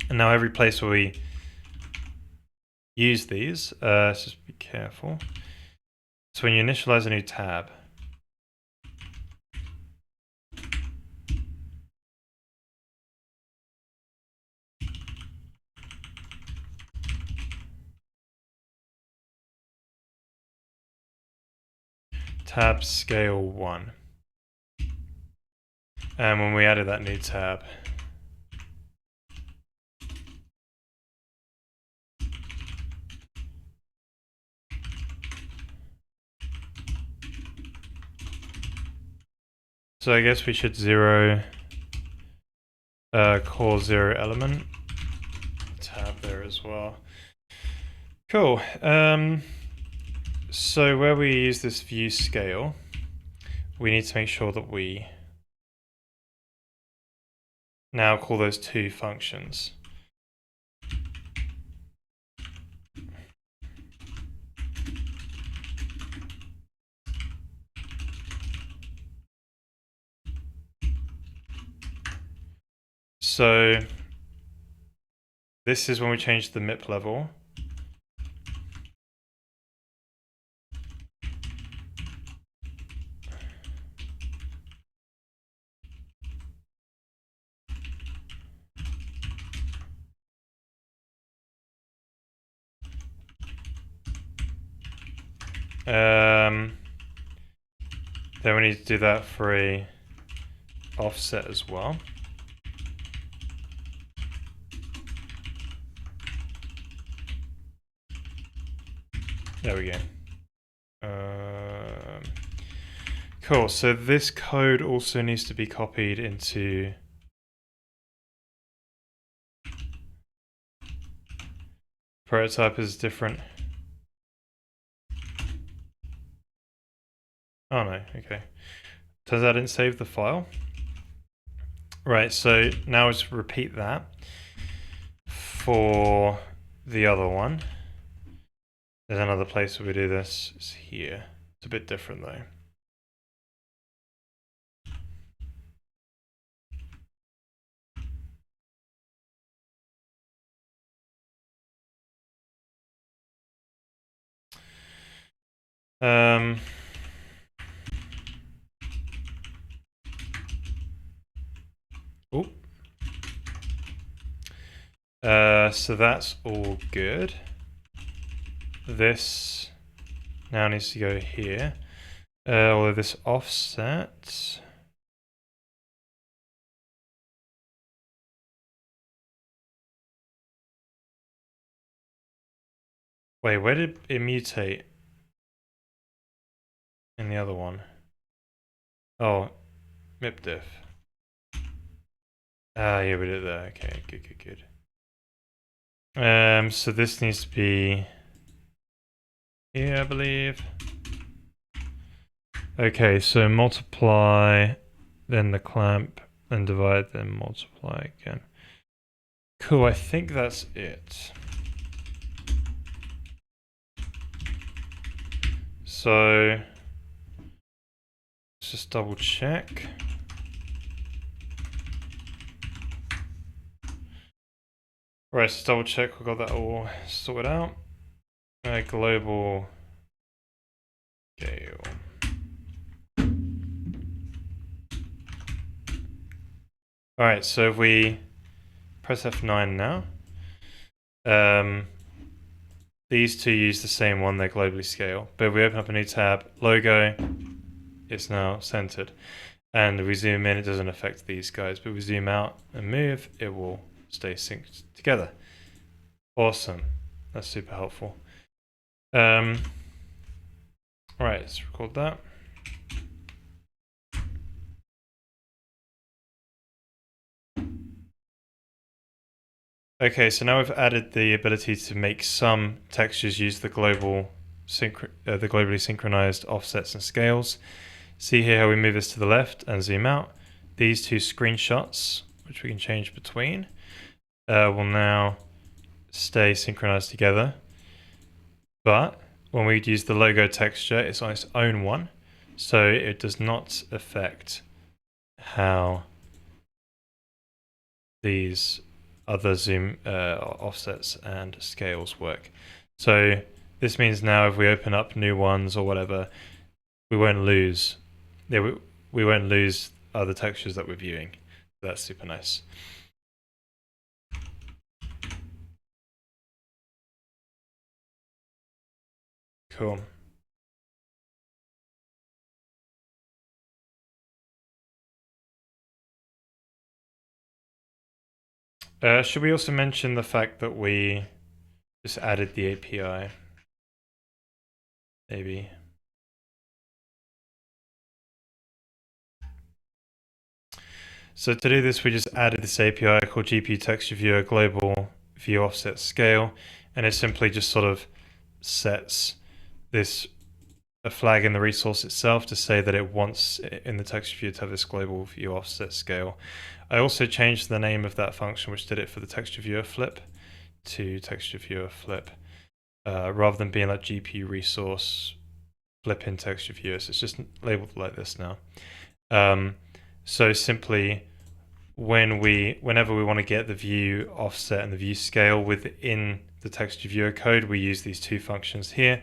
And now every place where we use these, let's just be careful. So when you initialize a new tab, tab scale 1. And when we added that new tab, so I guess we should call 0 element tab there as well. Cool. So where we use this view scale, we need to make sure that we now call those two functions. So this is when we change the MIP level. Then we need to do that for a offset as well. There we go. Cool, so this code also needs to be copied into prototype is different. Oh no, okay. Turns out I didn't save the file. Right, so now let's repeat that for the other one. There's another place where we do this. It's here. It's a bit different though. So that's all good. This now needs to go here. Although this offset. Wait, where did it mutate in the other one? Oh, mipdiff. Ah, yeah, we did that. Okay, good. So this needs to be here, I believe. Okay, so multiply, then the clamp, then divide, then multiply again. Cool, I think that's it. So let's just double check. Right, so double check we've got that all sorted out. Global scale. Alright, so if we press F9 now, these two use the same one, they're globally scale. But if we open up a new tab, logo, it's now centered. And if we zoom in, it doesn't affect these guys. But if we zoom out and move, it will stay synced together. Awesome. That's super helpful. Alright, let's record that. Okay, so now we've added the ability to make some textures use the globally synchronized offsets and scales. See here how we move this to the left and zoom out. These two screenshots, which we can change between, will now stay synchronized together. But when we use the logo texture, it's on its own one, so it does not affect how these other zoom offsets and scales work. So this means now if we open up new ones or whatever, we won't lose we won't lose other textures that we're viewing. That's super nice. Cool. Should we also mention the fact that we just added the API? Maybe. So to do this, we just added this API called GPU Texture Viewer Global View Offset Scale, and it simply just sort of sets a flag in the resource itself to say that it wants in the texture view to have this global view offset scale. I also changed the name of that function, which did it for the texture viewer flip, to texture viewer flip, rather than being like GPU resource flip in texture viewer. So it's just labeled like this now. So simply, whenever we want to get the view offset and the view scale within the texture viewer code, we use these two functions here,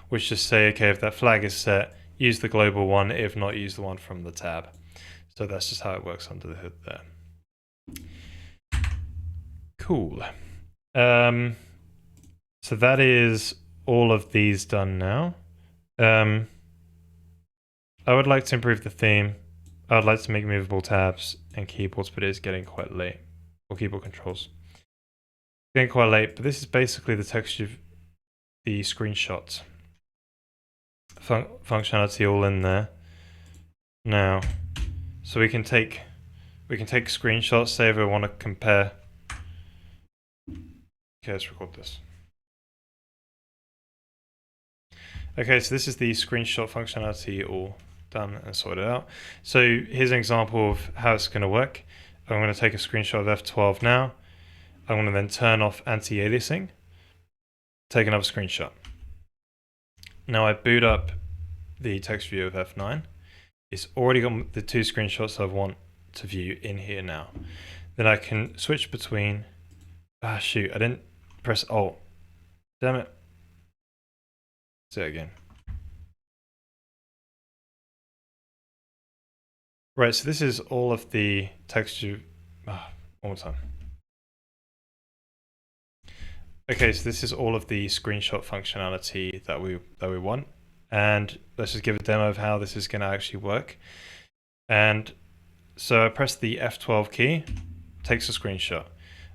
which just say, okay, if that flag is set, use the global one, if not, use the one from the tab. So that's just how it works under the hood there. Cool. So that is all of these done now. I would like to improve the theme. I would like to make movable tabs and keyboards, but it is getting quite late. Or keyboard controls. Getting quite late, but this is basically the texture, the screenshot functionality all in there now. So we can take screenshots, say if we want to compare. Okay, let's record this. Okay, so this is the screenshot functionality all done and sorted out. So here's an example of how it's going to work. I'm going to take a screenshot of F12 now. I'm going to then turn off anti-aliasing, take another screenshot. Now I boot up the text view of F9. It's already got the two screenshots I want to view in here now. Then I can switch between, shoot, I didn't press Alt. Damn it. Say it again. Right, so this is all of the texture, one more time. Okay, so this is all of the screenshot functionality that we want. And let's just give a demo of how this is going to actually work. And so I press the F12 key, takes a screenshot.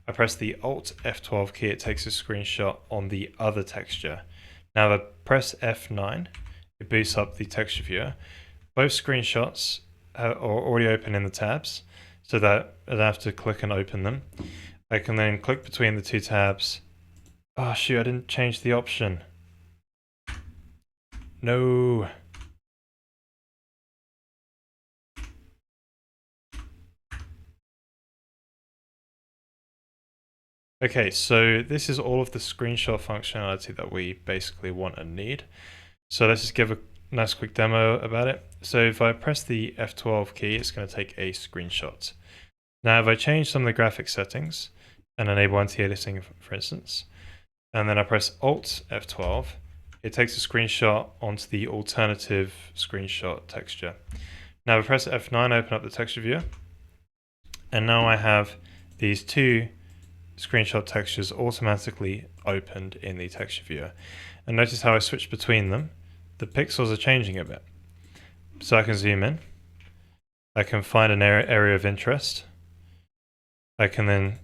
I press the Alt F12 key, it takes a screenshot on the other texture. Now if I press F9, it boosts up the texture viewer. Both screenshots are already open in the tabs, so that I don't have to click and open them. I can then click between the two tabs. Oh shoot, I didn't change the option. No. Okay, so this is all of the screenshot functionality that we basically want and need. So let's just give a nice quick demo about it. So if I press the F12 key, it's going to take a screenshot. Now if I change some of the graphic settings and enable anti-aliasing, for instance, and then I press Alt F12, it takes a screenshot onto the alternative screenshot texture. Now if I press F9, open up the texture viewer, and now I have these two screenshot textures automatically opened in the texture viewer. And notice how I switch between them. The pixels are changing a bit. So I can zoom in. I can find an area of interest. I can then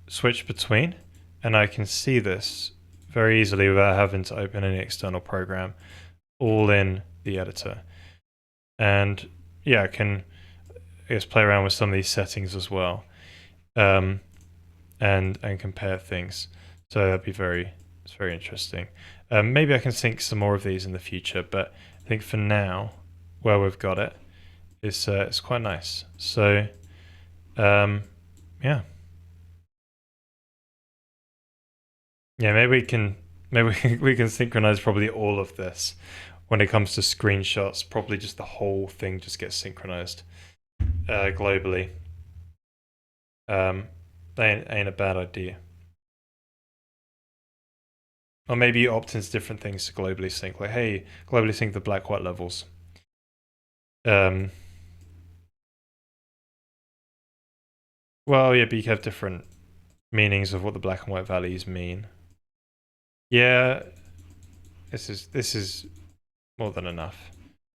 switch between, and I can see this very easily without having to open any external program, all in the editor. And yeah, I can play around with some of these settings as well. And compare things. So that'd be it's very interesting. Maybe I can sync some more of these in the future, but I think for now, where we've got it, it's quite nice. So yeah, maybe we can synchronize probably all of this when it comes to screenshots. Probably just the whole thing just gets synchronized globally. That ain't a bad idea. Or maybe you opt into different things to globally sync, like, hey, globally sync the black-white levels. Well, yeah, but you can have different meanings of what the black and white values mean. Yeah, this is more than enough.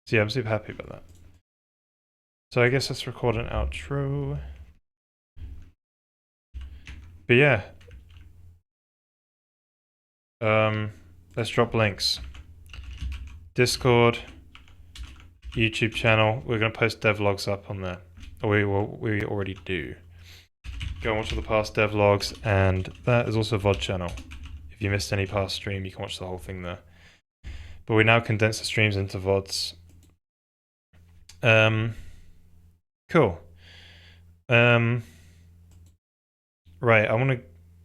So yeah, I'm super happy about that. So I guess let's record an outro. But yeah, let's drop links. Discord, YouTube channel. We're gonna post devlogs up on there. Or we already do. Go and watch all the past devlogs, and that is also a VOD channel. If you missed any past stream, you can watch the whole thing there. But we now condense the streams into VODs. Cool. Right, I want to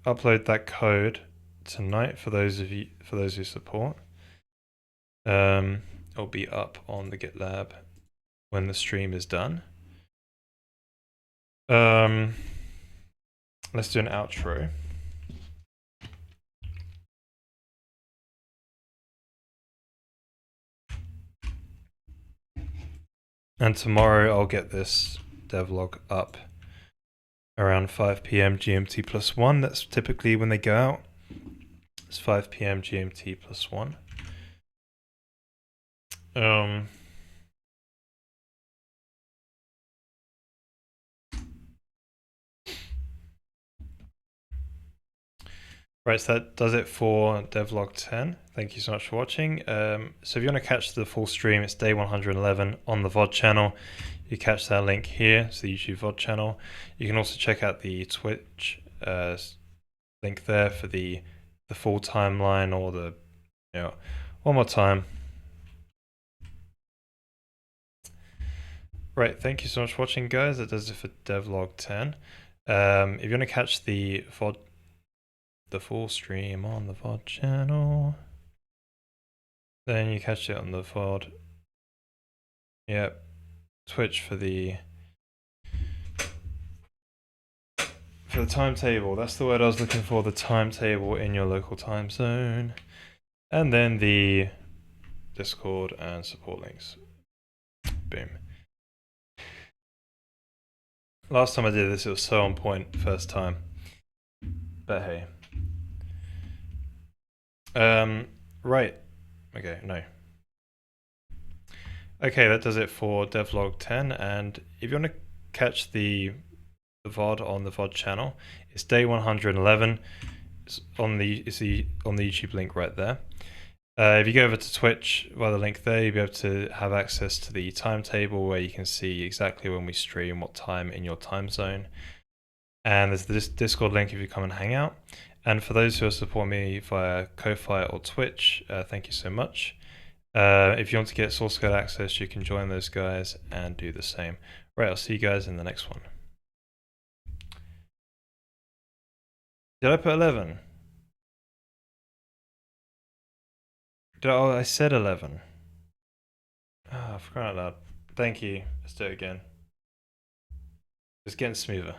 upload that code tonight for those who support. It'll be up on the GitLab when the stream is done. Let's do an outro. And tomorrow I'll get this devlog up around 5 p.m. GMT plus 1. That's typically when they go out. It's 5 p.m. GMT plus 1. Right, so that does it for devlog 10. Thank you so much for watching. So if you want to catch the full stream, it's day 111 on the VOD channel. You catch that link here, it's the YouTube VOD channel. You can also check out the Twitch link there for the full timeline, or the, one more time. Right, thank you so much for watching, guys. That does it for devlog 10. If you want to catch the VOD, the full stream on the VOD channel, then you catch it on the VOD. Yep, Twitch for the timetable. That's the word I was looking for, the timetable in your local time zone. And then the Discord and support links. Boom. Last time I did this, it was so on point, first time. But hey. Right. Okay, no. Okay, that does it for devlog 10. And if you want to catch the VOD on the VOD channel, it's day 111. It's on the YouTube link right there. If you go over to Twitch via the link there, you'll be able to have access to the timetable where you can see exactly when we stream, what time in your time zone. And there's this Discord link if you come and hang out. And for those who are supporting me via Ko-Fi or Twitch, thank you so much. If you want to get source code access, you can join those guys and do the same. Right, I'll see you guys in the next one. Did I put 11? Oh, I said 11. Oh, for crying out loud. Thank you. Let's do it again. It's getting smoother.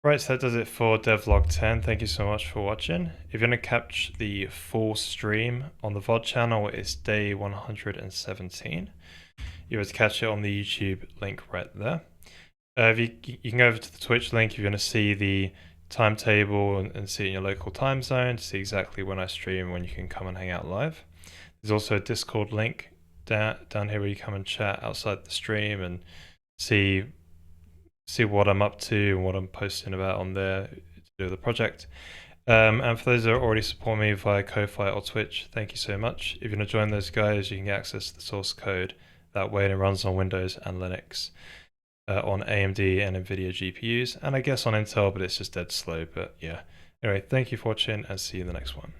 Right, so that does it for devlog 10. Thank you so much for watching. If you're going to catch the full stream on the VOD channel, it's day 117. You're able to catch it on the YouTube link right there. If you can go over to the Twitch link if you're going to see the timetable and see it in your local time zone to see exactly when I stream, when you can come and hang out live. There's also a Discord link down here where you come and chat outside the stream and see what I'm up to and what I'm posting about on there to do with the project. And for those that already support me via Ko-Fi or Twitch, thank you so much. If you're going to join those guys, you can get access to the source code that way, and it runs on Windows and Linux, on AMD and NVIDIA GPUs, and I guess on Intel, but it's just dead slow. But yeah. Anyway, thank you for watching and see you in the next one.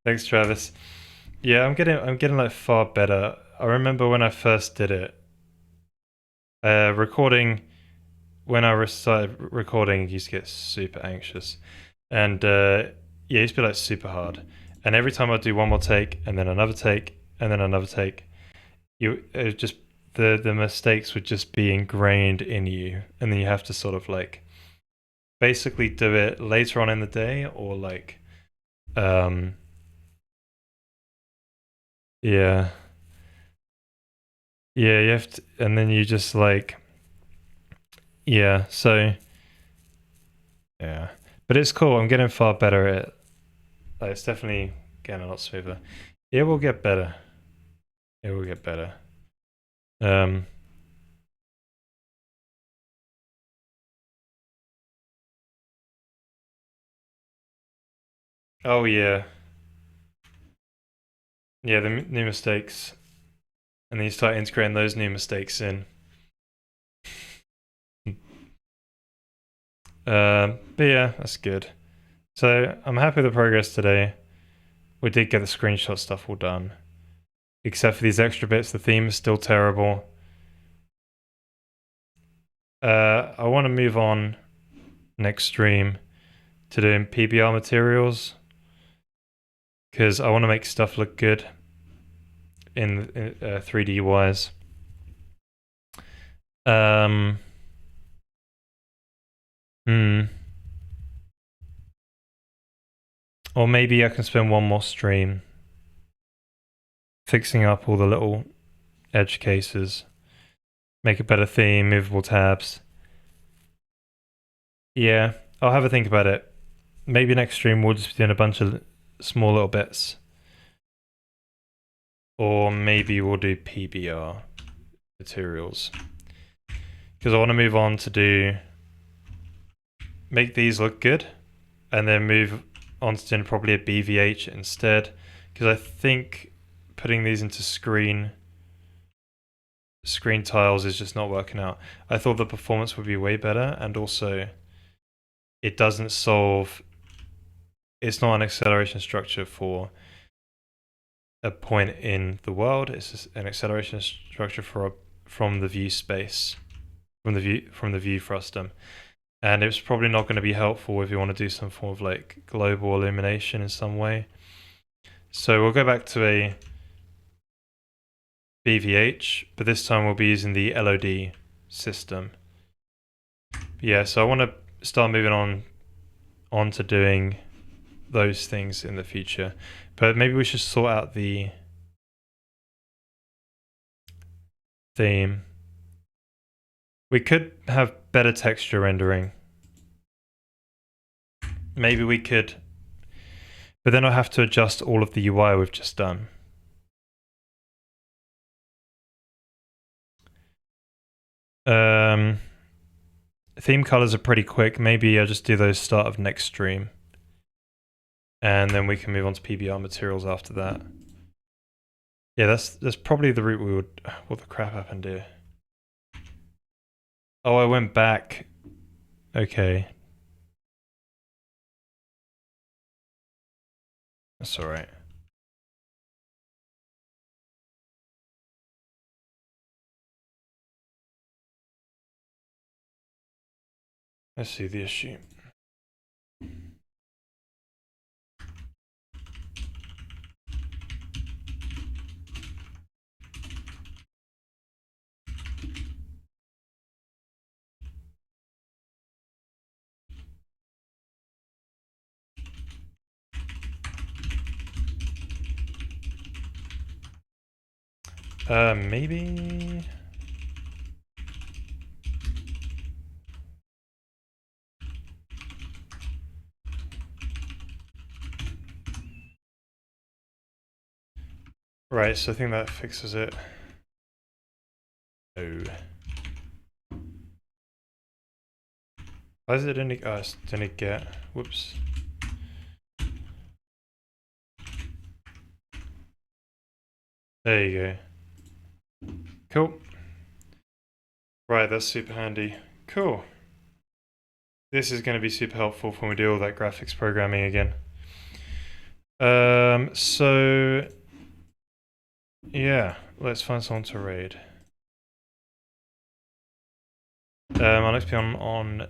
Thanks, Travis. Yeah, I'm getting like far better. I remember when I first did it, recording. When I started recording, I used to get super anxious, and yeah, it used to be like super hard. And every time I'd do one more take, and then another take, and then another take, it just the mistakes would just be ingrained in you, and then you have to sort of like basically do it later on in the day, or like yeah. Yeah, you have to, and then you just like, yeah, so, yeah. But it's cool, I'm getting far better at it. Like, it's definitely getting a lot smoother. It will get better. It will get better. Oh yeah. Yeah, the new mistakes. And then you start integrating those new mistakes in. But yeah, that's good. So I'm happy with the progress today. We did get the screenshot stuff all done. Except for these extra bits, the theme is still terrible. I want to move on next stream to doing PBR materials, because I want to make stuff look good in 3D wise. Or maybe I can spend one more stream fixing up all the little edge cases, make a better theme, movable tabs. Yeah, I'll have a think about it. Maybe next stream we'll just be doing a bunch of small little bits. Or maybe we'll do PBR materials. Because I want to move on to make these look good, and then move on to doing probably a BVH instead. Because I think putting these into screen tiles is just not working out. I thought the performance would be way better, and also it doesn't solve, it's not an acceleration structure for a point in the world, it's just an acceleration structure from the view space, from the view frustum. And it's probably not going to be helpful if you want to do some form of like global illumination in some way. So we'll go back to a BVH, but this time we'll be using the LOD system. Yeah, so I want to start moving on to doing those things in the future. But maybe we should sort out the theme. We could have better texture rendering. Maybe we could, but then I'll have to adjust all of the UI we've just done. Theme colors are pretty quick. Maybe I'll just do those start of next stream. And then we can move on to PBR materials after that. Yeah, that's probably the route we would. What the crap happened here? Oh, I went back. Okay. That's all right. Let's see the issue. Maybe. Right, so I think that fixes it. Oh. Why is it didn't didn't get? Whoops. There you go. Cool. Right, that's super handy. Cool. This is going to be super helpful when we do all that graphics programming again. So yeah, let's find someone to raid. I'll next be on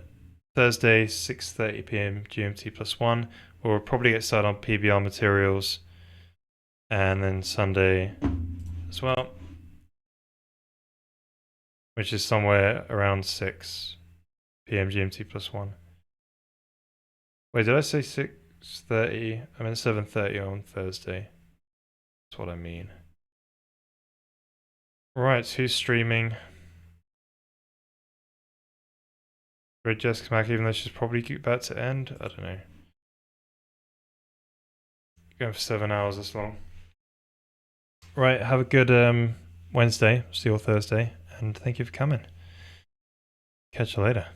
Thursday, 6:30 p.m. GMT +1. We'll probably get started on PBR materials, and then Sunday as well, which is somewhere around 6 p.m. GMT +1. Wait, did I say 6:30? I meant 7:30 on Thursday. That's what I mean. Right, who's streaming? Red Jessica Mack, even though she's probably about to end? I don't know. Going for 7 hours this long. Right, have a good Wednesday, see you all Thursday, and thank you for coming. Catch you later.